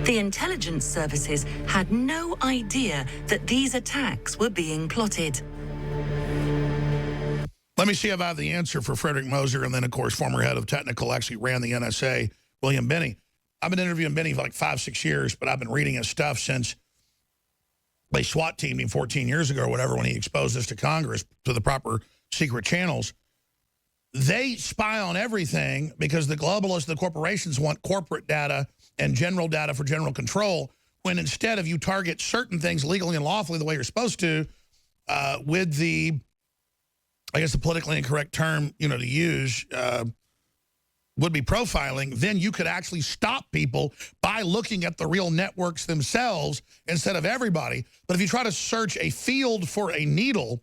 the intelligence services had no idea that these attacks were being plotted? Let me see if I have the answer for Frederick Moser, and then, of course, former head of technical, actually ran the NSA, William Binney. I've been interviewing Binney for like 5-6 years, but I've been reading his stuff since they SWAT teamed him 14 years ago or whatever when he exposed this to Congress, to the proper secret channels. They spy on everything because the globalists, the corporations want corporate data and general data for general control, when instead of you target certain things legally and lawfully the way you're supposed to, with the, I guess the politically incorrect term, to use would be profiling, then you could actually stop people by looking at the real networks themselves instead of everybody. But if you try to search a field for a needle,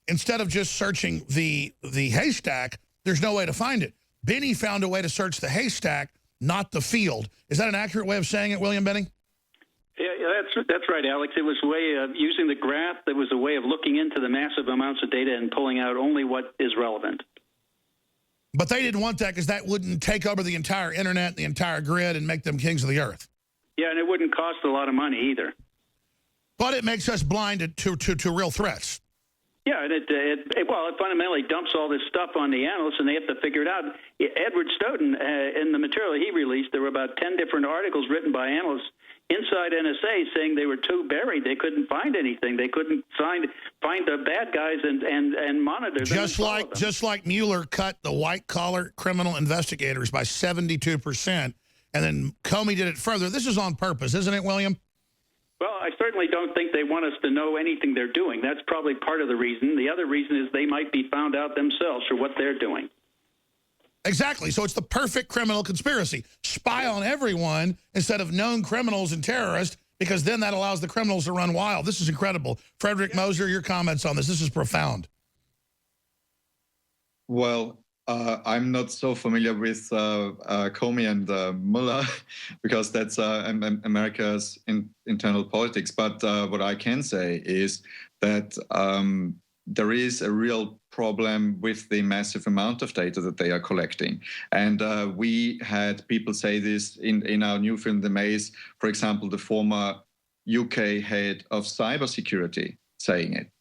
instead of just searching the haystack, there's no way to find it. Binney found a way to search the haystack, not the field. Is that an accurate way of saying it, William Binney? Yeah, that's right, Alex. It was a way of using the graph. That was a way of looking into the massive amounts of data and pulling out only what is relevant. But they didn't want that because that wouldn't take over the entire internet, the entire grid, and make them kings of the earth. Yeah, and it wouldn't cost a lot of money either. But it makes us blind to real threats. Yeah, and it fundamentally dumps all this stuff on the analysts, and they have to figure it out. Edward Snowden, in the material he released, there were about 10 different articles written by analysts inside NSA saying they were too buried. They couldn't find anything. They couldn't find the bad guys and monitor them. Just like Mueller cut the white-collar criminal investigators by 72%, and then Comey did it further. This is on purpose, isn't it, William? Well, I certainly don't think they want us to know anything they're doing. That's probably part of the reason. The other reason is they might be found out themselves for what they're doing. Exactly. So it's the perfect criminal conspiracy. Spy on everyone instead of known criminals and terrorists, because then that allows the criminals to run wild. This is incredible. Frederick Moser, your comments on this. This is profound. Well, I'm not so familiar with Comey and Mueller because that's America's internal politics. But what I can say is that there is a real problem with the massive amount of data that they are collecting. And we had people say this in our new film, The Maze, for example, the former UK head of cybersecurity saying it.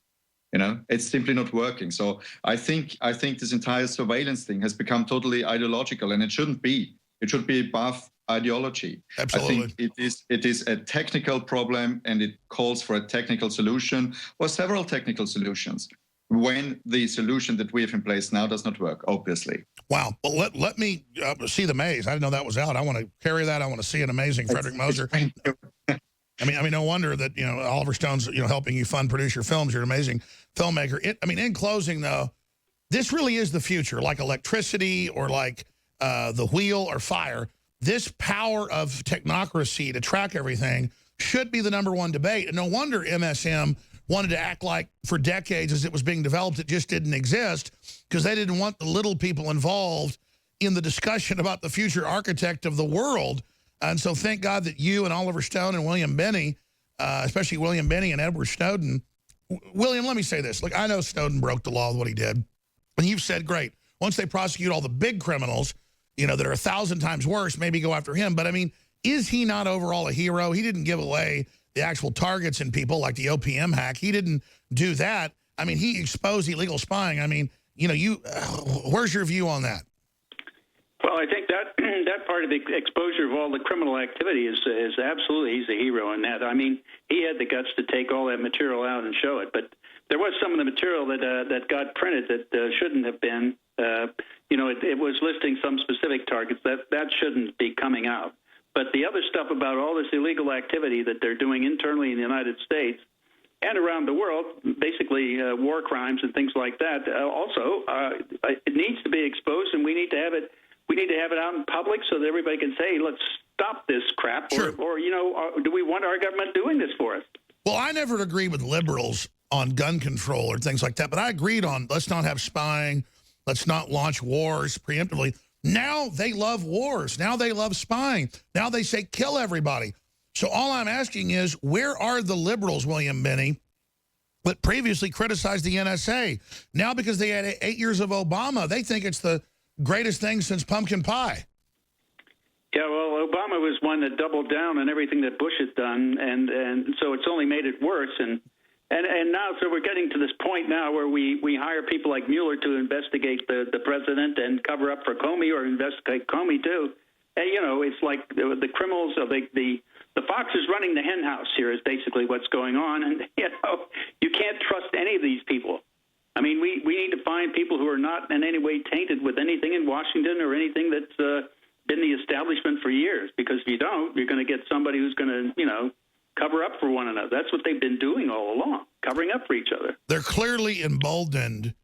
It's simply not working. So I think this entire surveillance thing has become totally ideological, and it shouldn't be. It should be above ideology. Absolutely. I think it is a technical problem, and it calls for a technical solution or several technical solutions when the solution that we have in place now does not work, obviously. Wow. Well, let me see The Maze. I didn't know that was out. I want to carry that. I want to see an amazing Frederick Moser. I mean, no wonder that, Oliver Stone's, helping you fund, produce your films. You're an amazing filmmaker. In closing, though, this really is the future, like electricity or like the wheel or fire. This power of technocracy to track everything should be the #1 debate. And no wonder MSM wanted to act like for decades as it was being developed, it just didn't exist, because they didn't want the little people involved in the discussion about the future architect of the world. And so thank God that you and Oliver Stone and William Binney, especially William Binney and Edward Snowden. William, let me say this. Look, I know Snowden broke the law with what he did. And you've said, great, once they prosecute all the big criminals, you know, that are 1,000 times worse, maybe go after him. But, I mean, is he not overall a hero? He didn't give away the actual targets and people like the OPM hack. He didn't do that. I mean, he exposed illegal spying. I mean, you know, where's your view on that? Well, I think that that part of the exposure of all the criminal activity is absolutely, he's a hero in that. I mean, he had the guts to take all that material out and show it. But there was some of the material that got printed that shouldn't have been. You know, it was listing some specific targets. That shouldn't be coming out. But the other stuff about all this illegal activity that they're doing internally in the United States and around the world, basically war crimes and things like that, also it needs to be exposed, and we need to have it. We need to have it out in public so that everybody can say, let's stop this crap. Sure. Or you know, do we want our government doing this for us? Well, I never agreed with liberals on gun control or things like that, but I agreed on let's not have spying, let's not launch wars preemptively. Now they love wars. Now they love spying. Now they say kill everybody. So all I'm asking is, where are the liberals, William Binney, that previously criticized the NSA? Now, because they had 8 years of Obama, they think it's the greatest thing since pumpkin pie. Yeah, well, Obama was one that doubled down on everything that Bush had done, and so it's only made it worse. And now, so we're getting to this point now where we hire people like Mueller to investigate the president and cover up for Comey, or investigate Comey too. And you know, it's like the criminals, the fox is running the hen house here is basically what's going on, and you know, you can't trust any of these people. I mean, we need to find people who are not in any way tainted with anything in Washington or anything that's been the establishment for years, because if you don't, you're going to get somebody who's going to, you know, cover up for one another. That's what they've been doing all along, covering up for each other. They're clearly emboldened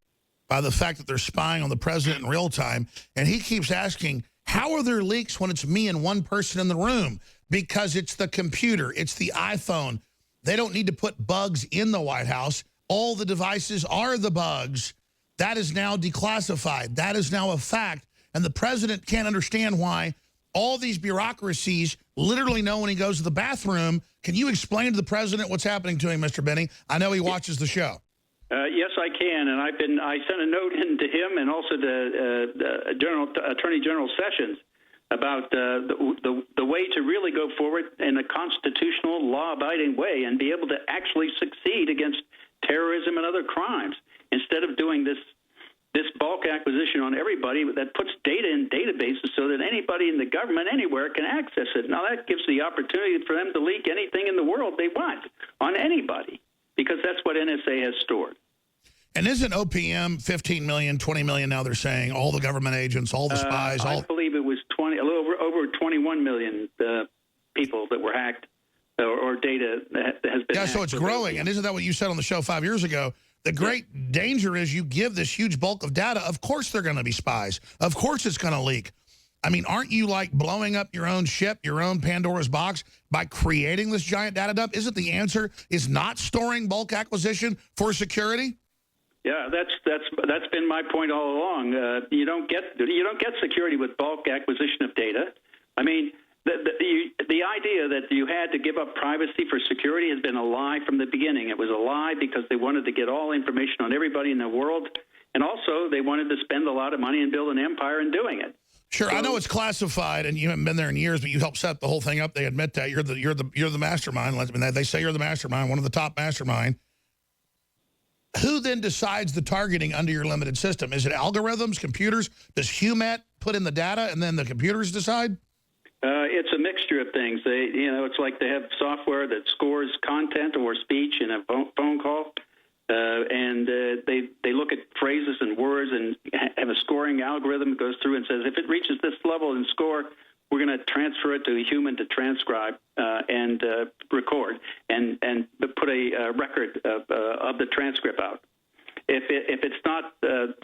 by the fact that they're spying on the president in real time, and he keeps asking, how are there leaks when it's me and one person in the room? Because it's the computer, it's the iPhone. They don't need to put bugs in the White House. All the devices are the bugs. That is now declassified. That is now a fact. And the president can't understand why all these bureaucracies literally know when he goes to the bathroom. Can you explain to the president what's happening to him, Mr. Binney? I know he watches the show. Yes, I can, and I sent a note in to him and also to Attorney General Sessions about the way to really go forward in a constitutional, law-abiding way and be able to actually succeed against terrorism and other crimes, instead of doing this bulk acquisition on everybody that puts data in databases so that anybody in the government anywhere can access it. Now, that gives the opportunity for them to leak anything in the world they want on anybody, because that's what NSA has stored. And isn't OPM 15 million, 20 million now, they're saying, all the government agents, all the spies? I believe it was a little over 21 million people that were hacked or data that has been hacked. So it's growing. And isn't that what you said on the show 5 years ago? The great danger is you give this huge bulk of data. Of course they're going to be spies. Of course it's going to leak. I mean, aren't you like blowing up your own ship, your own Pandora's box by creating this giant data dump? Isn't the answer is not storing bulk acquisition for security? Yeah, that's been my point all along. You don't get security with bulk acquisition of data. I mean, the idea that you had to give up privacy for security has been a lie from the beginning. It was a lie because they wanted to get all information on everybody in the world, and also they wanted to spend a lot of money and build an empire in doing it. Sure, I know it's classified, and you haven't been there in years, but you helped set the whole thing up. They admit that you're the mastermind. They say you're the mastermind, one of the top mastermind. Who then decides the targeting under your limited system? Is it algorithms, computers? Does HUMET put in the data and then the computers decide? It's a mixture of things. It's like they have software that scores content or speech in a phone call, and they look at phrases and words and have a scoring algorithm that goes through and says, if it reaches this level in score, we're going to transfer it to a human to transcribe and record and put a record of the transcript out. If it's not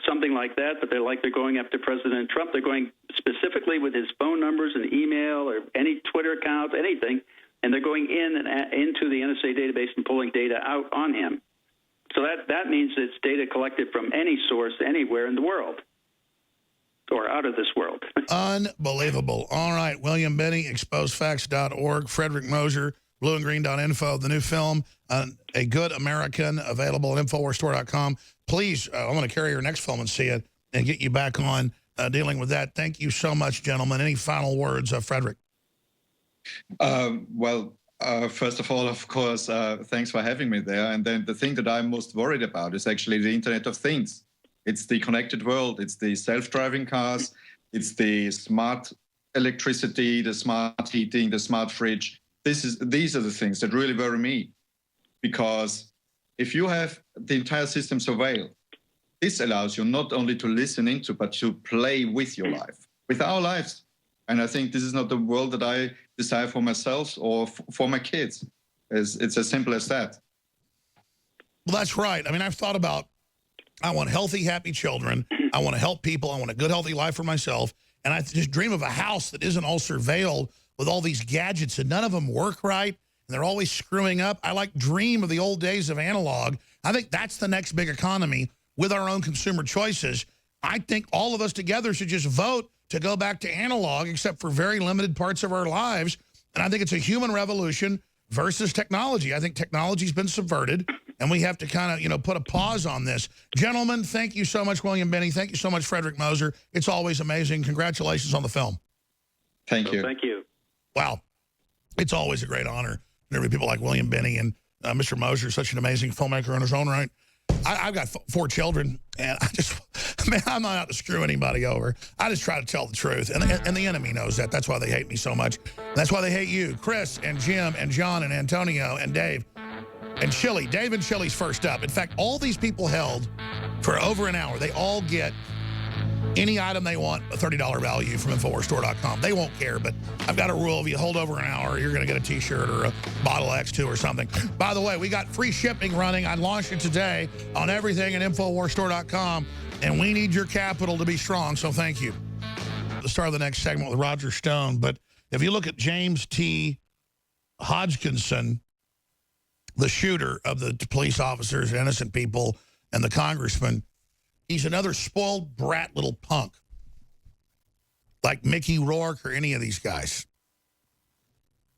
something like that, but they're going after President Trump, they're going specifically with his phone numbers and email or any Twitter accounts, anything, and they're going into the NSA database and pulling data out on him. So that means it's data collected from any source anywhere in the world or out of this world. Unbelievable. All right, William Binney, exposefacts.org, Frederick Moser, blueandgreen.info, the new film, A Good American, available at InfoWarsStore.com. Please, I want to carry your next film and see it. and get you back on dealing with that. Thank you so much, gentlemen. Any final words, Frederick? First of all, of course, thanks for having me there. And then the thing that I'm most worried about is actually the Internet of Things. It's the connected world. It's the self-driving cars. It's the smart electricity, the smart heating, the smart fridge. These are the things that really worry me. Because if you have the entire system surveilled, this allows you not only to listen into, but to play with your life, with our lives. And I think this is not the world that I desire for myself or for my kids. It's as simple as that. Well, that's right. I mean, I've thought about, I want healthy, happy children. I want to help people. I want a good, healthy life for myself. And I just dream of a house that isn't all surveilled with all these gadgets and none of them work right. And they're always screwing up. I dream of the old days of analog. I think that's the next big economy with our own consumer choices. I think all of us together should just vote to go back to analog, except for very limited parts of our lives. And I think it's a human revolution versus technology. I think technology's been subverted, and we have to kind of, put a pause on this. Gentlemen, thank you so much, William Binney. Thank you so much, Frederick Moser. It's always amazing. Congratulations on the film. Thank you. Thank you. Wow. It's always a great honor. There be people like William Binney and Mr. Moser, such an amazing filmmaker in his own right. I've got 4 children, and I'm not out to screw anybody over. I just try to tell the truth, and the enemy knows that. That's why they hate me so much. That's why they hate you, Chris and Jim and John and Antonio and Dave and Chili. Dave and Chili's first up. In fact, all these people held for over an hour. They all get any item they want, a $30 value from NoWorldOrder.com. They won't care, but I've got a rule. If you hold over an hour, you're going to get a T-shirt or a bottle X2 or something. By the way, we got free shipping running. I launched it today on everything at NoWorldOrder.com, and we need your capital to be strong, so thank you. The start of the next segment with Roger Stone, but if you look at James T. Hodgkinson, the shooter of the police officers, innocent people, and the congressman, he's another spoiled brat little punk, like Mickey Rourke or any of these guys,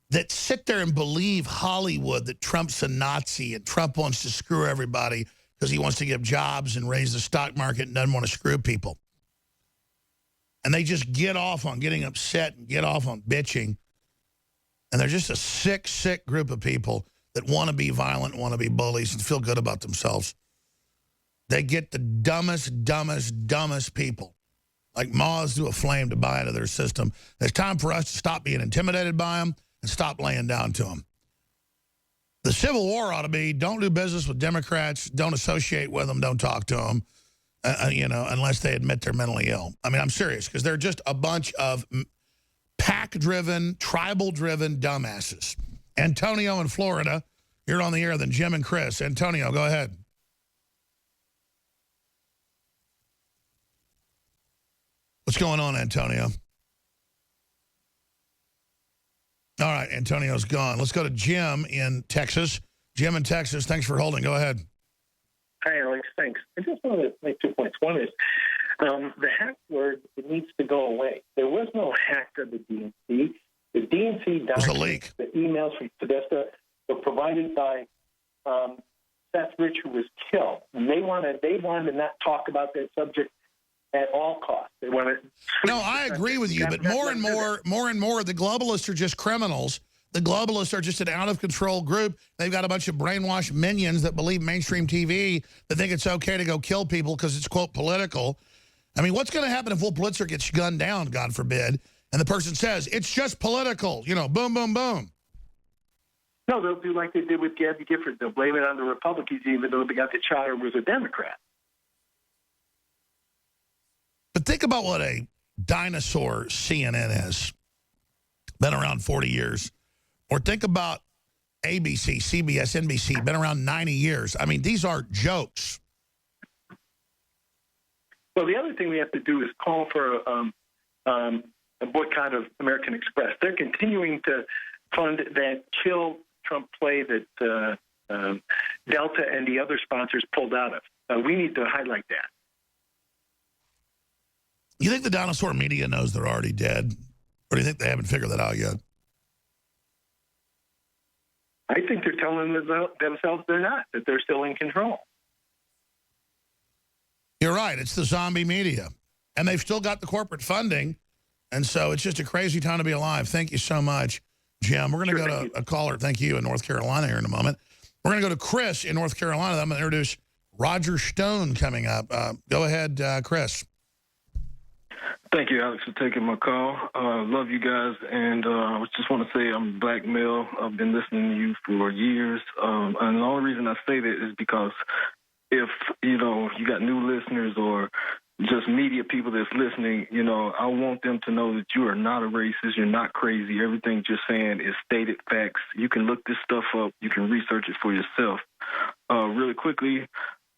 that sit there and believe Hollywood that Trump's a Nazi and Trump wants to screw everybody because he wants to give jobs and raise the stock market and doesn't want to screw people. And they just get off on getting upset and get off on bitching. And they're just a sick, sick group of people that want to be violent, want to be bullies, and feel good about themselves. They get the dumbest, dumbest, dumbest people, like moths to a flame, to buy into their system. It's time for us to stop being intimidated by them and stop laying down to them. The Civil War ought to be, don't do business with Democrats, don't associate with them, don't talk to them, unless they admit they're mentally ill. I mean, I'm serious, because they're just a bunch of pack-driven, tribal-driven dumbasses. Antonio in Florida, you're on the air, then Jim and Chris. Antonio, go ahead. What's going on, Antonio? All right, Antonio's gone. Let's go to Jim in Texas. Jim in Texas, thanks for holding. Go ahead. Hi, Alex. Thanks. I just want to make 2 points. One is the hack word, it needs to go away. There was no hack of the DNC. The DNC documents, the emails from Podesta were provided by Seth Rich, who was killed. And they wanted to not talk about that subject at all costs. They want to. No, I agree with you, but more and more, the globalists are just criminals. The globalists are just an out-of-control group. They've got a bunch of brainwashed minions that believe mainstream TV, that think it's okay to go kill people because it's, quote, political. I mean, what's going to happen if Wolf Blitzer gets gunned down, God forbid, and the person says, it's just political, boom, boom, boom. No, they'll do like they did with Gabby Gifford. They'll blame it on the Republicans, even though they got the child was a Democrat. But think about what a dinosaur CNN is. Been around 40 years. Or think about ABC, CBS, NBC, been around 90 years. I mean, these are jokes. Well, the other thing we have to do is call for a boycott of American Express. They're continuing to fund that kill Trump play that Delta and the other sponsors pulled out of. We need to highlight that. You think the dinosaur media knows they're already dead? Or do you think they haven't figured that out yet? I think they're telling themselves they're not, that they're still in control. You're right. It's the zombie media. And they've still got the corporate funding. And so it's just a crazy time to be alive. Thank you so much, Jim. We're going to go to a caller, thank you, in North Carolina here in a moment. We're going to go to Chris in North Carolina. I'm going to introduce Roger Stone coming up. Go ahead, Chris. Thank you, Alex, for taking my call. Love you guys, and I just want to say I'm a black male. I've been listening to you for years, and the only reason I say that is because if, you got new listeners or just media people that's listening, I want them to know that you are not a racist, you're not crazy. Everything you're saying is stated facts. You can look this stuff up. You can research it for yourself. Really quickly,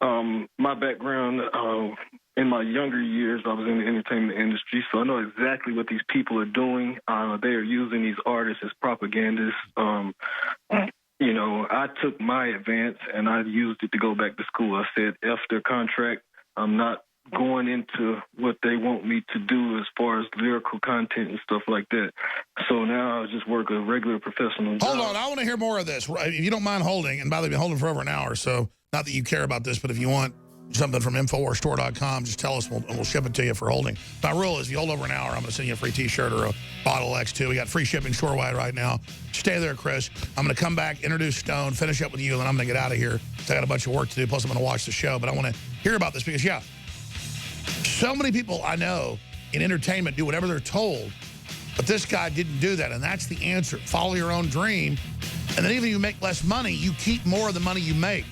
my background, in my younger years, I was in the entertainment industry, so I know exactly what these people are doing. They are using these artists as propagandists. I took my advance, and I used it to go back to school. I said, F their contract. I'm not going into what they want me to do as far as lyrical content and stuff like that. So now I just work a regular professional job. Hold on. I want to hear more of this. If you don't mind holding, and by the way, I've been holding for over an hour, so not that you care about this, but if you want something from NoWorldOrder.com, just tell us and we'll ship it to you for holding. My rule is if you hold over an hour, I'm going to send you a free T-shirt or a bottle of X2. We got free shipping shorewide right now. Stay there, Chris. I'm going to come back, introduce Stone, finish up with you, and then I'm going to get out of here. I got a bunch of work to do, plus I'm going to watch the show. But I want to hear about this because, yeah, so many people I know in entertainment do whatever they're told, but this guy didn't do that, and that's the answer. Follow your own dream, and then even if you make less money, you keep more of the money you make.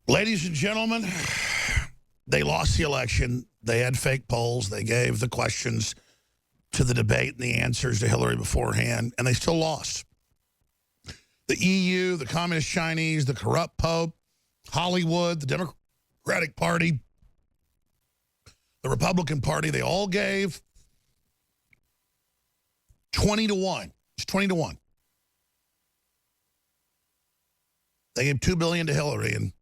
Ladies and gentlemen, they lost the election. They had fake polls. They gave the questions to the debate and the answers to Hillary beforehand, and they still lost. The EU, the Communist Chinese, the corrupt Pope, Hollywood, the Democratic Party, the Republican Party, they all gave 20-1. It's 20-1. They gave $2 billion to Hillary, and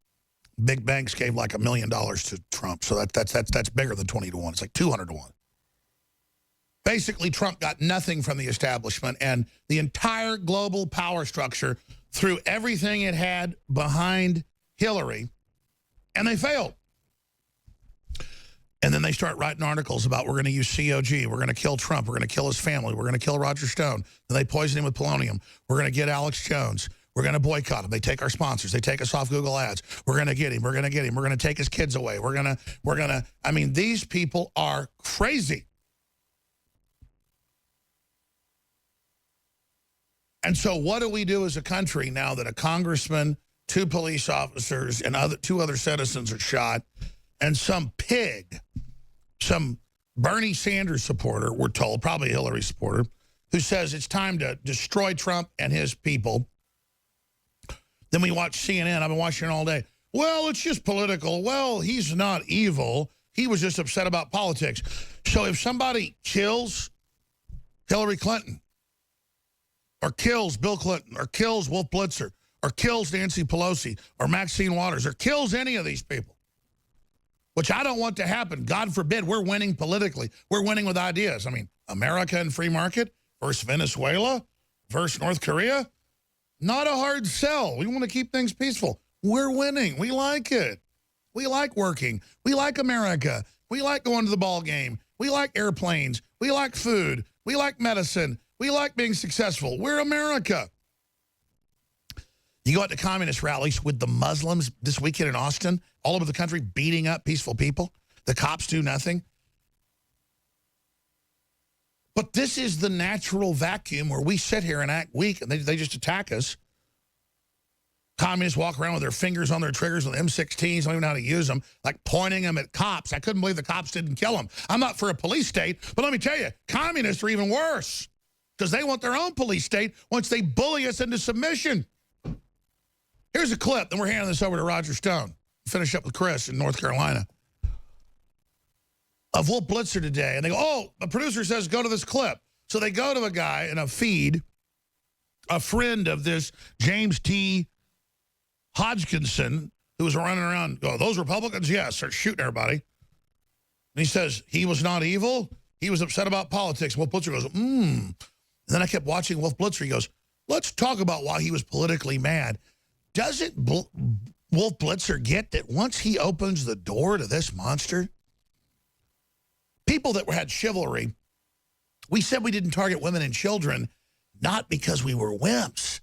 big banks gave like $1 million to Trump. So that's bigger than 20-1. It's like 200-1. Basically, Trump got nothing from the establishment, and the entire global power structure threw everything it had behind Hillary, and they failed. And then they start writing articles about we're going to use COG, we're going to kill Trump, we're going to kill his family, we're going to kill Roger Stone. Then they poison him with polonium. We're going to get Alex Jones. We're going to boycott him. They take our sponsors. They take us off Google Ads. We're going to get him. We're going to get him. We're going to take his kids away. We're going to, I mean, these people are crazy. And so what do we do as a country now that a congressman, 2 police officers, and 2 other citizens are shot, and some pig, some Bernie Sanders supporter, we're told, probably a Hillary supporter, who says it's time to destroy Trump and his people. Then we watch CNN. I've been watching it all day. Well, it's just political. Well, he's not evil. He was just upset about politics. So if somebody kills Hillary Clinton or kills Bill Clinton or kills Wolf Blitzer or kills Nancy Pelosi or Maxine Waters or kills any of these people, which I don't want to happen, God forbid, we're winning politically. We're winning with ideas. I mean, America and free market versus Venezuela versus North Korea. Not a hard sell. We want to keep things peaceful. We're winning. We like it. We like working. We like America. We like going to the ball game. We like airplanes. We like food. We like medicine. We like being successful. We're America. You go out to communist rallies with the Muslims this weekend in Austin, all over the country, beating up peaceful people. The cops do nothing. But this is the natural vacuum where we sit here and act weak, and they just attack us. Communists walk around with their fingers on their triggers with M16s, don't even know how to use them, like pointing them at cops. I couldn't believe the cops didn't kill them. I'm not for a police state, but let me tell you, communists are even worse because they want their own police state once they bully us into submission. Here's a clip, then we're handing this over to Roger Stone. Finish up with Chris in North Carolina. Of Wolf Blitzer today, and they go, oh, the producer says go to this clip. So they go to a guy in a feed, a friend of this James T. Hodgkinson, who was running around, go, those Republicans, yes, start shooting everybody. And he says, he was not evil. He was upset about politics. Wolf Blitzer goes, And then I kept watching Wolf Blitzer. He goes, let's talk about why he was politically mad. Doesn't Wolf Blitzer get that once he opens the door to this monster, people that had chivalry, we said we didn't target women and children, not because we were wimps,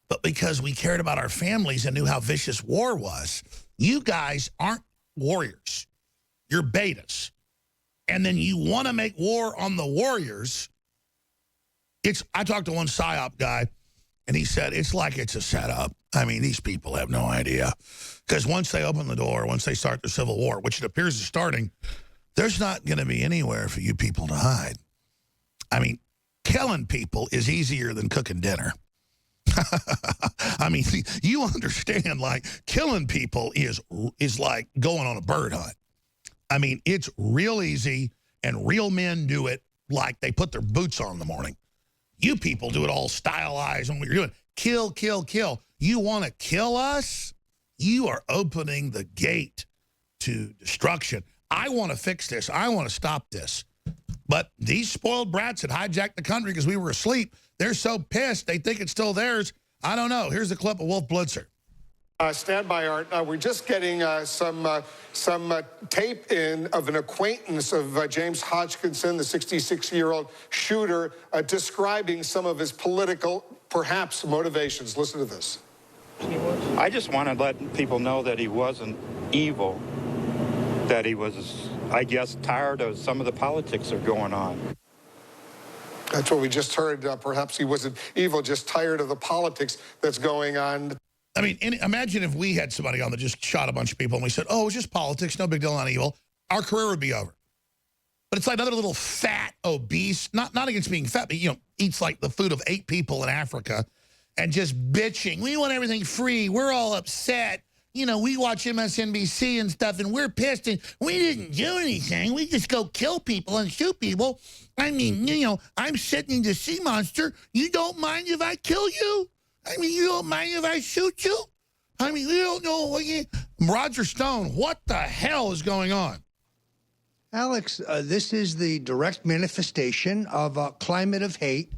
but because we cared about our families and knew how vicious war was. You guys aren't warriors. You're betas. And then you want to make war on the warriors. I talked to one PSYOP guy, and he said, it's like it's a setup. I mean, these people have no idea. Because once they open the door, once they start the Civil War, which it appears is starting, there's not going to be anywhere for you people to hide. I mean, killing people is easier than cooking dinner. I mean, you understand, like, killing people is like going on a bird hunt. I mean, it's real easy, and real men do it like they put their boots on in the morning. You people do it all stylized on what you're doing. Kill, kill, kill. You want to kill us? You are opening the gate to destruction. I want to fix this. I want to stop this. But these spoiled brats that hijacked the country because we were asleep, they're so pissed they think it's still theirs. I don't know. Here's a clip of Wolf Blitzer. Stand by, Art. We're just getting some tape in of an acquaintance of James Hodgkinson, the 66-year-old shooter, describing some of his political, perhaps, motivations. Listen to this. I just want to let people know that he wasn't evil, that he was, I guess, tired of some of the politics that are going on. That's what we just heard. Perhaps he wasn't evil, just tired of the politics that's going on. I mean, imagine if we had somebody on that just shot a bunch of people and we said, oh, it's just politics, no big deal, not evil. Our career would be over. But it's like another little fat, obese, not against being fat, but, you know, eats like the food of 8 people in Africa and just bitching. We want everything free. We're all upset. You know, we watch MSNBC and stuff, and we're pissed, and we didn't do anything. We just go kill people and shoot people. I mean, you know, I'm sitting in the sea monster. You don't mind if I kill you? I mean, you don't mind if I shoot you? I mean, you don't know what you... Roger Stone, what the hell is going on? Alex, this is the direct manifestation of a climate of hate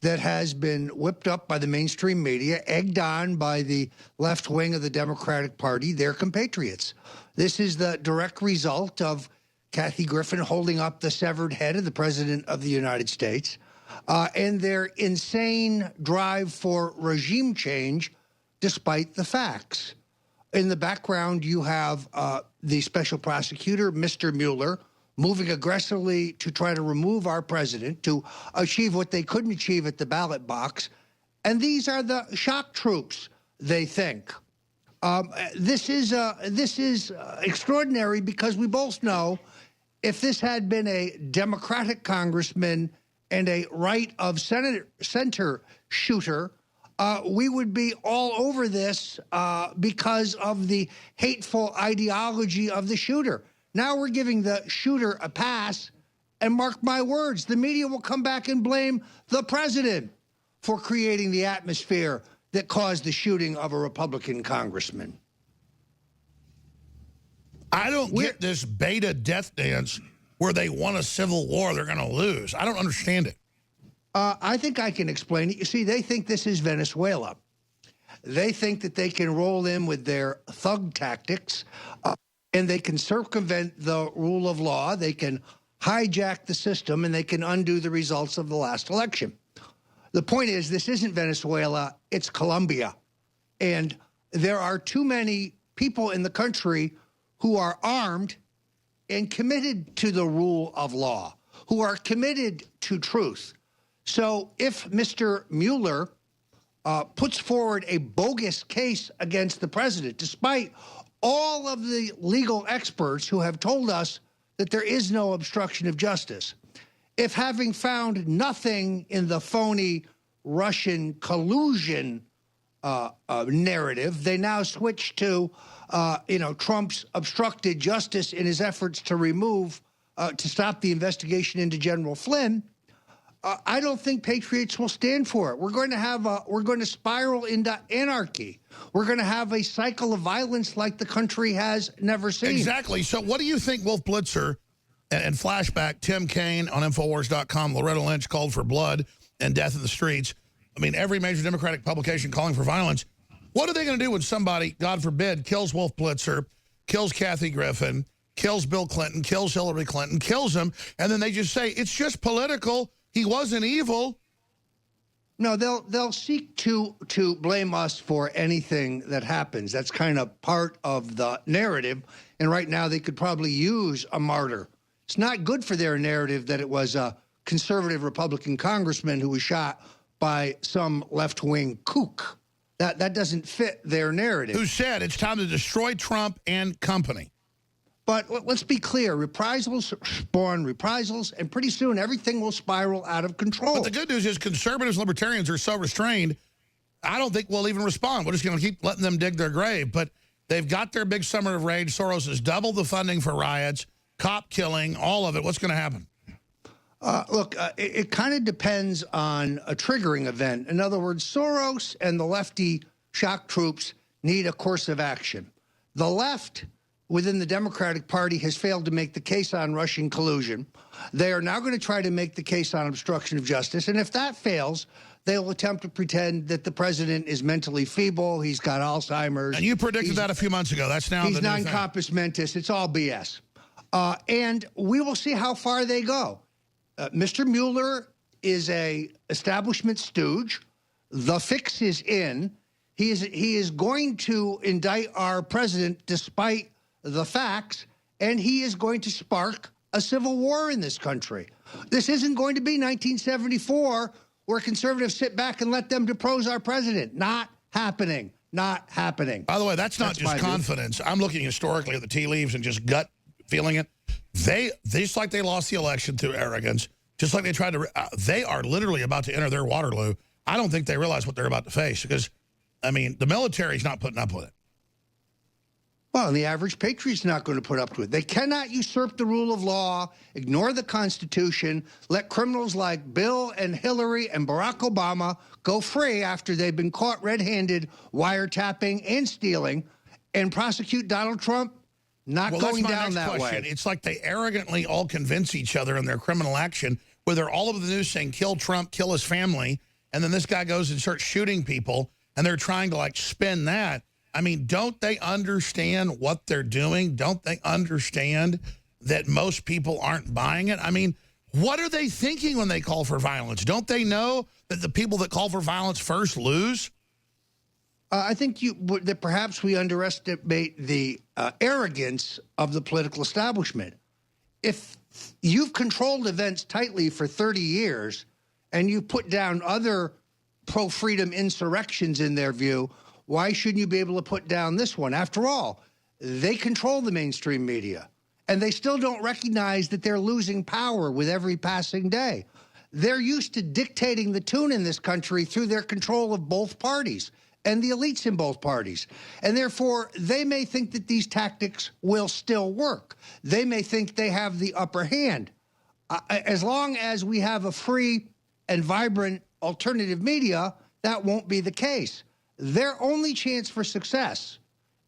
that has been whipped up by the mainstream media, egged on by the left wing of the Democratic Party, their compatriots. This is the direct result of Kathy Griffin holding up the severed head of the President of the United States, and their insane drive for regime change despite the facts. In the background, you have the special prosecutor, Mr. Mueller, moving aggressively to try to remove our president, to achieve what they couldn't achieve at the ballot box. And these are the shock troops, they think. This is extraordinary because we both know if this had been a Democratic congressman and a right of center shooter, we would be all over this because of the hateful ideology of the shooter. Now we're giving the shooter a pass, and mark my words, the media will come back and blame the president for creating the atmosphere that caused the shooting of a Republican congressman. I don't get this beta death dance where they want a civil war they're going to lose. I don't understand it. I think I can explain it. You see, they think this is Venezuela. They think that they can roll in with their thug tactics, and they can circumvent the rule of law. They can hijack the system, and they can undo the results of the last election. The point is, this isn't Venezuela, it's Colombia. And there are too many people in the country who are armed and committed to the rule of law, who are committed to truth. So if Mr. Mueller puts forward a bogus case against the president, despite all of the legal experts who have told us that there is no obstruction of justice, if having found nothing in the phony Russian collusion narrative, they now switch to, Trump's obstructed justice in his efforts to remove, to stop the investigation into General Flynn, I don't think patriots will stand for it. We're going to spiral into anarchy. We're going to have a cycle of violence like the country has never seen. Exactly. So what do you think, Wolf Blitzer, and flashback, Tim Kaine on InfoWars.com, Loretta Lynch called for blood and death in the streets. I mean, every major Democratic publication calling for violence. What are they going to do when somebody, God forbid, kills Wolf Blitzer, kills Kathy Griffin, kills Bill Clinton, kills Hillary Clinton, kills him, and then they just say, it's just political, he wasn't evil? No, they'll seek to blame us for anything that happens. That's kind of part of the narrative. And right now they could probably use a martyr. It's not good for their narrative that it was a conservative Republican congressman who was shot by some left-wing kook. That doesn't fit their narrative. Who said it's time to destroy Trump and company. But let's be clear. Reprisals spawn reprisals, and pretty soon everything will spiral out of control. But the good news is conservatives and libertarians are so restrained, I don't think we'll even respond. We're just going to keep letting them dig their grave. But they've got their big summer of rage. Soros has doubled the funding for riots, cop killing, all of it. What's going to happen? Look, it kind of depends on a triggering event. In other words, Soros and the lefty shock troops need a course of action. The left within the Democratic Party has failed to make the case on Russian collusion. They are now going to try to make the case on obstruction of justice. And if that fails, they'll attempt to pretend that the president is mentally feeble, he's got Alzheimer's. And you predicted that a few months ago. That's now he's non-compos mentis. It's all BS. And we will see how far they go. Mr. Mueller is a establishment stooge. The fix is in. He is going to indict our president despite the facts, and he is going to spark a civil war in this country. This isn't going to be 1974 where conservatives sit back and let them depose our president. Not happening. Not happening. By the way, that's not just confidence. I'm looking historically at the tea leaves and just gut feeling it. They just like they lost the election through arrogance, just like they tried to, they are literally about to enter their Waterloo. I don't think they realize what they're about to face because, I mean, the military's not putting up with it. Well, and the average patriot's not going to put up to it. They cannot usurp the rule of law, ignore the Constitution, let criminals like Bill and Hillary and Barack Obama go free after they've been caught red-handed wiretapping and stealing, and prosecute Donald Trump. Not going down that way. It's like they arrogantly all convince each other in their criminal action, where they're all over the news saying, kill Trump, kill his family, and then this guy goes and starts shooting people, and they're trying to, like, spin that. I mean, don't they understand what they're doing? Don't they understand that most people aren't buying it? I mean, what are they thinking when they call for violence? Don't they know that the people that call for violence first lose? I think that perhaps we underestimate the arrogance of the political establishment. If you've controlled events tightly for 30 years and you put down other pro-freedom insurrections in their view, why shouldn't you be able to put down this one? After all, they control the mainstream media, and they still don't recognize that they're losing power with every passing day. They're used to dictating the tune in this country through their control of both parties and the elites in both parties. And therefore, they may think that these tactics will still work. They may think they have the upper hand. As long as we have a free and vibrant alternative media, that won't be the case. Their only chance for success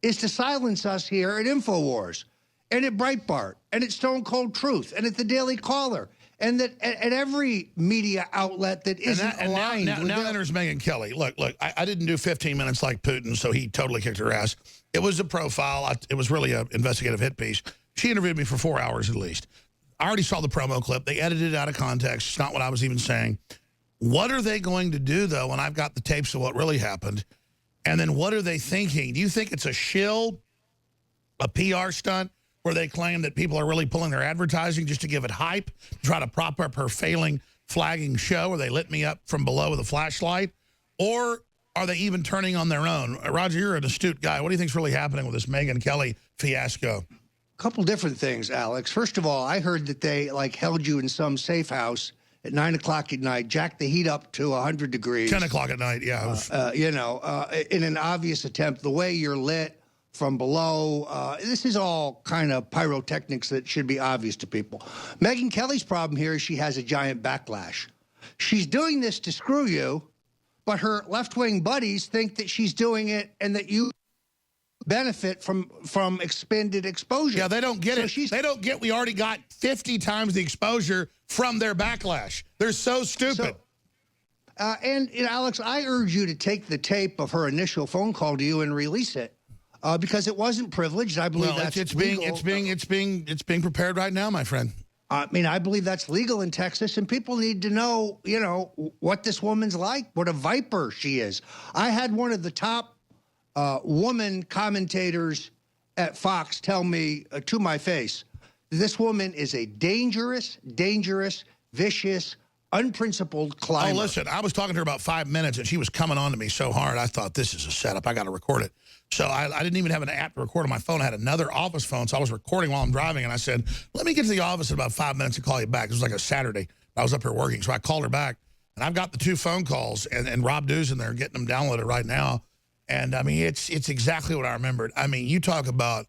is to silence us here at InfoWars and at Breitbart and at Stone Cold Truth and at the Daily Caller and at every media outlet that isn't aligned. Now enters Megyn Kelly. Look, I didn't do 15 minutes like Putin, so he totally kicked her ass. It was a profile. It was really an investigative hit piece. She interviewed me for 4 hours at least. I already saw the promo clip. They edited it out of context. It's not what I was even saying. What are they going to do, though, when I've got the tapes of what really happened? And then what are they thinking? Do you think it's a shill, a PR stunt, where they claim that people are really pulling their advertising just to give it hype, to try to prop up her failing flagging show where they lit me up from below with a flashlight? Or are they even turning on their own? Roger, you're an astute guy. What do you think's really happening with this Megyn Kelly fiasco? A couple different things, Alex. First of all, I heard that they, like, held you in some safe house at 9 o'clock at night, jacked the heat up to 100 degrees. 10 o'clock at night, yeah. In an obvious attempt, the way you're lit from below, this is all kind of pyrotechnics that should be obvious to people. Megyn Kelly's problem here is she has a giant backlash. She's doing this to screw you, but her left-wing buddies think that she's doing it and that you benefit from expanded exposure. Yeah, they don't get it. They don't get we already got 50 times the exposure from their backlash. They're so stupid. And Alex, I urge you to take the tape of her initial phone call to you and release it. Because it wasn't privileged. I believe that's legal. It's being prepared right now, my friend. I mean, I believe that's legal in Texas, and people need to know, what this woman's like, what a viper she is. I had one of the top woman commentators at Fox tell me to my face, this woman is a dangerous, vicious, unprincipled climber. Oh, listen, I was talking to her about 5 minutes, and she was coming on to me so hard, I thought, this is a setup. I got to record it. So I didn't even have an app to record on my phone. I had another office phone, so I was recording while I'm driving, and I said, let me get to the office in about 5 minutes and call you back. It was like a Saturday. I was up here working, so I called her back, and I've got the 2 phone calls, and Rob Dew's in there getting them downloaded right now. And, I mean, it's exactly what I remembered. I mean, you talk about,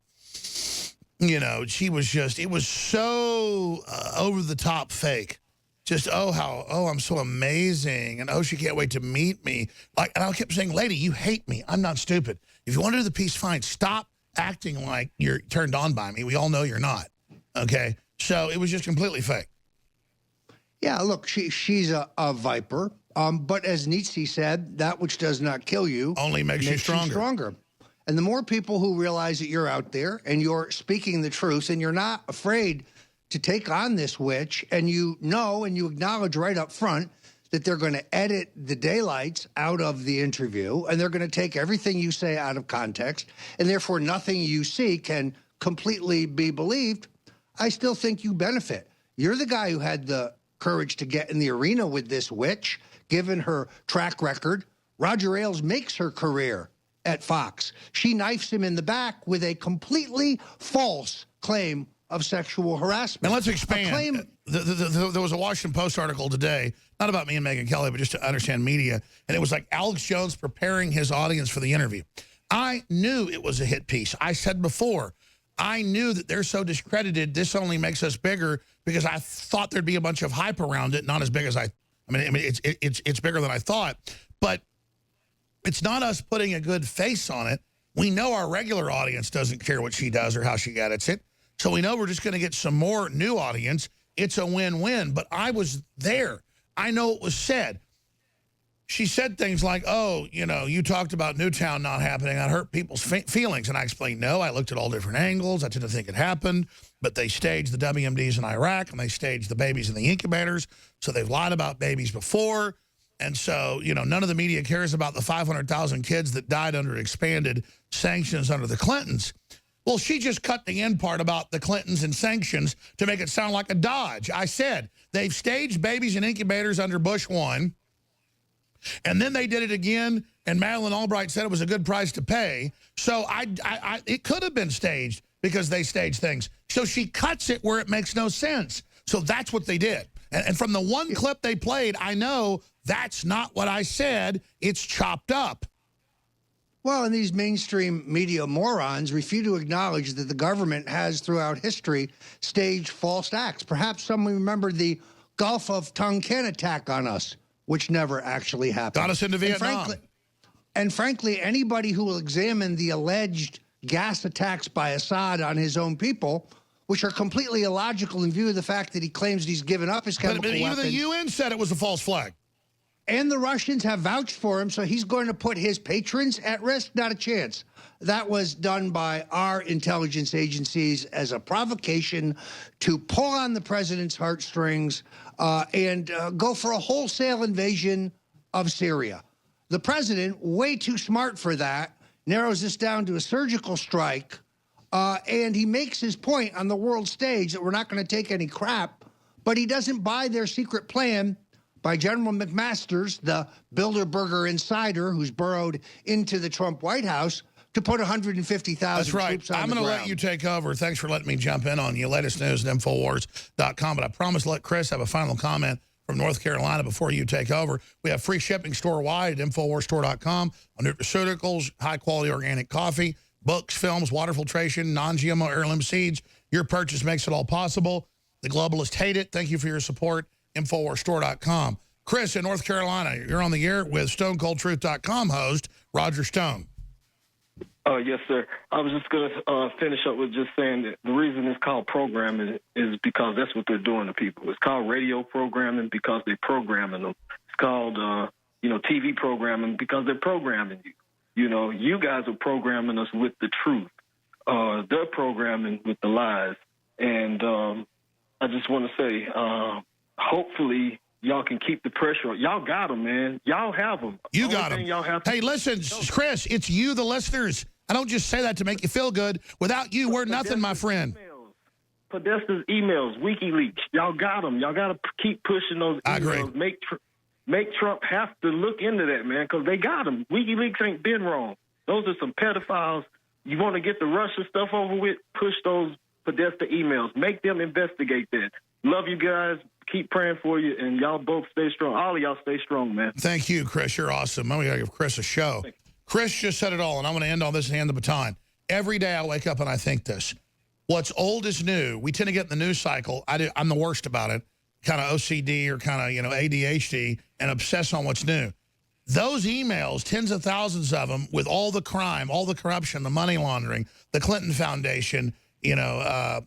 she was just, it was so over-the-top fake. Just, I'm so amazing, and she can't wait to meet me. And I kept saying, lady, you hate me. I'm not stupid. If you want to do the piece, fine. Stop acting like you're turned on by me. We all know you're not, okay? So it was just completely fake. Yeah, look, she's a viper, but as Nietzsche said, that which does not kill you only makes you stronger. And the more people who realize that you're out there and you're speaking the truth and you're not afraid to take on this witch, and you know and you acknowledge right up front that they're going to edit the daylights out of the interview, and they're going to take everything you say out of context, and therefore nothing you see can completely be believed, I still think you benefit. You're the guy who had the courage to get in the arena with this witch, given her track record. Roger Ailes makes her career at Fox. She knifes him in the back with a completely false claim of sexual harassment. Now let's expand. There was a Washington Post article today, not about me and Megyn Kelly, but just to understand media, and it was like Alex Jones preparing his audience for the interview. I knew it was a hit piece. I said before, I knew that they're so discredited, this only makes us bigger, because I thought there'd be a bunch of hype around it, not as big as I mean, it's bigger than I thought, but it's not us putting a good face on it. We know our regular audience doesn't care what she does or how she edits it. So we know we're just going to get some more new audience. It's a win-win. But I was there. I know it was said. She said things like, you talked about Newtown not happening. I hurt people's feelings. And I explained, no, I looked at all different angles. I didn't think it happened. But they staged the WMDs in Iraq, and they staged the babies in the incubators. So they've lied about babies before. And so, none of the media cares about the 500,000 kids that died under expanded sanctions under the Clintons. Well, she just cut the end part about the Clintons and sanctions to make it sound like a dodge. I said they've staged babies in incubators under Bush 1, and then they did it again, and Madeleine Albright said it was a good price to pay. So it could have been staged because they staged things. So she cuts it where it makes no sense. So that's what they did. And from the one clip they played, I know that's not what I said. It's chopped up. Well, and these mainstream media morons refuse to acknowledge that the government has, throughout history, staged false acts. Perhaps some remember the Gulf of Tonkin attack on us, which never actually happened. Got us into Vietnam. And frankly, anybody who will examine the alleged gas attacks by Assad on his own people, which are completely illogical in view of the fact that he claims he's given up his chemical weapons. But even the UN said it was a false flag. And the Russians have vouched for him, so he's going to put his patrons at risk? Not a chance. That was done by our intelligence agencies as a provocation to pull on the president's heartstrings and go for a wholesale invasion of Syria. The president, way too smart for that, narrows this down to a surgical strike, and he makes his point on the world stage that we're not going to take any crap, but he doesn't buy their secret plan by General McMaster's, the Bilderberger insider who's burrowed into the Trump White House, to put 150,000 troops on the ground. That's right. I'm going to let you take over. Thanks for letting me jump in on you. Latest news at InfoWars.com. But I promise to let Chris have a final comment from North Carolina before you take over. We have free shipping store-wide at InfoWarsStore.com on nutraceuticals, high-quality organic coffee, books, films, water filtration, non-GMO heirloom seeds. Your purchase makes it all possible. The globalists hate it. Thank you for your support. InfoWarsStore.com. Chris in North Carolina, you're on the air with StoneColdTruth.com host Roger Stone. Yes, sir. I was just going to finish up with just saying that the reason it's called programming is because that's what they're doing to people. It's called radio programming because they're programming them. It's called TV programming because they're programming you. You guys are programming us with the truth. They're programming with the lies. And I just want to say, hopefully y'all can keep the pressure on. Y'all got them, man. Y'all have them. You got them. Hey, listen, Chris, it's you, the listeners. I don't just say that to make you feel good. Without you, we're nothing, my friend. Podesta's emails, WikiLeaks. Y'all got them. Y'all got to keep pushing those emails. I agree. Make Trump have to look into that, man, because they got him. WikiLeaks ain't been wrong. Those are some pedophiles. You want to get the Russia stuff over with, push those Podesta emails. Make them investigate that. Love you guys. Keep praying for you, and y'all both stay strong. All of y'all stay strong, man. Thank you, Chris. You're awesome. I'm going to give Chris a show. Chris just said it all, and I'm going to end on this and hand the baton. Every day I wake up and I think this. What's old is new. We tend to get in the news cycle. I'm the worst about it. Kind of OCD or kind of, ADHD and obsess on what's new. Those emails, tens of thousands of them, with all the crime, all the corruption, the money laundering, the Clinton Foundation, the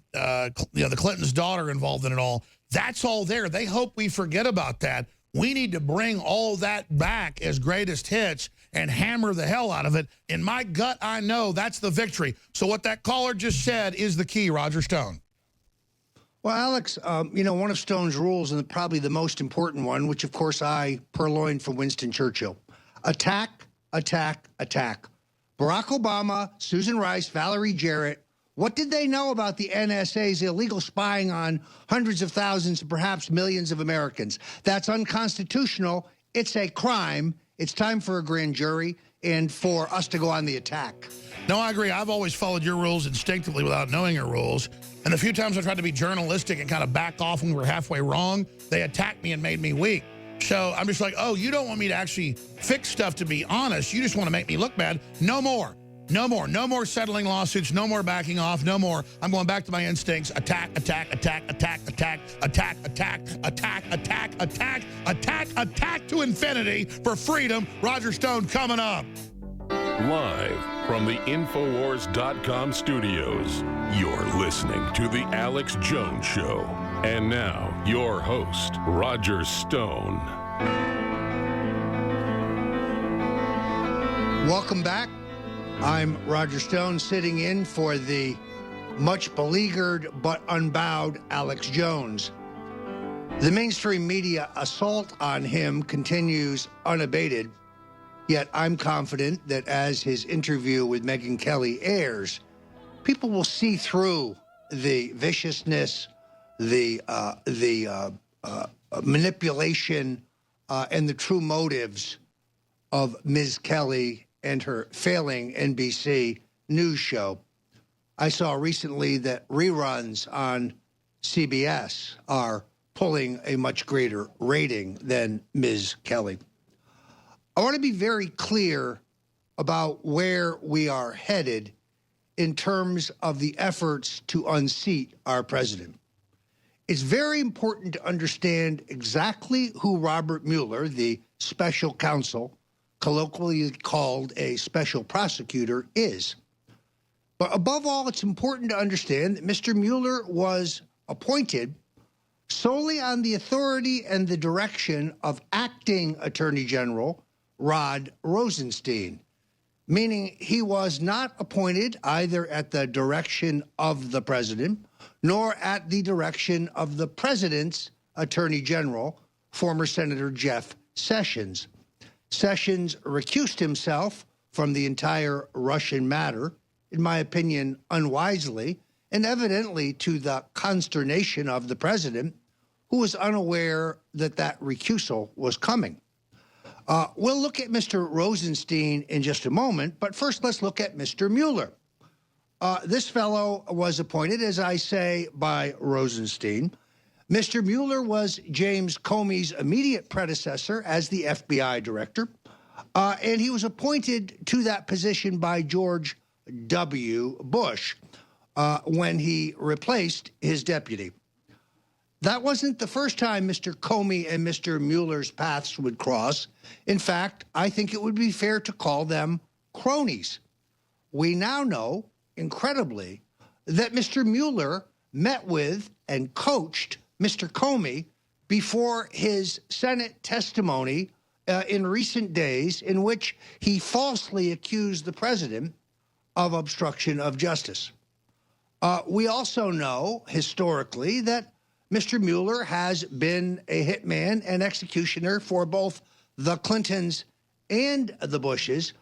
Clinton's daughter involved in it all, that's all there. They hope we forget about that. We need to bring all that back as greatest hits and hammer the hell out of it. In my gut, I know that's the victory. So what that caller just said is the key, Roger Stone. Well, Alex, one of Stone's rules, and probably the most important one, which, of course, I purloined from Winston Churchill. Attack, attack, attack. Barack Obama, Susan Rice, Valerie Jarrett, what did they know about the NSA's illegal spying on hundreds of thousands, perhaps millions of Americans? That's unconstitutional. It's a crime. It's time for a grand jury and for us to go on the attack. No, I agree. I've always followed your rules instinctively without knowing your rules. And the few times I tried to be journalistic and kind of back off when we were halfway wrong, they attacked me and made me weak. So I'm just like, oh, you don't want me to actually fix stuff to be honest. You just want to make me look bad. No more. No more. No more settling lawsuits. No more backing off. No more. I'm going back to my instincts. Attack, attack, attack, attack, attack, attack, attack, attack, attack, attack, attack, attack to infinity for freedom. Roger Stone coming up. Live from the Infowars.com studios, you're listening to The Alex Jones Show. And now, your host, Roger Stone. Welcome back. I'm Roger Stone, sitting in for the much beleaguered but unbowed Alex Jones. The mainstream media assault on him continues unabated, yet I'm confident that as his interview with Megyn Kelly airs, people will see through the viciousness, the manipulation, and the true motives of Ms. Kelly and her failing NBC news show. I saw recently that reruns on CBS are pulling a much greater rating than Ms. Kelly. I want to be very clear about where we are headed in terms of the efforts to unseat our president. It's very important to understand exactly who Robert Mueller, the special counsel, colloquially called a special prosecutor, is. But above all, it's important to understand that Mr. Mueller was appointed solely on the authority and the direction of acting Attorney General Rod Rosenstein, meaning he was not appointed either at the direction of the president nor at the direction of the president's Attorney General, former Senator Jeff Sessions. Sessions recused himself from the entire Russian matter, in my opinion, unwisely, and evidently to the consternation of the president, who was unaware that that recusal was coming. We'll look at Mr. Rosenstein in just a moment, but first let's look at Mr. Mueller. This fellow was appointed, as I say, by Rosenstein. Mr. Mueller was James Comey's immediate predecessor as the FBI director, and he was appointed to that position by George W. Bush when he replaced his deputy. That wasn't the first time Mr. Comey and Mr. Mueller's paths would cross. In fact, I think it would be fair to call them cronies. We now know, incredibly, that Mr. Mueller met with and coached Mr. Comey before his Senate testimony in recent days in which he falsely accused the president of obstruction of justice. We also know historically that Mr. Mueller has been a hitman and executioner for both the Clintons and the Bushes,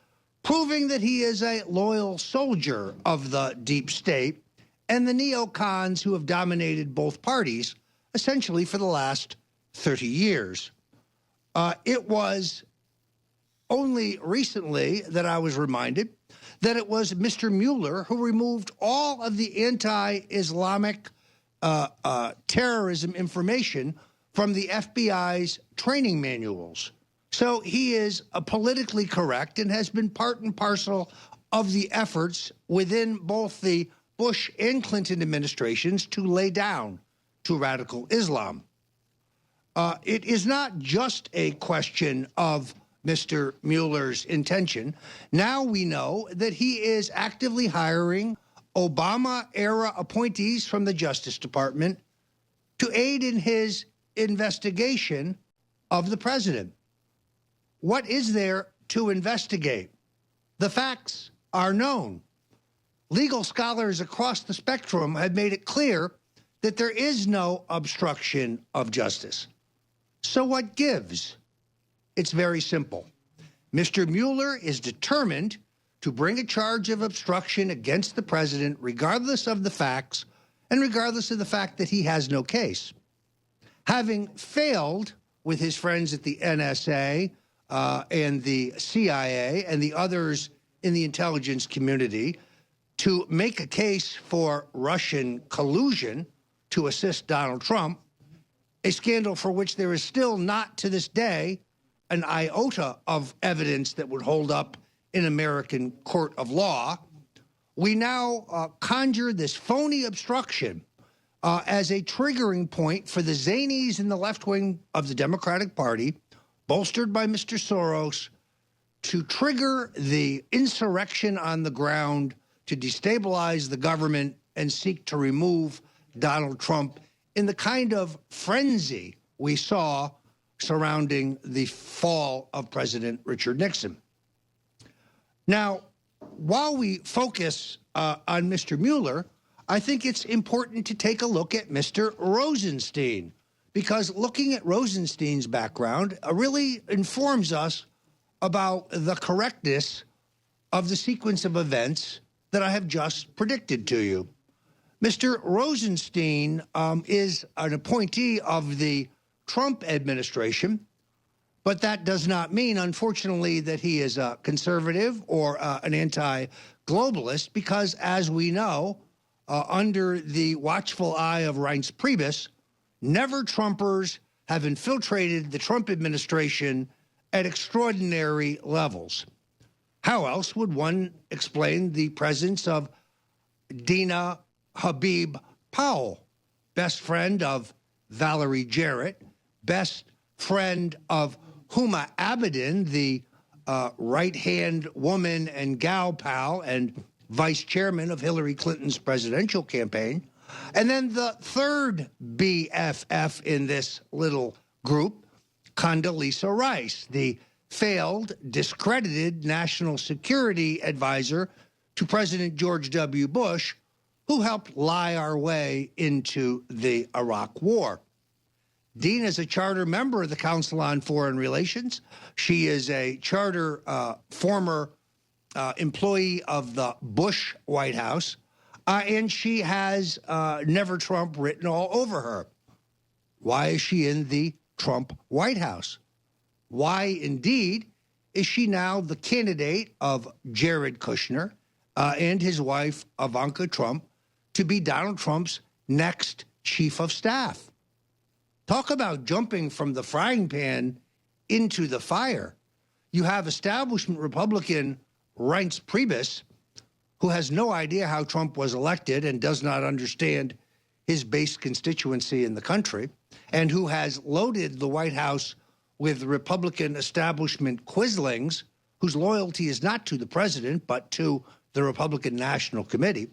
proving that he is a loyal soldier of the deep state and the neocons who have dominated both parties essentially for the last 30 years. It was only recently that I was reminded that it was Mr. Mueller who removed all of the anti-Islamic terrorism information from the FBI's training manuals. So he is politically correct and has been part and parcel of the efforts within both the Bush and Clinton administrations to lay down to radical Islam. It is not just a question of Mr. Mueller's intention. Now we know that he is actively hiring Obama-era appointees from the Justice Department to aid in his investigation of the president. What is there to investigate? The facts are known. Legal scholars across the spectrum have made it clear that there is no obstruction of justice. So what gives? It's very simple. Mr. Mueller is determined to bring a charge of obstruction against the president, regardless of the facts and regardless of the fact that he has no case. Having failed with his friends at the NSA and the CIA and the others in the intelligence community to make a case for Russian collusion to assist Donald Trump, a scandal for which there is still not to this day an iota of evidence that would hold up in American court of law, we now conjure this phony obstruction as a triggering point for the zanies in the left wing of the Democratic Party, bolstered by Mr. Soros, to trigger the insurrection on the ground to destabilize the government and seek to remove Donald Trump in the kind of frenzy we saw surrounding the fall of President Richard Nixon. Now, while we focus on Mr. Mueller, I think it's important to take a look at Mr. Rosenstein, because looking at Rosenstein's background really informs us about the correctness of the sequence of events that I have just predicted to you. Mr. Rosenstein is an appointee of the Trump administration, but that does not mean, unfortunately, that he is a conservative or an anti-globalist, because, as we know, under the watchful eye of Reince Priebus, never-Trumpers have infiltrated the Trump administration at extraordinary levels. How else would one explain the presence of Dina Habib Powell, best friend of Valerie Jarrett, best friend of Huma Abedin, the right-hand woman and gal pal and vice chairman of Hillary Clinton's presidential campaign, and then the third BFF in this little group, Condoleezza Rice, the failed, discredited national security advisor to President George W. Bush, who helped lie our way into the Iraq War. Dean is a charter member of the Council on Foreign Relations. She is a charter former employee of the Bush White House, and she has Never Trump written all over her. Why is she in the Trump White House? Why, indeed, is she now the candidate of Jared Kushner and his wife, Ivanka Trump, to be Donald Trump's next chief of staff? Talk about jumping from the frying pan into the fire. You have establishment Republican Reince Priebus, who has no idea how Trump was elected and does not understand his base constituency in the country, and who has loaded the White House with Republican establishment quislings whose loyalty is not to the president, but to the Republican National Committee.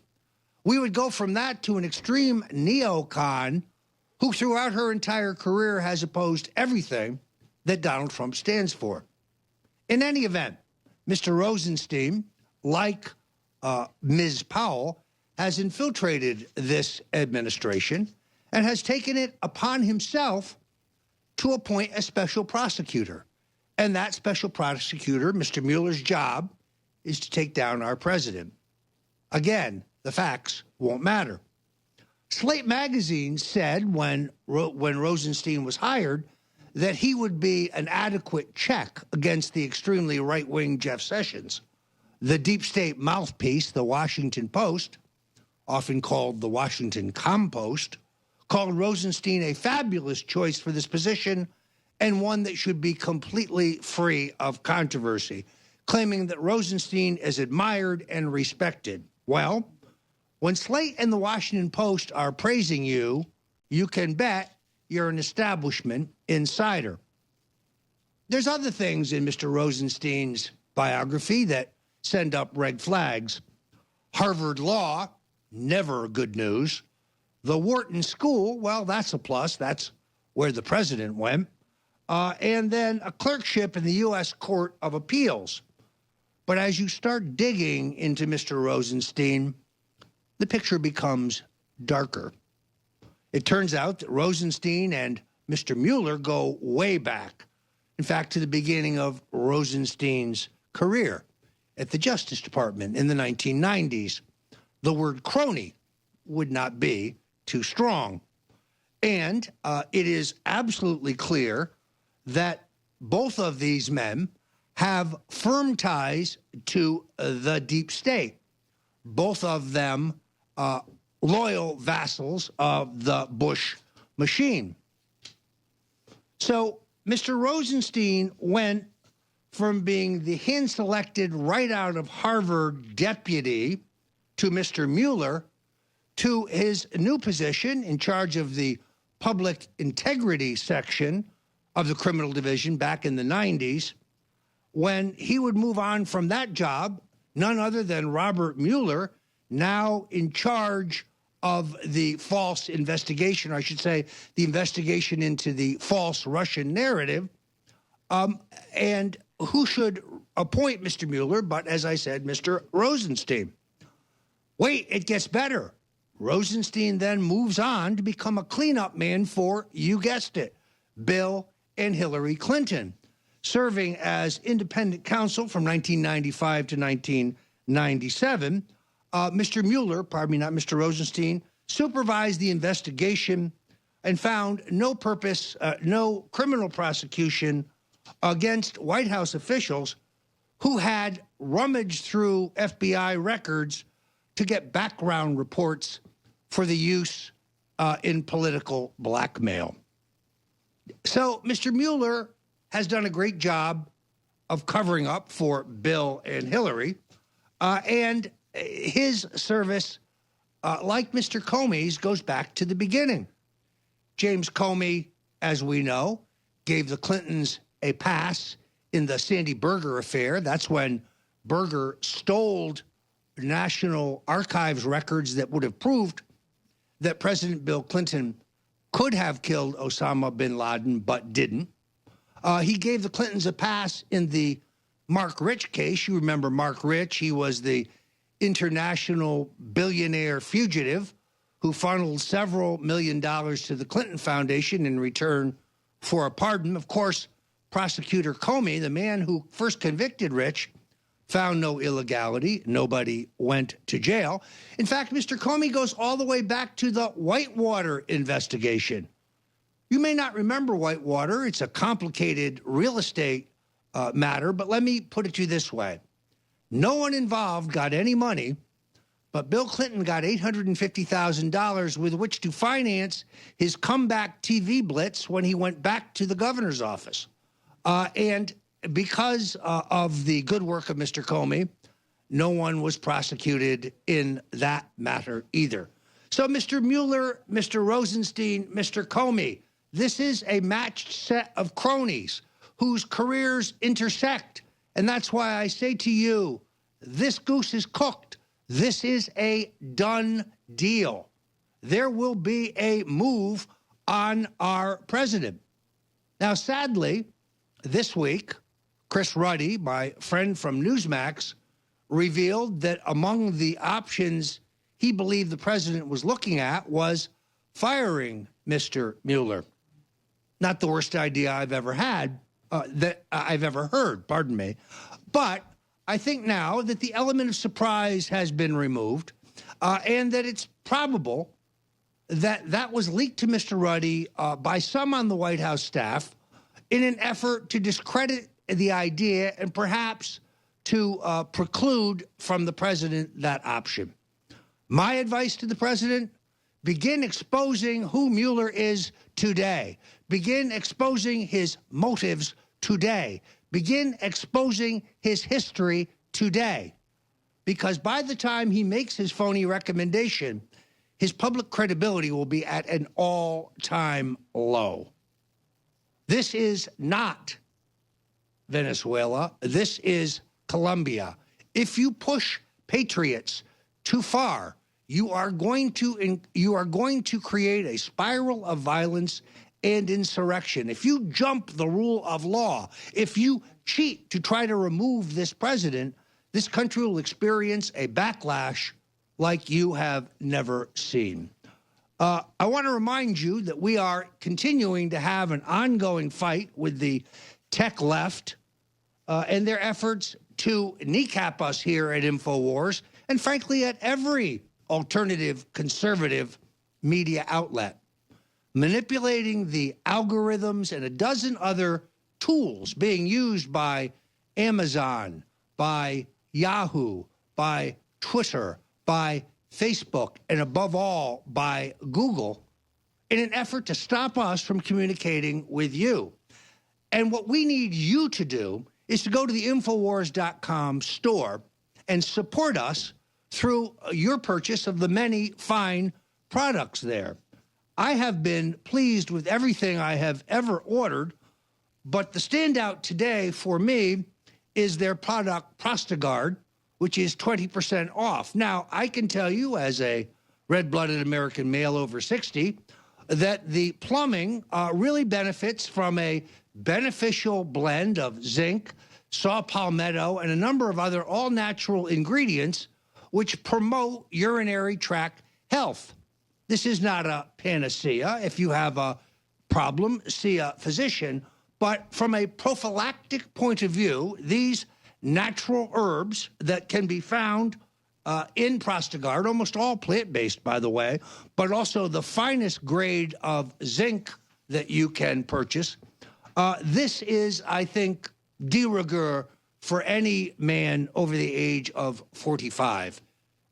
We would go from that to an extreme neocon who throughout her entire career has opposed everything that Donald Trump stands for. In any event, Mr. Rosenstein, like Ms. Powell, has infiltrated this administration and has taken it upon himself to appoint a special prosecutor. And that special prosecutor, Mr. Mueller's job, is to take down our president. Again, the facts won't matter. Slate magazine said when Rosenstein was hired that he would be an adequate check against the extremely right-wing Jeff Sessions. The deep state mouthpiece, the Washington Post, often called the Washington Compost, called Rosenstein a fabulous choice for this position and one that should be completely free of controversy, claiming that Rosenstein is admired and respected. Well, when Slate and the Washington Post are praising you, you can bet you're an establishment insider. There's other things in Mr. Rosenstein's biography that send up red flags. Harvard Law, never good news. The Wharton School, well, that's a plus. That's where the president went. And then a clerkship in the U.S. Court of Appeals. But as you start digging into Mr. Rosenstein, the picture becomes darker. It turns out that Rosenstein and Mr. Mueller go way back. In fact, to the beginning of Rosenstein's career at the Justice Department in the 1990s. The word crony would not be too strong. And it is absolutely clear that both of these men have firm ties to the deep state. Both of them loyal vassals of the Bush machine. So Mr. Rosenstein went from being the hand-selected right out of Harvard deputy to Mr. Mueller to his new position in charge of the public integrity section of the criminal division back in the 90s, when he would move on from that job, none other than Robert Mueller, now in charge of the false investigation, or I should say the investigation into the false Russian narrative, and who should appoint Mr. Mueller, but as I said, Mr. Rosenstein. Wait, it gets better. Rosenstein then moves on to become a cleanup man for, you guessed it, Bill and Hillary Clinton, serving as independent counsel from 1995 to 1997. Mr. Mueller, pardon me, not Mr. Rosenstein, supervised the investigation and found no criminal prosecution against White House officials who had rummaged through FBI records to get background reports for the use in political blackmail. So Mr. Mueller has done a great job of covering up for Bill and Hillary, and his service, like Mr. Comey's, goes back to the beginning. James Comey, as we know, gave the Clintons a pass in the Sandy Berger affair. That's when Berger stole National Archives records that would have proved that President Bill Clinton could have killed Osama bin Laden, but didn't. He gave the Clintons a pass in the Mark Rich case. You remember Mark Rich. He was the international billionaire fugitive who funneled several $1 million to the Clinton Foundation in return for a pardon. Of course, Prosecutor Comey, the man who first convicted Rich, found no illegality. Nobody went to jail. In fact, Mr. Comey goes all the way back to the Whitewater investigation. You may not remember Whitewater. It's a complicated real estate matter, but let me put it to you this way. No one involved got any money, but Bill Clinton got $850,000 with which to finance his comeback TV blitz when he went back to the governor's office. And because of the good work of Mr. Comey, no one was prosecuted in that matter either. So Mr. Mueller, Mr. Rosenstein, Mr. Comey, this is a matched set of cronies whose careers intersect. And that's why I say to you, this goose is cooked. This is a done deal. There will be a move on our president. Now, sadly, this week, Chris Ruddy, my friend from Newsmax, revealed that among the options he believed the president was looking at was firing Mr. Mueller. Not the worst idea I've ever had, that I've ever heard, pardon me. But I think now that the element of surprise has been removed and that it's probable that that was leaked to Mr. Ruddy by some on the White House staff in an effort to discredit the idea and perhaps to preclude from the president that option. My advice to the president, begin exposing who Mueller is today. Begin exposing his motives today. Begin exposing his history today. Because by the time he makes his phony recommendation, his public credibility will be at an all-time low. This is not Venezuela. This is Colombia. If you push patriots too far, you are going to create a spiral of violence and insurrection. If you jump the rule of law, if you cheat to try to remove this president, this country will experience a backlash like you have never seen. I want to remind you that we are continuing to have an ongoing fight with the tech left and their efforts to kneecap us here at InfoWars and, frankly, at every alternative conservative media outlet, manipulating the algorithms and a dozen other tools being used by Amazon, by Yahoo, by Twitter, by Facebook, and above all, by Google, in an effort to stop us from communicating with you. And what we need you to do is to go to the NoWorldOrder.com store and support us through your purchase of the many fine products there. I have been pleased with everything I have ever ordered, but the standout today for me is their product Prostagard, which is 20% off. Now, I can tell you as a red-blooded American male over 60 that the plumbing really benefits from a beneficial blend of zinc, saw palmetto, and a number of other all-natural ingredients which promote urinary tract health. This is not a panacea. If you have a problem, see a physician. But from a prophylactic point of view, these natural herbs that can be found in Prostagard, almost all plant-based, by the way, but also the finest grade of zinc that you can purchase. This is, I think, de rigueur for any man over the age of 45.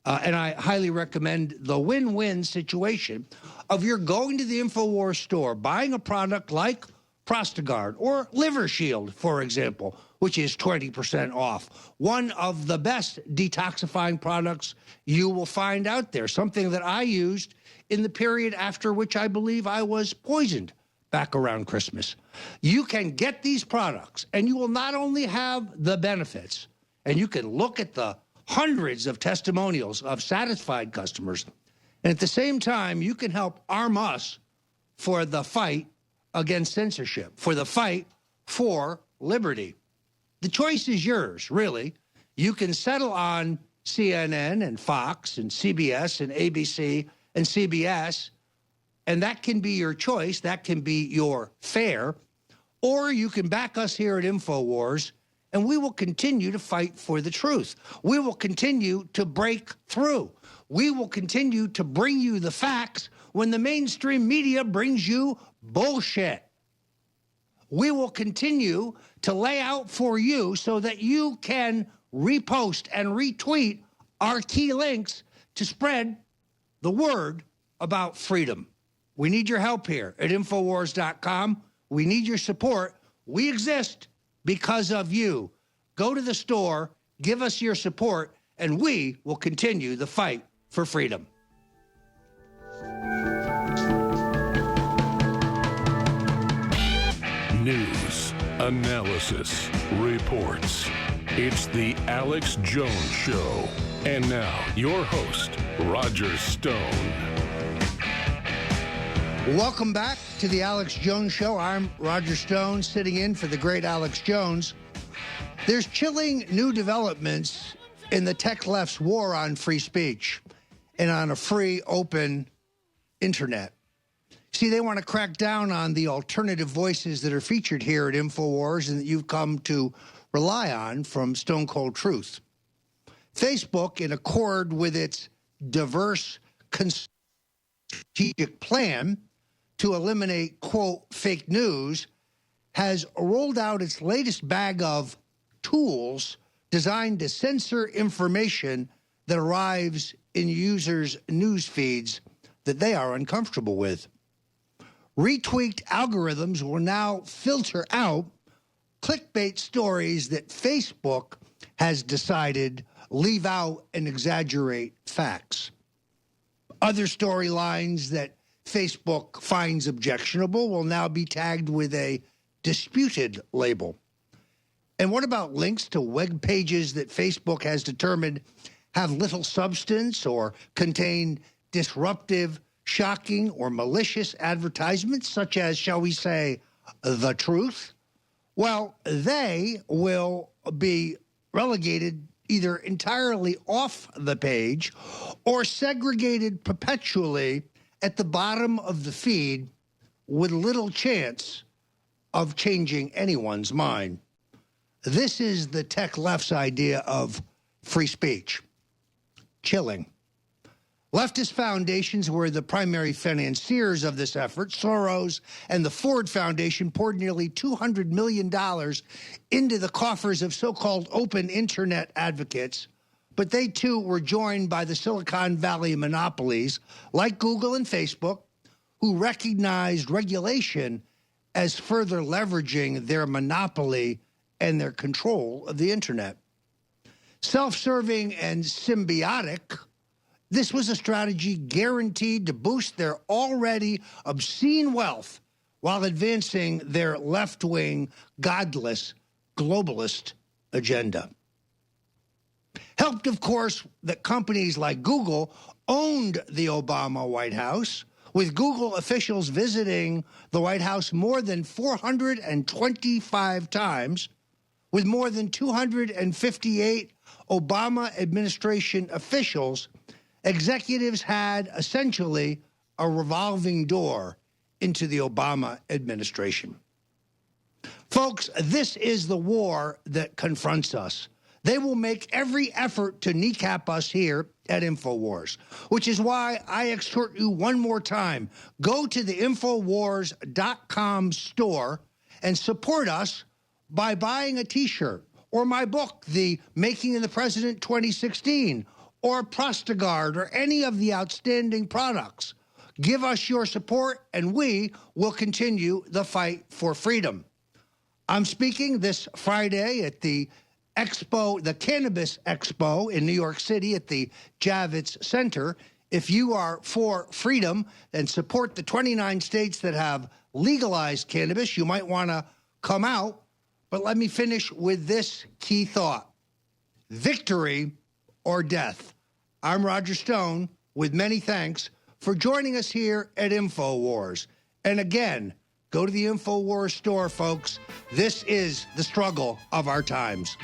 And I highly recommend the win-win situation of you're going to the InfoWars store, buying a product like Prostagard or Liver Shield, for example, which is 20% off. One of the best detoxifying products you will find out there, something that I used in the period after which I believe I was poisoned back around Christmas. You can get these products, and you will not only have the benefits, and you can look at the hundreds of testimonials of satisfied customers, and at the same time, you can help arm us for the fight against censorship, for the fight for liberty. The choice is yours, really. You can settle on CNN and Fox and CBS and ABC and CBS, and that can be your choice. That can be your fare. Or you can back us here at InfoWars, and we will continue to fight for the truth. We will continue to break through. We will continue to bring you the facts when the mainstream media brings you bullshit. We will continue to lay out for you so that you can repost and retweet our key links to spread the word about freedom. We need your help here at InfoWars.com. We need your support. We exist because of you. Go to the store, give us your support, and we will continue the fight for freedom. News, analysis, reports. It's the Alex Jones Show. And now, your host, Roger Stone. Welcome back to the Alex Jones Show. I'm Roger Stone, sitting in for the great Alex Jones. There's chilling new developments in the tech left's war on free speech and on a free, open internet. See, they want to crack down on the alternative voices that are featured here at InfoWars and that you've come to rely on from Stone Cold Truth. Facebook, in accord with its diverse strategic plan to eliminate, quote, fake news, has rolled out its latest bag of tools designed to censor information that arrives in users' news feeds that they are uncomfortable with. Retweaked algorithms will now filter out clickbait stories that Facebook has decided leave out and exaggerate facts. Other storylines that Facebook finds objectionable will now be tagged with a disputed label. And what about links to web pages that Facebook has determined have little substance or contain disruptive, shocking, or malicious advertisements, such as, shall we say, the truth? Well, they will be relegated either entirely off the page or segregated perpetually at the bottom of the feed with little chance of changing anyone's mind. This is the tech left's idea of free speech. Chilling. Leftist foundations were the primary financiers of this effort. Soros and the Ford Foundation poured nearly $200 million into the coffers of so-called open internet advocates, but they too were joined by the Silicon Valley monopolies like Google and Facebook, who recognized regulation as further leveraging their monopoly and their control of the internet. Self-serving and symbiotic, this was a strategy guaranteed to boost their already obscene wealth while advancing their left-wing, godless, globalist agenda. Helped, of course, that companies like Google owned the Obama White House, with Google officials visiting the White House more than 425 times, with more than 258 Obama administration officials. Executives had essentially a revolving door into the Obama administration. Folks, this is the war that confronts us. They will make every effort to kneecap us here at InfoWars, which is why I exhort you one more time. Go to the InfoWars.com store and support us by buying a T-shirt or my book, The Making of the President 2016, or Prostagard, or any of the outstanding products. Give us your support, and we will continue the fight for freedom. I'm speaking this Friday at the Expo, the Cannabis Expo in New York City at the Javits Center. If you are for freedom and support the 29 states that have legalized cannabis, you might want to come out. But let me finish with this key thought. Victory or death. I'm Roger Stone, with many thanks for joining us here at InfoWars. And again, go to the InfoWars store, folks. This is the struggle of our times.